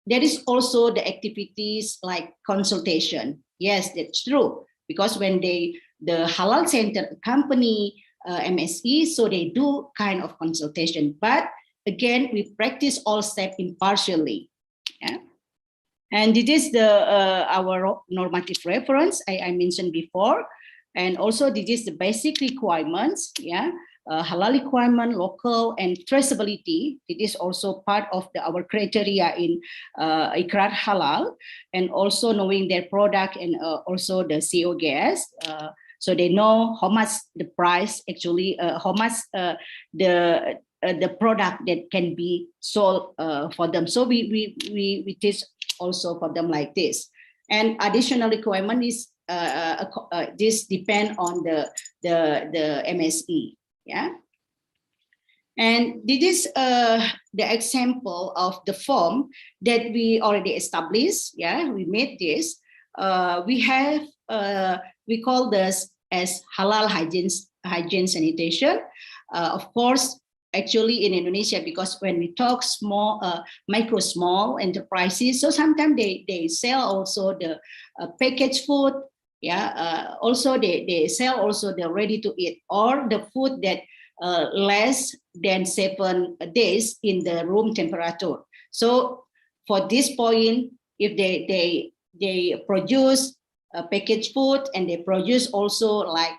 there is also the activities like consultation. Yes, that's true. Because when the halal center accompany MSE, so they do kind of consultation. But again, we practice all steps impartially. Yeah. And this is our normative reference I mentioned before. And also this is the basic requirements. Yeah. Halal requirement, local, and traceability. It is also part of our criteria in Ikrar Halal, and also knowing their product and also the CO gas. So they know how much the price actually, how much the product that can be sold for them. So we teach also for them like this. And additional requirement is this depend on the MSE. Yeah, and this is the example of the form that we already established. Yeah, we made this. We have we call this as halal hygiene sanitation. Of course, actually in Indonesia, because when we talk small micro small enterprises, so sometimes they sell also the packaged food. Yeah, also they sell also the ready to eat or the food that less than 7 days in the room temperature. So for this point, if they produce packaged food, and they produce also like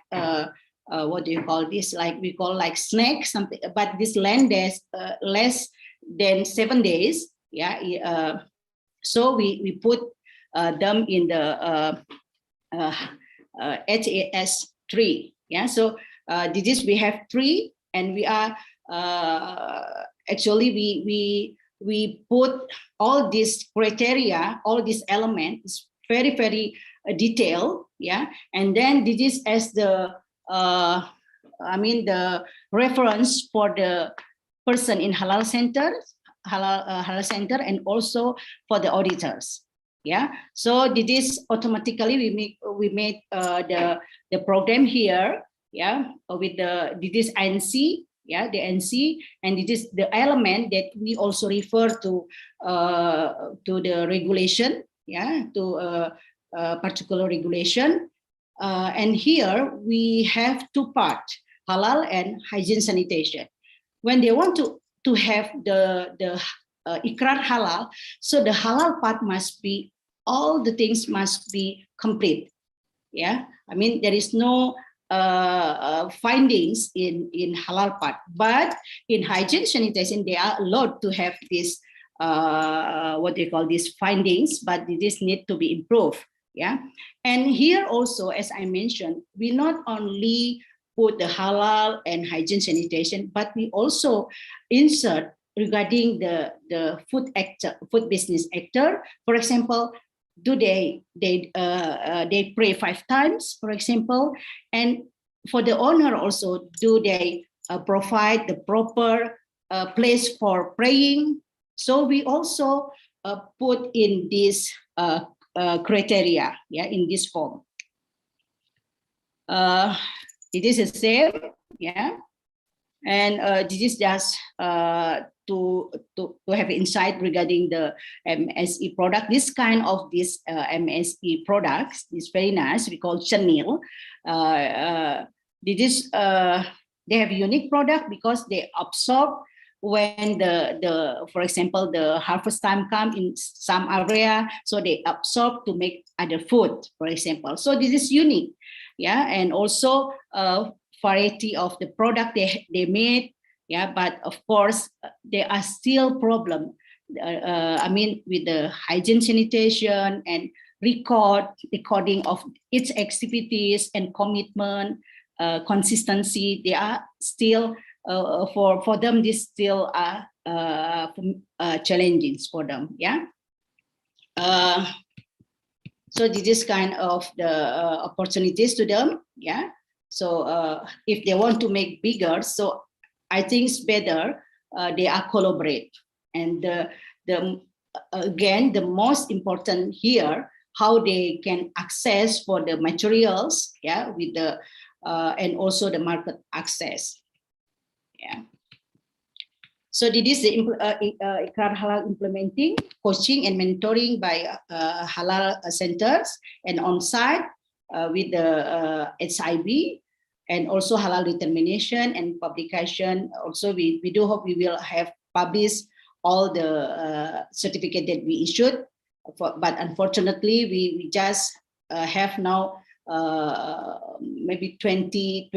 what do you call this? Like we call like snack something, but this land is less than 7 days. Yeah, so we put them in the HAS 3. Yeah, so this is we have 3, and we are actually we put all these criteria, all these elements very detailed. Yeah, and then this is as the the reference for the person in halal center, halal center, and also for the auditors. Yeah, so this is automatically we made the program here. Yeah, with this is NC. Yeah, the NC, and it is the element that we also refer to the regulation. Yeah, to particular regulation. And here we have 2 parts, halal and hygiene sanitation. When they want to have the ikrar halal, so the halal part must be, all the things must be complete. Yeah, I mean there is no findings in halal part, but in hygiene sanitation they are allowed to have this what they call these findings, but this need to be improved. Yeah, and here also, as I mentioned, we not only put the halal and hygiene sanitation, but we also insert regarding the food business actor. For example, do they pray 5 times, for example, and for the owner also, do they provide the proper place for praying? So we also put in this criteria, yeah, in this form. It is the same, yeah, and this is just to have insight regarding the MSE product. This kind of this MSE products is very nice. We call chenil. This is they have unique product because they absorb when the for example the harvest time come in some area, so they absorb to make other food, for example. So this is unique. yeah, and also variety of the product they made, yeah, but of course there are still problem. I mean, with the hygiene, sanitation, and recording of its activities and commitment, consistency. They are still for them. This still are challenges for them. Yeah. So this is kind of the opportunities to them. Yeah. So if they want to make bigger, so I think it's better they are collaborate. And again, the most important here, how they can access for the materials, yeah, with the and also the market access. Yeah. So this is the Ikrar Halal implementing, coaching and mentoring by halal centers, and on-site with the SIB, and also halal determination and publication. Also, we do hope we will have published all the certificate that we issued, but unfortunately, we just have now maybe 20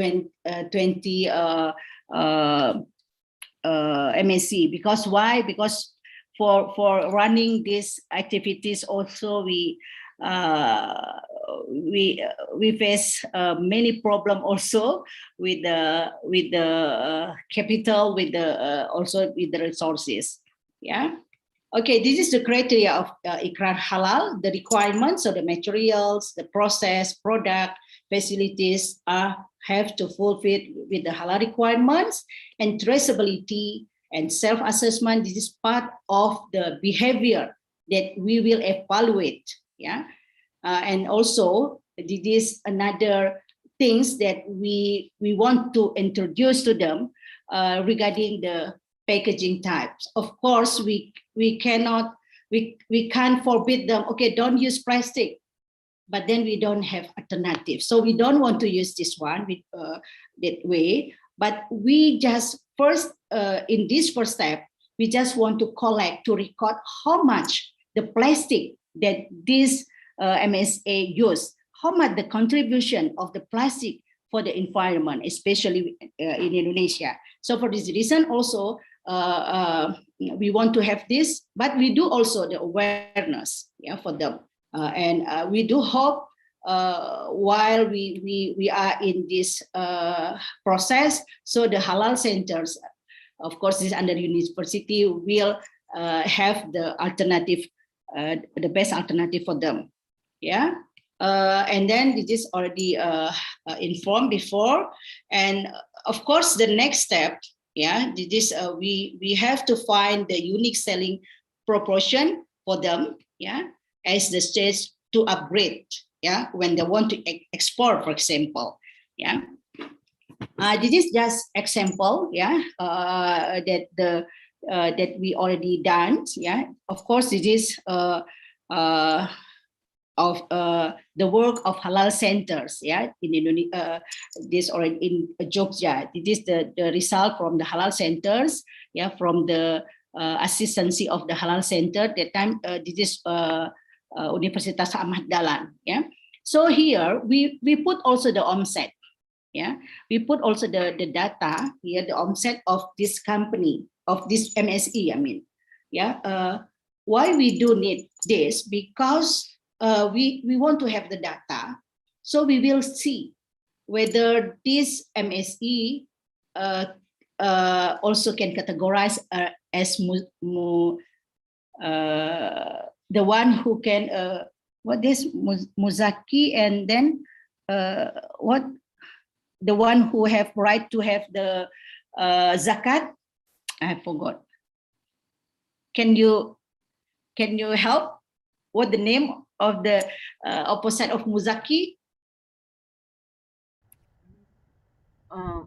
MSc. Because why? Because for running these activities also we face many problem also with the capital, with the also with the resources. Yeah. Okay, this is the criteria of Ikrar Halal. The requirements of the materials, the process, product, facilities have to fulfill with the halal requirements, and traceability and self-assessment. This is part of the behavior that we will evaluate. Yeah, and also this is another things that we want to introduce to them regarding the packaging types. Of course, we can't forbid them. Okay, don't use plastic. But then we don't have alternatives. So we don't want to use this one with, that way. But we just first, in this first step, we just want to collect, to record how much the plastic that this MSA use, how much the contribution of the plastic for the environment, especially in Indonesia. So for this reason also, we want to have this, but we do also the awareness, yeah, for them. And we do hope while we are in this process, so the halal centers, of course, this under university will have the alternative, the best alternative for them. Yeah. And then this is already informed before, and of course the next step, yeah, this we have to find the unique selling proportion for them, yeah, as the stage to upgrade, yeah, when they want to export, for example, yeah. This is just example, yeah, that we already done, yeah. Of course, this is of the work of halal centers, yeah, in Indonesia. This already in Jogja. This is the result from the halal centers, yeah, from the assistancy of the halal center. That time, this is Universitas Ahmad Dahlan, yeah. So here we put also the offset, yeah. We put also the data here, the offset of this company, of this MSE, I mean, yeah. Why we do need this? Because we want to have the data, so we will see whether this MSE also can categorize as the one who can what is Muzaki, and then what the one who have right to have the zakat. I forgot. Can you help? What the name of the opposite of Muzaki?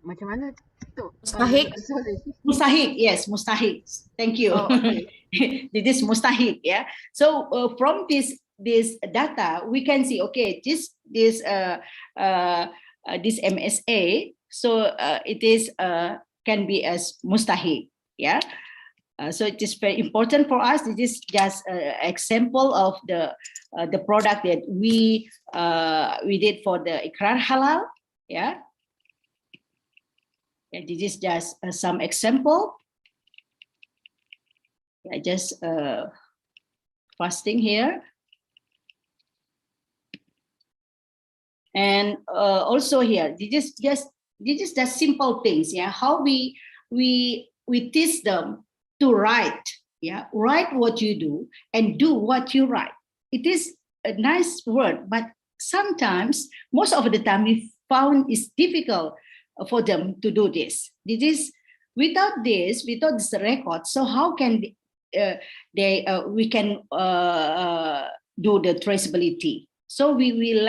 Macam mana tu? Mustahik. Sorry. Mustahik, yes, mustahik. Thank you. Oh, okay. This is mustahik, yeah. So from this data, we can see, okay, this MSA, so it is can be as mustahik, yeah. So it is very important for us. This is just an example of the product that we did for the Ikrar Halal. Yeah. And this is just some example. I just fasting here. And also here, this is just simple things. Yeah, how we teach them to write. Yeah, write what you do and do what you write. It is a nice word, but sometimes, most of the time, we found it's difficult for them to do this. This is without this record. So how can we can do the traceability? So we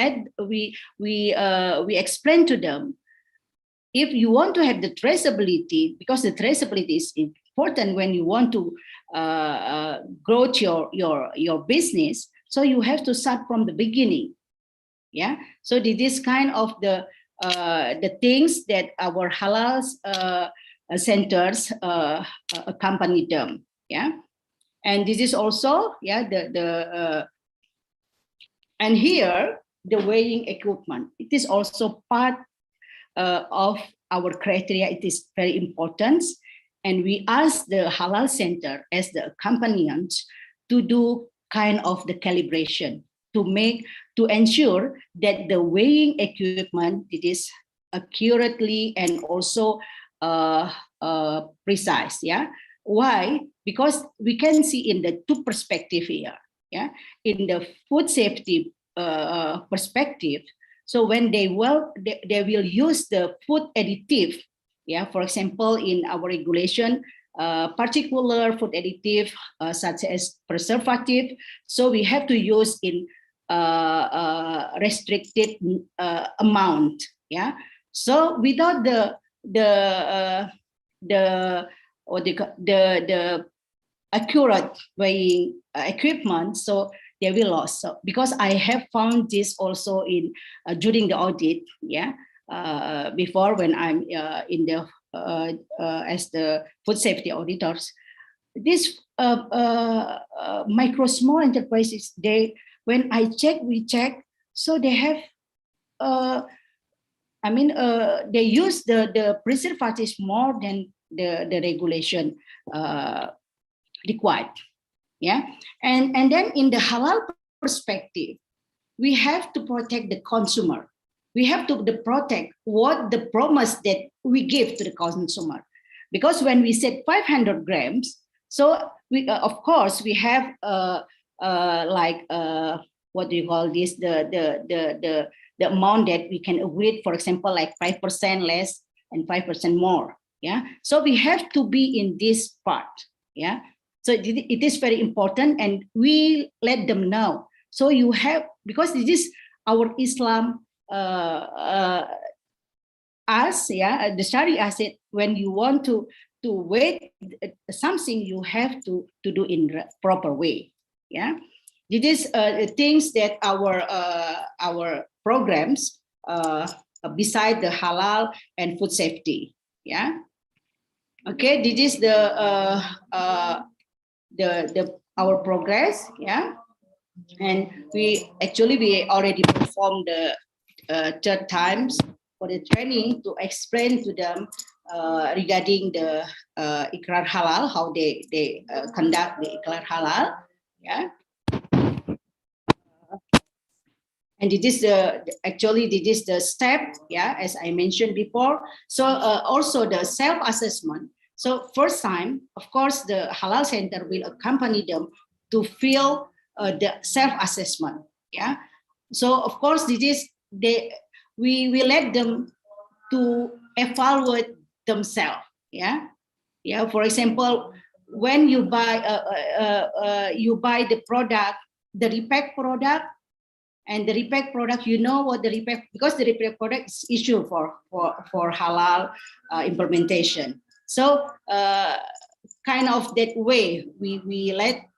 explain to them, if you want to have the traceability, because the traceability is important when you want to grow your business. So you have to start from the beginning. Yeah. So this kind of the things that our halal centers accompany them. Yeah. And this is also, yeah, and here the weighing equipment. It is also part of our criteria. It is very important. And we ask the halal center as the accompaniment to do kind of the calibration to ensure that the weighing equipment, it is accurately and also precise. Yeah. Why? Because we can see in the two perspective here. Yeah. In the food safety perspective. So when they will use the food additive. Yeah. For example, in our regulation, particular food additive such as preservative. So we have to use in restricted amount. Yeah. So without the accurate weighing equipment, so they will lose. So because I have found this also in during the audit. Yeah. Before, when I'm in the as the food safety auditors, this micro small enterprises, when we check, so they have they use the preservatives more than the regulation required. Yeah. And then in the halal perspective, we have to protect the consumer. We have to protect what the promise that we give to the consumer. Because when we said 500 grams, so we of course we have what do you call this, the amount that we can agree, for example, like 5% less and 5% more. Yeah. So we have to be in this part. Yeah. So it is very important, and we let them know. So you have, because this is our Islam the Sharia said, when you want to weight something, you have to do in the proper way. Yeah. It is things that our programs beside the halal and food safety. Yeah. Okay. This is our progress. Yeah. And we already performed the third times for the training to explain to them regarding the Ikrar Halal, how they conduct the Ikrar Halal. Yeah. And it is this is the step, yeah, as I mentioned before. So also the self-assessment. So first time, of course, the Halal Center will accompany them to fill the self-assessment. Yeah. So of course, we let them to evaluate themselves. Yeah. Yeah. For example, when you buy the product, the repack product, and the repack product, you know what the repack, because the repack product is issued for halal implementation. So kind of that way, we let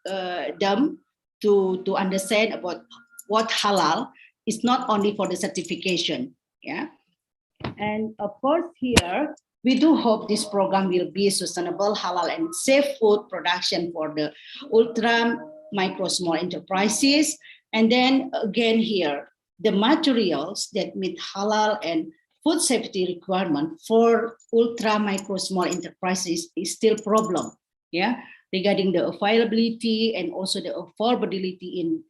them to understand about what halal is, not only for the certification. Yeah. And of course here, We do hope this program will be sustainable, halal, and safe food production for the ultra micro small enterprises. And then again here, the materials that meet halal and food safety requirement for ultra micro small enterprises is still problem. Yeah, regarding the availability and also the affordability in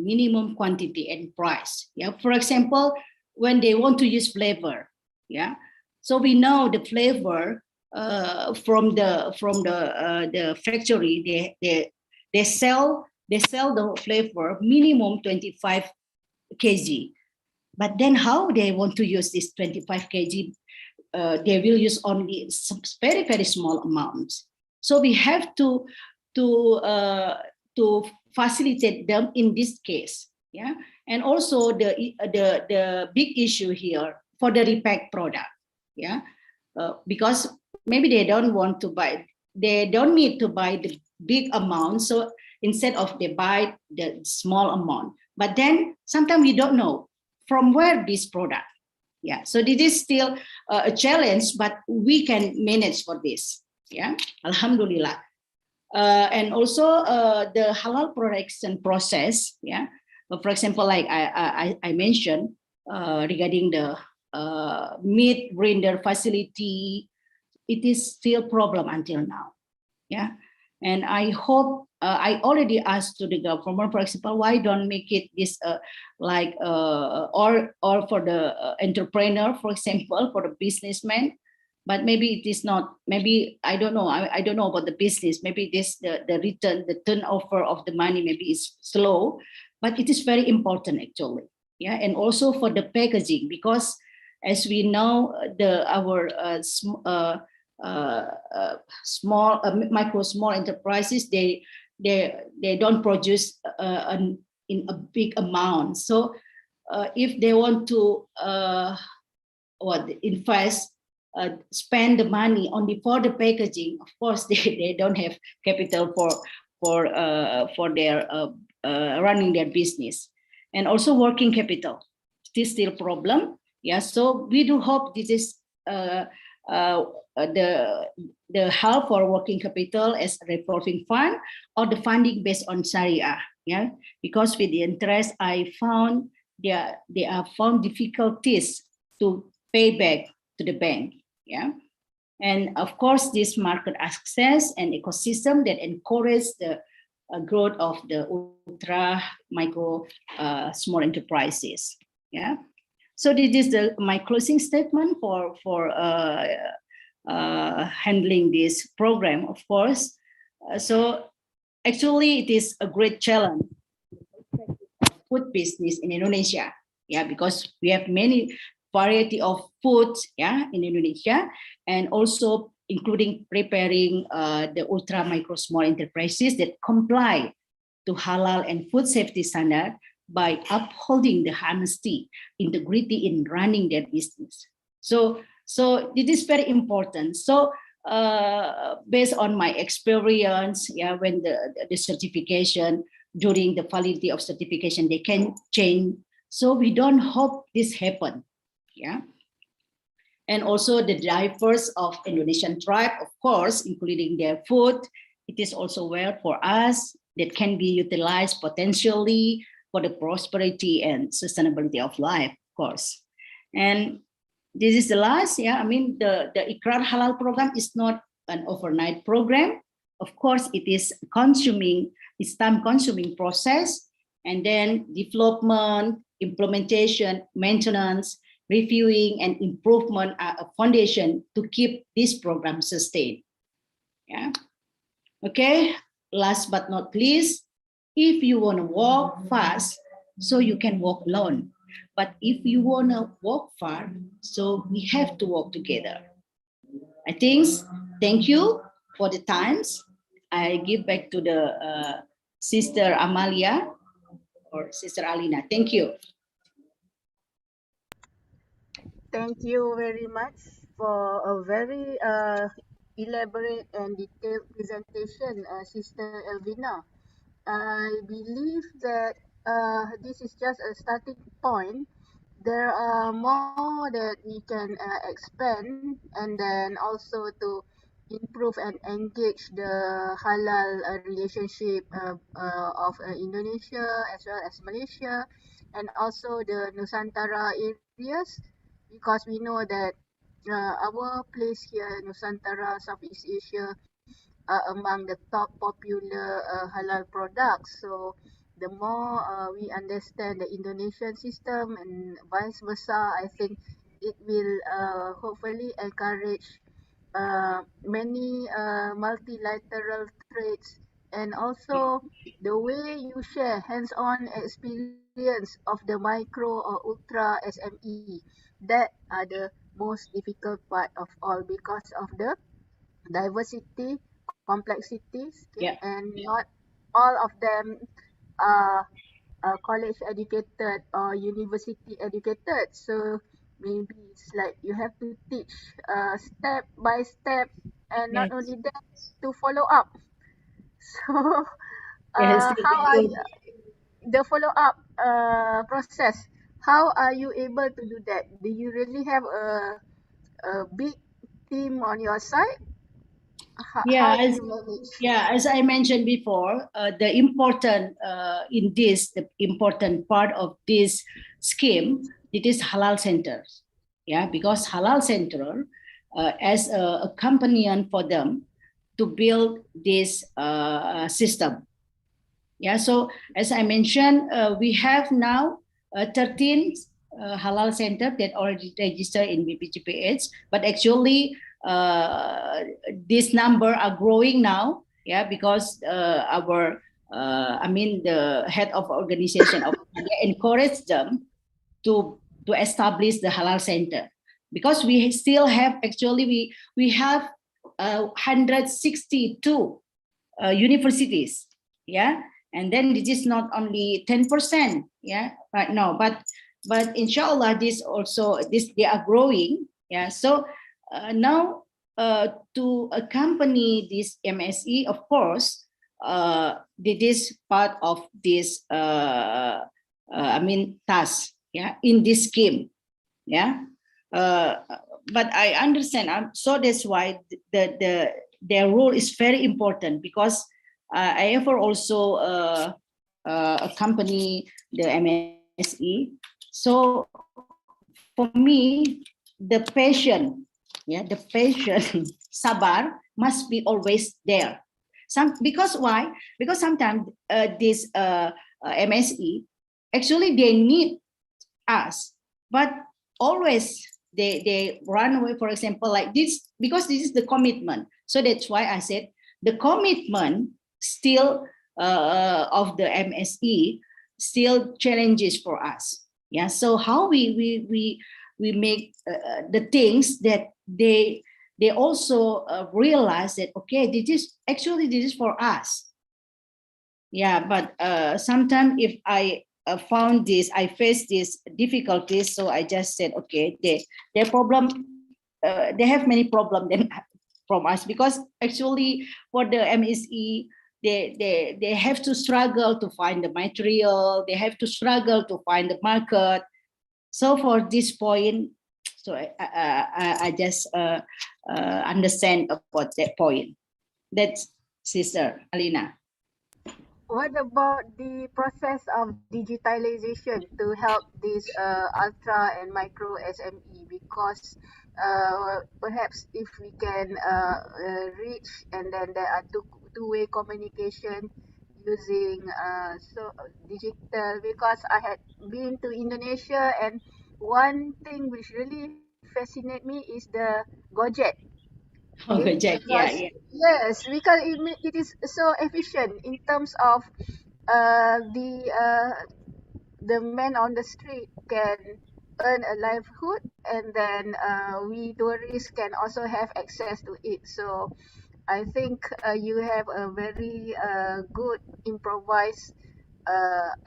minimum quantity and price. Yeah, for example, when they want to use flavor, yeah, so we know the flavor from the factory. They sell the flavor minimum 25 kg. But then how they want to use this 25 kg? They will use only some very very small amounts. So we have to facilitate them in this case. Yeah, and also the big issue here for the repack product. Yeah, because maybe they don't want to buy, they don't need to buy the big amount, so instead of they buy the small amount, but then sometimes we don't know from where this product. Yeah, so this is still a challenge, but we can manage for this. Yeah, alhamdulillah. And also the halal production process. Yeah, for example, like I mentioned regarding the meat render facility, it is still problem until now. Yeah, and I hope I already asked to the government, for example, why don't make it this or for the entrepreneur, for example, for the businessman. But maybe it is not, maybe I don't know, I don't know about the business, maybe this the return, the turnover of the money maybe is slow, but it is very important actually. Yeah, and also for the packaging, because as we know the our small micro small enterprises, they don't produce in a big amount. So if they want to invest, spend the money only for the packaging, of course they don't have capital for their running their business. And also working capital, this is still problem. Yeah, so we do hope this is the help for working capital as a revolving fund or the funding based on Sharia. Yeah, because with the interest, I found they are found difficulties to pay back to the bank. Yeah, and of course, this market access and ecosystem that encourage the growth of the ultra micro small enterprises. Yeah. So this is my closing statement for handling this program, of course. So actually, it is a great challenge food business in Indonesia. Yeah, because we have many variety of foods, yeah, in Indonesia, and also including preparing the ultra micro small enterprises that comply to halal and food safety standard by upholding the honesty, integrity in running their business. So it is very important. So based on my experience, yeah, when the certification, during the validity of certification, they can change. So we don't hope this happen. Yeah. And also the diverse of Indonesian tribe, of course, including their food. It is also well for us that can be utilized potentially for the prosperity and sustainability of life, of course. And this is the last, yeah, I mean, the Ikrar Halal program is not an overnight program. Of course, it is it's time-consuming process, and then development, implementation, maintenance, reviewing, and improvement are a foundation to keep this program sustained. Yeah. Okay. Last but not least, if you want to walk fast, so you can walk alone. But if you want to walk far, so we have to walk together. I think, thank you for the times. I give back to the Sister Amalia or Sister Alina. Thank you. Thank you very much for a very elaborate and detailed presentation, Sister Elvina. I believe that this is just a starting point there are more that we can expand, and then also to improve and engage the halal relationship of Indonesia as well as Malaysia, and also the Nusantara areas, because we know that our place here, Nusantara, Southeast Asia, are among the top popular halal products. So the more we understand the Indonesian system and vice versa, I think it will hopefully encourage many multilateral trades, and also the way you share hands-on experience of the micro or ultra SME. That are the most difficult part of all because of the diversity, complexities, okay, Yeah. and not all of them are college educated or university educated. So maybe it's like you have to teach step by step, and not Yes. only that, to follow up. So Yes. how are you, the follow up process? How are you able to do that? Do you really have a big team on your side? How Yeah. do you manage? Yeah, as I mentioned before, the important the important part of this scheme, it is halal centers. Yeah, because halal center as a companion for them to build this system. Yeah, so as I mentioned, we have now 13 halal center that already registered in BPGPH, but actually this number are growing now. Yeah, because I mean, the head of organization of encourage them to to establish the halal center, because we still have, actually we have 162 universities. Yeah, and then this is not only 10%. Yeah, right now, but inshallah this also, this they are growing. Yeah, so now to accompany this MSE, of course, this is part of this I mean task, yeah, in this scheme. Yeah, uh, but I understand, so that's why their role is very important, because I ever also accompany the MSE. So for me, the passion, yeah, the passion, sabar must be always there. Because why? Because sometimes this MSE, actually they need us, but always they run away, for example, like this, because this is the commitment. So that's why I said the commitment still of the MSE still challenges for us. Yeah, so how we make the things that they also realize that, okay, this is actually, this is for us. Yeah, but sometimes if I found this, I faced these difficulties, so I just said, okay, their problem, they have many problems then from us, because actually for the MSE, they have to struggle to find the material, they have to struggle to find the market. So for this point, so I just understand about that point. That's Sister Alina. What about the process of digitalization to help this ultra and micro SME? Because perhaps if we can reach, and then there are two-way communication using so digital. Because I had been to Indonesia, and one thing which really fascinate me is the Gojek. Okay, Okay, Jack. because Yeah, yeah. yes, because it is so efficient in terms of uh, the uh, the man on the street can earn a livelihood, and then we tourists can also have access to it. So I think you have a very good improvised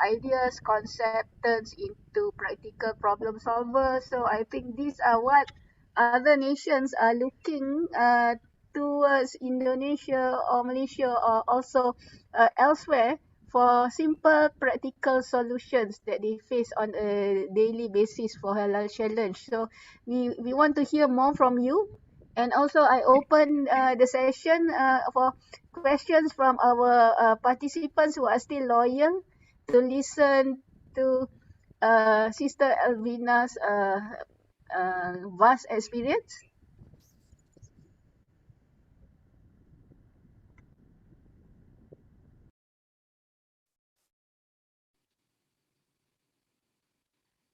ideas, concept turns into practical problem solvers. So I think these are what other nations are looking towards Indonesia or Malaysia or also elsewhere for simple practical solutions that they face on a daily basis for halal challenge. So we want to hear more from you. And also I open the session for questions from our participants who are still loyal to listen to Sister Alvina's vast experience.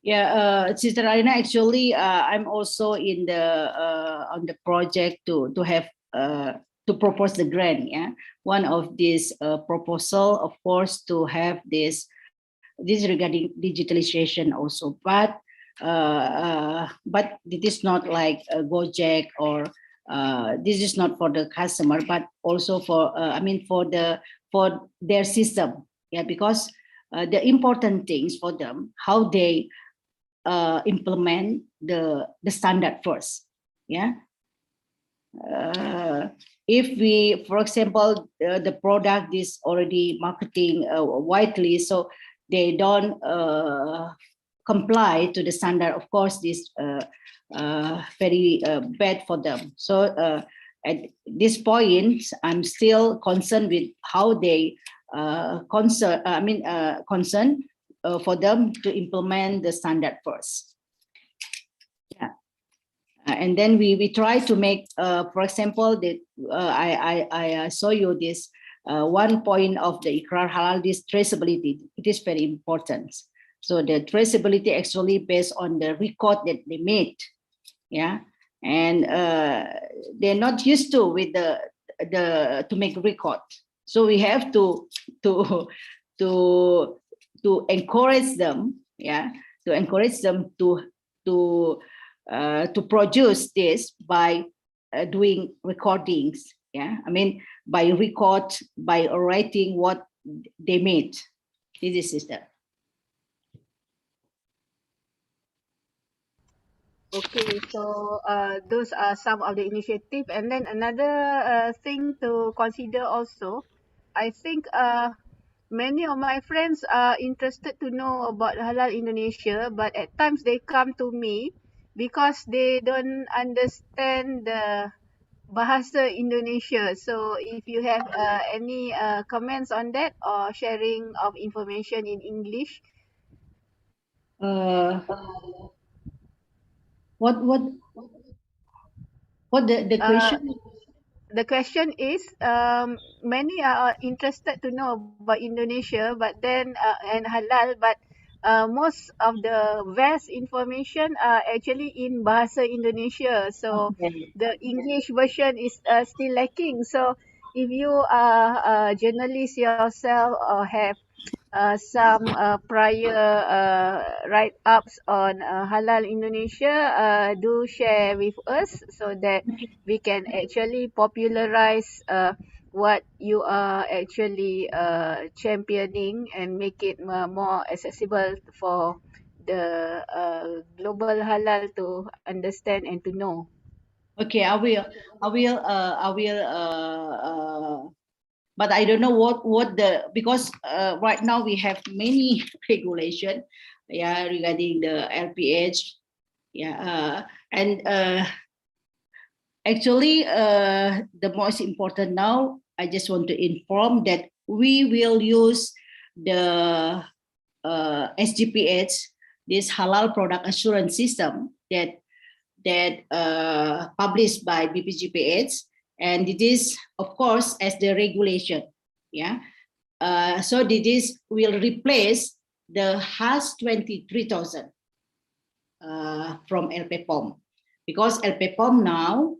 Yeah, Sister Alina, actually, I'm also in the on the project to have to propose the grant. Yeah, one of these proposal, of course, to have this regarding digitalization also, but it is not like a Gojek or this is not for the customer, but also for I mean for their system. Yeah, because the important things for them how they implement the standard first. Yeah. If we, for example, the product is already marketing widely, so they don't comply to the standard, of course, this very bad for them. So at this point, I'm still concerned with how they concern for them to implement the standard first. Yeah. And then we try to make, for example, that I show you this one point of the Iqrar Halal, this traceability. It is very important. So the traceability actually based on the record that they made, yeah, and they're not used to with the to make record. So we have to encourage them, yeah, to encourage them to produce this by doing recordings. Yeah, I mean by writing what they made. This is the. Okay, so those are some of the initiative, and then another thing to consider also, I think many of my friends are interested to know about Halal Indonesia, but at times they come to me because they don't understand the Bahasa Indonesia. So if you have any comments on that or sharing of information in English. What the question? The question is, many are interested to know about Indonesia, but then and halal, but most of the vast information are actually in Bahasa Indonesia. So Okay. the English version is still lacking. So if you are a journalist yourself or have some prior write-ups on Halal Indonesia, do share with us so that we can actually popularize what you are actually championing and make it more accessible for the global halal to understand and to know. Okay, I will. But I don't know what the because right now we have many regulation, yeah, regarding the LPH, yeah, and actually the most important now. I just want to inform that we will use the SGPH, this halal product assurance system that published by BPGPH, and it is of course as the regulation, yeah. So this will replace the HAS 23,000 from LPPOM, because LPPOM now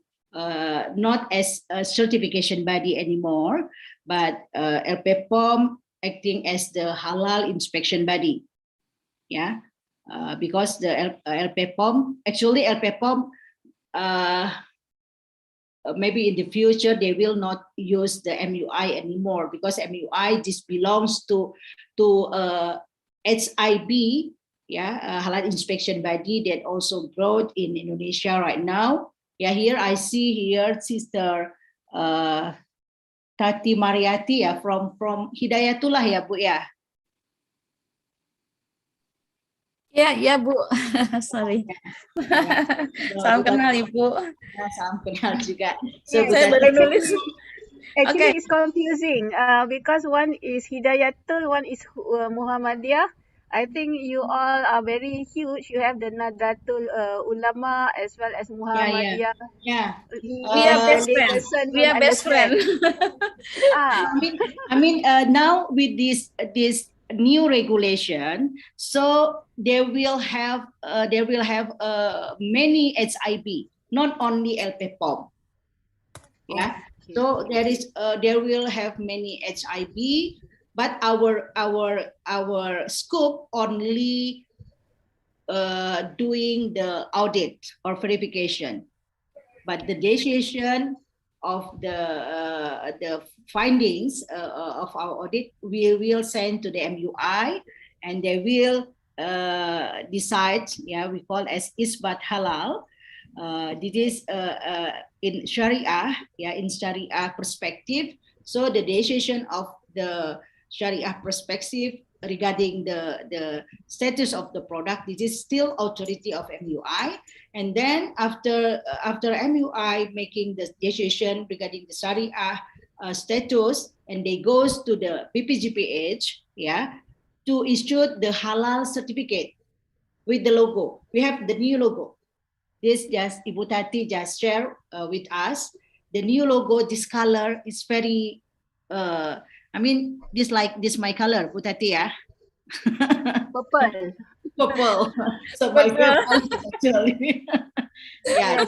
not as a certification body anymore, but LPPOM acting as the halal inspection body, yeah. Because the LPPOM, actually LPPOM, maybe in the future they will not use the MUI anymore, because MUI this belongs to HIB, yeah, halal inspection body that also growth in Indonesia right now. Yeah, here I see here Sister Tati Mariati ya from Hidayatullah ya Bu ya. Ya Bu. Sorry. Ya. Salam kenal Ibu. Ya, salam kenal juga. So, Saya baru nulis. Actually, Okay. it's confusing because one is Hidayatul, one is Muhammadiyah. I think you all are very huge. You have the Nadratul Ulama as well as Muhammadiyah. Yeah. We are best friends. We are best friends. I mean, now with this new regulation, so they will have many HIB, not only LPPOM. Yeah. So there will have many HIB, but our scope only doing the audit or verification, but the decision of the findings of our audit we will send to the MUI, and they will decide. Yeah, we call as isbat halal. This is in Sharia, in Sharia perspective. So the decision of the Sharia perspective regarding the status of the product, this is still authority of MUI. And then after MUI making the decision regarding the Sharia status, and they goes to the PPGPH, to issue the halal certificate with the logo. We have the new logo. This just Ibu Tati just share with us. The new logo, this color is very, I mean, this my color, Ibu Tati, yeah. Purple. Purple. So my favorite actually. Yeah.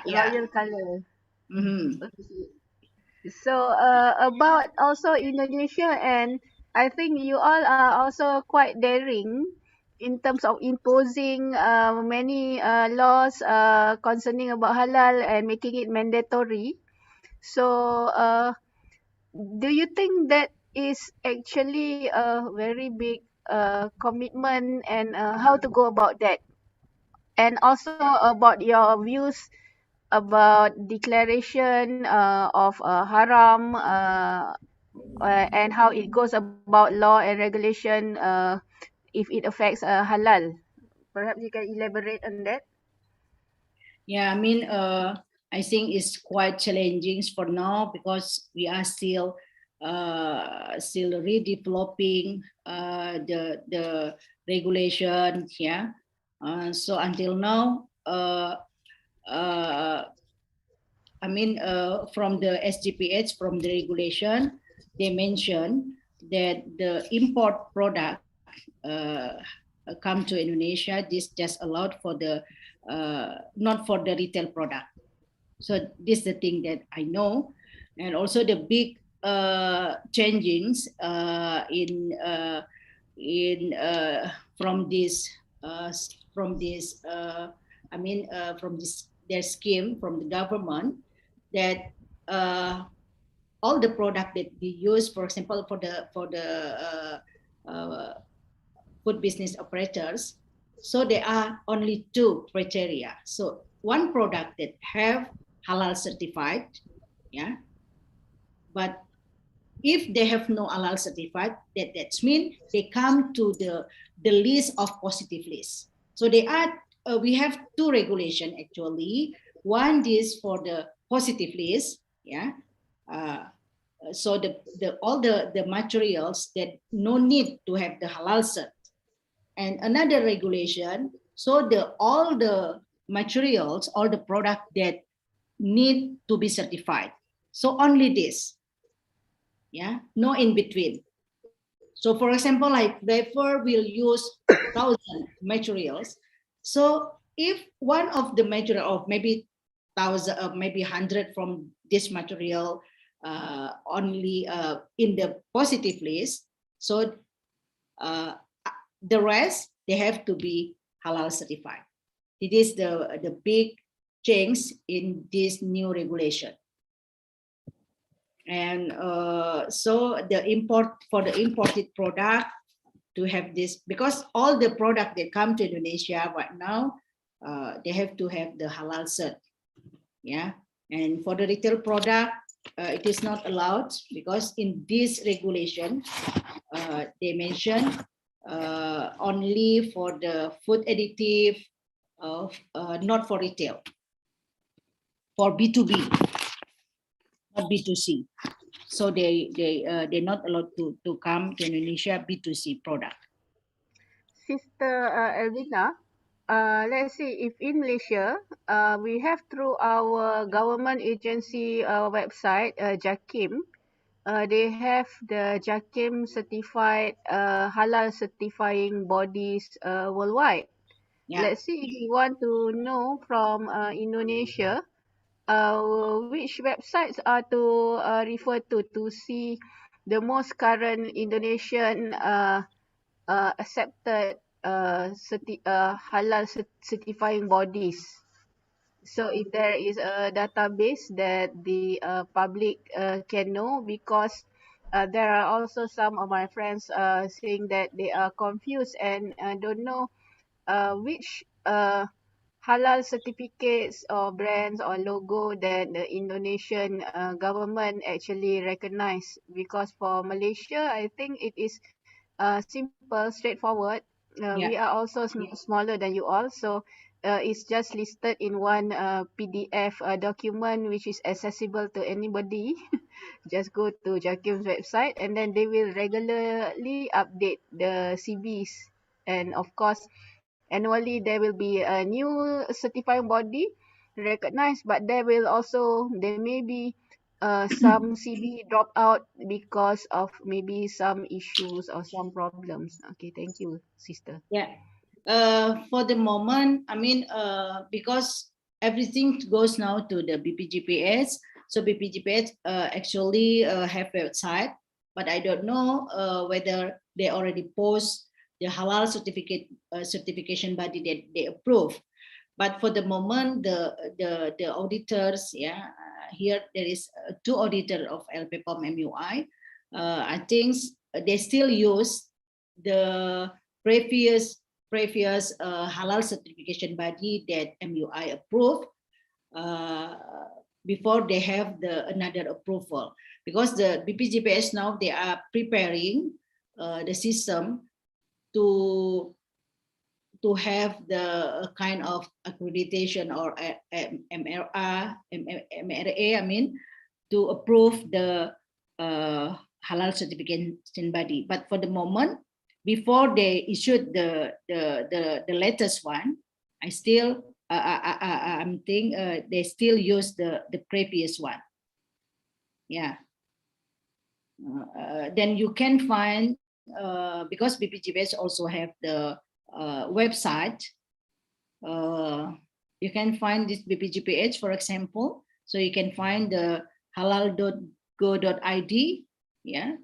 Royal color. Mm-hmm. So about also Indonesia, and I think you all are also quite daring in terms of imposing many laws concerning about halal and making it mandatory. So do you think that is actually a very big commitment, and how to go about that? And also about your views about declaration of haram and how it goes about law and regulation if it affects halal. Perhaps you can elaborate on that. Yeah, I mean, I think it's quite challenging for now because we are still redeveloping the regulations. Yeah, so until now, I mean, from the SGPH, from the regulation, they mention that the import product come to Indonesia. This just allowed for the not for the retail product. So this is the thing that I know, and also the big changings from this their scheme from the government, that all the product that we use, for example, for the food business operators, so there are only two criteria. So one product that have halal certified, yeah, but if they have no halal certified, that means they come to the list of positive list. So they are we have two regulation actually. One is for the positive list, yeah. So all the materials that no need to have the halal cert, and another regulation. So all the materials, all the product that need to be certified. So only this, yeah, no in between. So for example, like wafer will use 1,000 materials. So if one of the material of maybe 1,000, maybe 100 from this material only in the positive list, so the rest they have to be halal certified. It is the big change in this new regulation. And so the imported product to have this, because all the product that come to Indonesia right now, they have to have the halal cert, yeah. And for the retail product, it is not allowed because in this regulation, they mention only for the food additive, not for retail, for B2B, not B2C. So they're not allowed to come to Indonesia B2C product. Sister Elvina, let's see if in Malaysia, we have through our government agency website, JAKIM, they have the JAKIM certified halal certifying bodies worldwide. Yeah. Let's see if you want to know from Indonesia, which websites are to refer to see the most current Indonesian accepted halal certifying bodies. So if there is a database that the public can know, because there are also some of my friends saying that they are confused and don't know which halal certificates or brands or logo that the Indonesian government actually recognize. Because for Malaysia, I think it is simple, straightforward. We Yeah. are also smaller than you all, so it's just listed in one PDF document which is accessible to anybody. Just go to Jakim's website and then they will regularly update the CBs. And of course, annually there will be a new certifying body recognized, but there may be some CB drop out because of maybe some issues or some problems. Okay, thank you, sister. Yeah. For the moment, I mean, because everything goes now to the BPGPS, so BPGPS actually have a website, but I don't know whether they already post the halal certification body that they approve. But for the moment, the auditors, yeah, here there is two auditor of LPPOM MUI. I think they still use the previous halal certification body that MUI approved uh, before they have the another approval, because the BPGPS now they are preparing the system to have the kind of accreditation or MRA, I mean, to approve the halal certification body. But for the moment, before they issued the latest one, I still I'm think they still use the previous one. Yeah. Then you can find because BPGPS also have the website. You can find this BPGPH, for example. So you can find the halal.go.id. Yeah.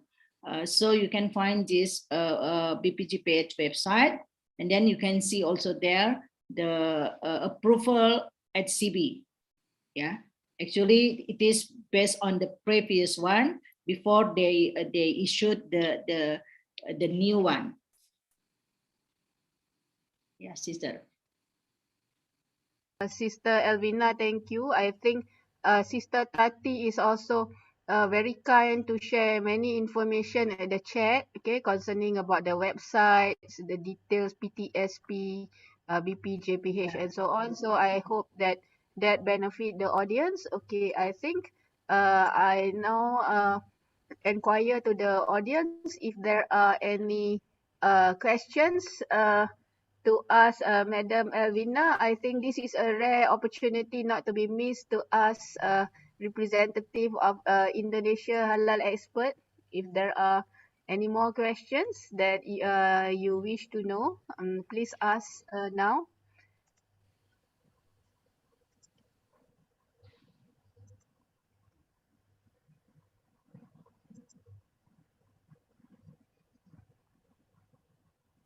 So you can find this BPGPH website, and then you can see also there the approval at CB. Yeah. Actually, it is based on the previous one before they issued the new one. Yeah, sister. Sister Elvina, thank you. I think Sister Tati is also very kind to share many information at the chat, okay, concerning about the websites, the details, PTSP, BPJPH, and so on. So I hope that that benefit the audience. Okay, I think I now inquire to the audience if there are any questions. To ask Madam Elvina. I think this is a rare opportunity not to be missed to ask representative of Indonesia Halal expert if there are any more questions that you wish to know. Please ask now.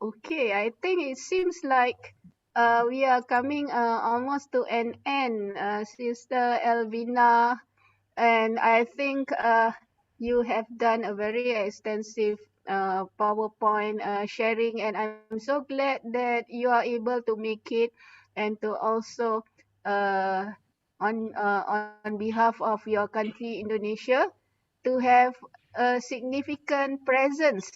Okay, I think it seems like we are coming almost to an end, Sister Elvina. And I think you have done a very extensive PowerPoint sharing, and I'm so glad that you are able to make it and to also uh, on behalf of your country, Indonesia, to have a significant presence,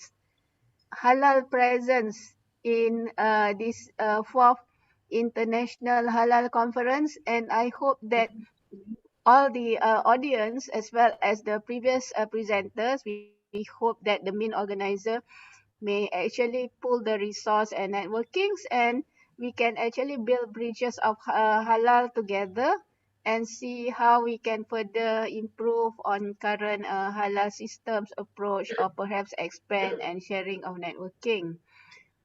halal presence in this fourth international halal conference. And I hope that all the audience, as well as the previous presenters, we hope that the main organizer may actually pull the resource and networkings, and we can actually build bridges of halal together and see how we can further improve on current halal systems approach, or perhaps expand and sharing of networking.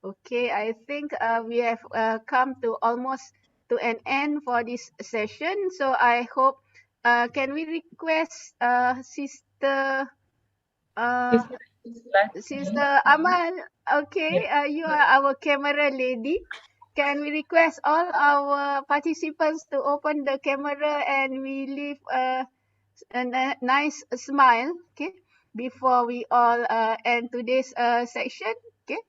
Okay, I think we have come to almost to an end for this session. So I hope, can we request Sister uh, Sister Amal? Okay, you are our camera lady. Can we request all our participants to open the camera and we leave a nice smile, okay, before we all end today's section, okay?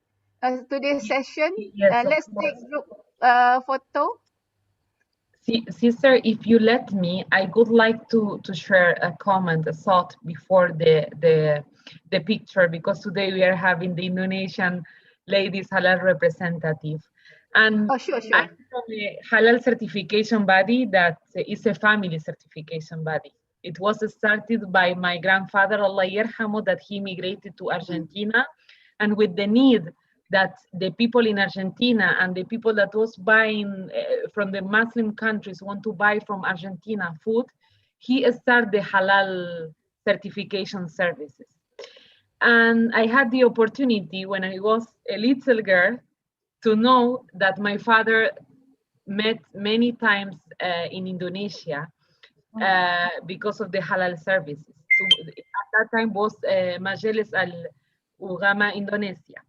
Today's session. Yes, of Let's take course. group photo. Sister, if you let me, I would like to share a comment, a thought before the picture, because today we are having the Indonesian ladies halal representative, and Oh, sure, I'm sure. from a halal certification body that is a family certification body. It was started by my grandfather, Allah yarhamu, that he migrated to Argentina, and with the need that the people in Argentina and the people that was buying from the Muslim countries want to buy from Argentina food, he started the halal certification services. And I had the opportunity when I was a little girl to know that my father met many times in Indonesia because of the halal services. So at that time was Majelis Al-Ugama Indonesia.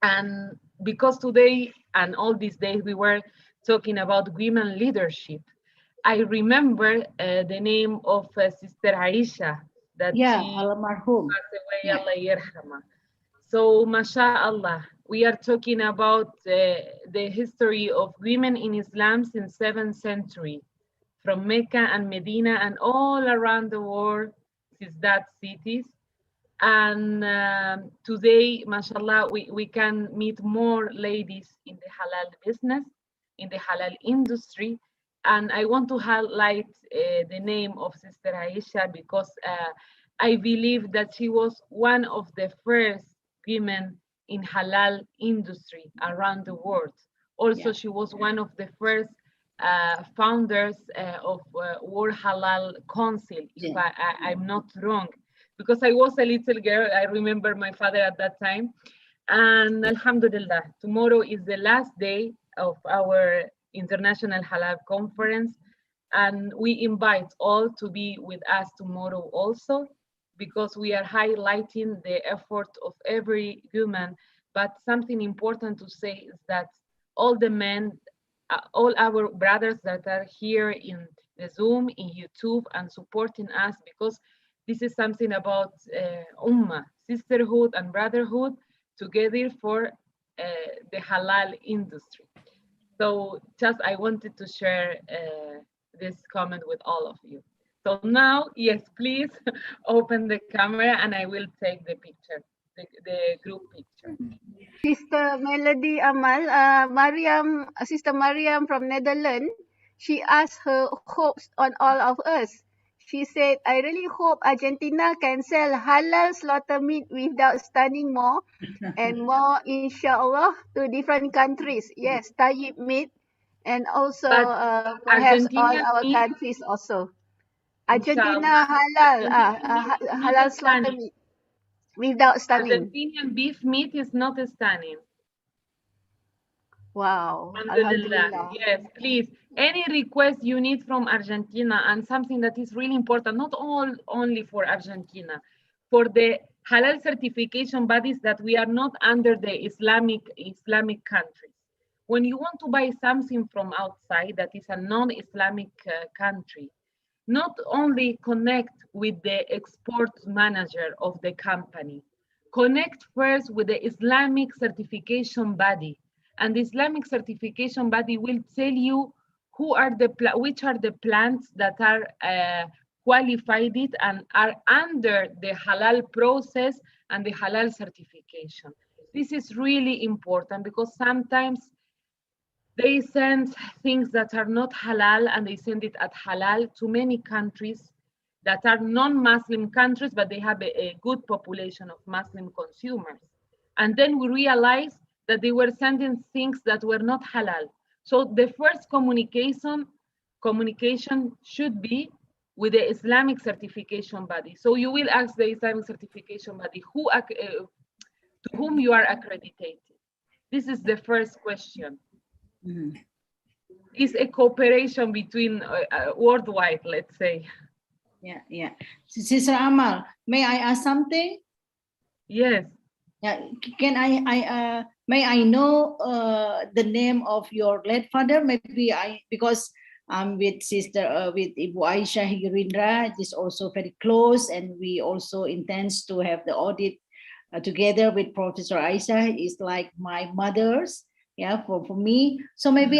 And because today and all these days we were talking about women leadership, I remember the name of Sister Aisha that Yeah, she almarhum. passed away, Yeah. Allah yarhama. So, mashallah, we are talking about the history of women in Islam since 7th century, from Mecca and Medina and all around the world, since that cities. And today, mashallah, we can meet more ladies in the halal business, in the halal industry. And I want to highlight the name of Sister Aisha because I believe that she was one of the first women in halal industry around the world. Also, she was one of the first founders of World Halal Council, if I'm not wrong, because I was a little girl. I remember my father at that time. And Alhamdulillah, tomorrow is the last day of our International Halal Conference. And we invite all to be with us tomorrow also, because we are highlighting the effort of every woman. But something important to say is that all the men, all our brothers that are here in the Zoom, in YouTube, and supporting us, because this is something about ummah, sisterhood and brotherhood together for the halal industry. So just I wanted to share this comment with all of you. So now, yes, please open the camera and I will take the picture, the group picture. Sister Melody Amal, Sister Mariam from Netherlands, she asked her hopes on all of us. She said, I really hope Argentina can sell halal slaughter meat without stunning more and more, inshallah, to different countries. Yes, tayyib meat, and also perhaps all Argentinian our meat, countries also. inshallah, Argentina halal, Argentinian meat is not halal slaughter stunning. meat without stunning. Argentinian beef meat is not stunning. Wow, Alhamdulillah. alhamdulillah. Yes, please. Any request you need from Argentina, and something that is really important, not only for Argentina, for the halal certification bodies, that we are not under the Islamic countries. When you want to buy something from outside that is a non-Islamic country, not only connect with the export manager of the company, connect first with the Islamic certification body, and the Islamic certification body will tell you which are the plants that are qualified it and are under the halal process and the halal certification. This is really important because sometimes they send things that are not halal and they send it at halal to many countries that are non-Muslim countries, but they have a good population of Muslim consumers. And then we realized that they were sending things that were not halal. So the first communication should be with the Islamic certification body. So you will ask the Islamic certification body to whom you are accredited. This is the first question. Is a cooperation between worldwide, let's say. Yeah. Sister Amal, may I ask something? Yes. Yeah. Can may I know the name of your late father? Maybe because I'm with with Ibu Aisha Higirindra, it is also very close, and we also intend to have the audit together with Professor Aisha. Is like my mother's. Yeah, for me. So maybe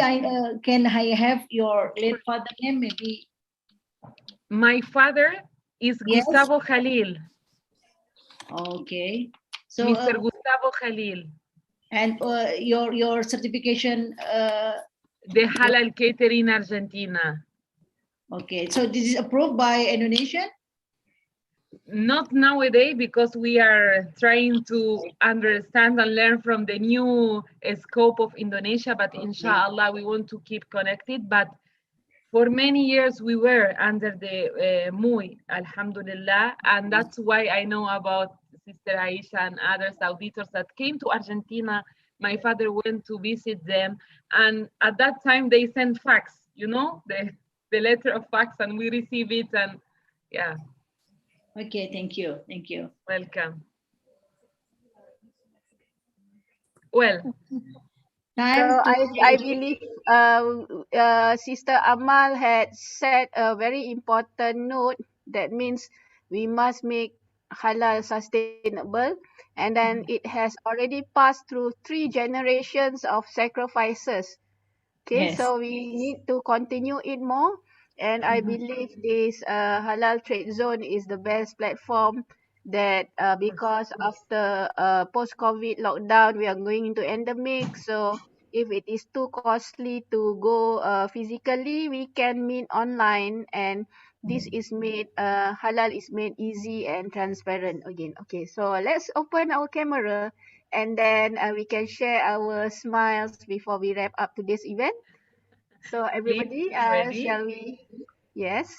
can I have your late father name? Maybe. My father is Gustavo Khalil. Okay. So Mr. Gustavo Khalil. And your certification? The Halal Catering Argentina. Okay, so this is approved by Indonesia? Not nowadays, because we are trying to understand and learn from the new scope of Indonesia, but inshallah we want to keep connected. But for many years we were under the MUI, alhamdulillah, and that's why I know about Sister Aisha and others auditors that came to Argentina. My father went to visit them, and at that time they sent fax, you know, the letter of fax, and we receive it, and yeah. Okay, thank you. Welcome. Well, so I believe Sister Amal had said a very important note. That means we must make halal sustainable, and then it has already passed through 3 generations of sacrifices. Okay, Yes. so we need to continue it more, and I believe this halal trade zone is the best platform that because after post-COVID lockdown we are going into endemic, so if it is too costly to go physically, we can meet online, and this is made halal is made easy and transparent again. Okay, so let's open our camera, and then we can share our smiles before we wrap up today's event. So everybody, shall we? Yes.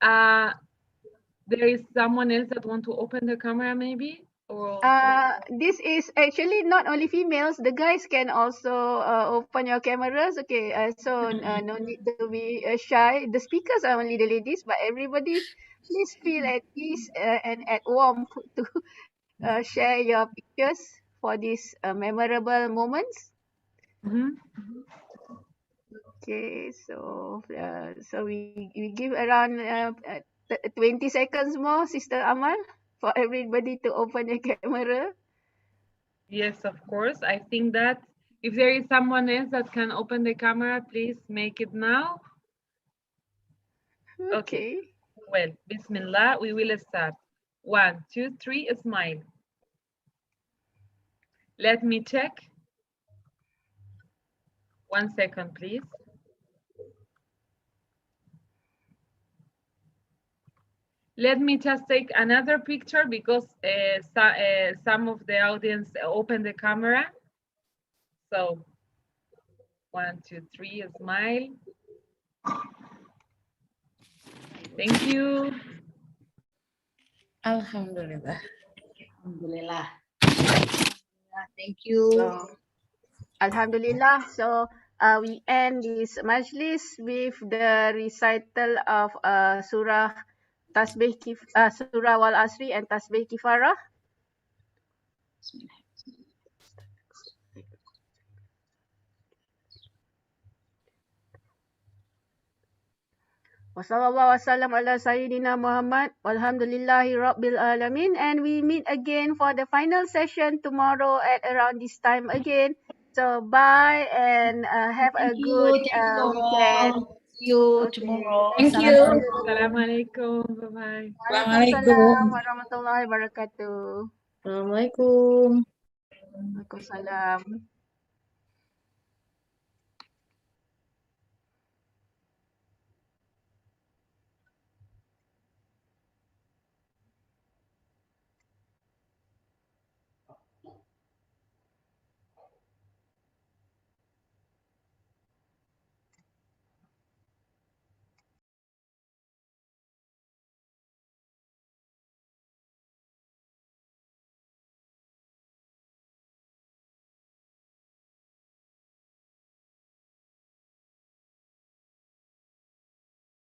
There is someone else that want to open the camera, maybe, or This is actually not only females. The guys can also open your cameras. Okay. So no need to be shy. The speakers are only the ladies, but everybody, please feel at ease and at warm to share your pictures for these memorable moments. Okay, so we give around 20 seconds more, Sister Amal, for everybody to open your camera. Yes, of course. I think that if there is someone else that can open the camera, please make it now. Okay. Well, Bismillah, we will start. 1, 2, 3, smile. Let me check. 1 second, please. Let me just take another picture because some of the audience open the camera. So 1, 2, 3, smile. Thank you. Alhamdulillah. Alhamdulillah. Thank you. So, Alhamdulillah. So we end this majlis with the recital of Surah Surah Wal Asri and Tasbih Kifarah. Wassallallahu wasallam ala Sayyidina Muhammad. Walhamdulillahi Rabbil Alamin. And we meet again for the final session tomorrow at around this time again. So bye and have a good Thank you weekend. all. See you Okay. tomorrow. Thank you. Assalamualaikum. Bye-bye. Waalaikumsalam Assalamualaikum. warahmatullahi wabarakatuh. Assalamualaikum. Waalaikumsalam.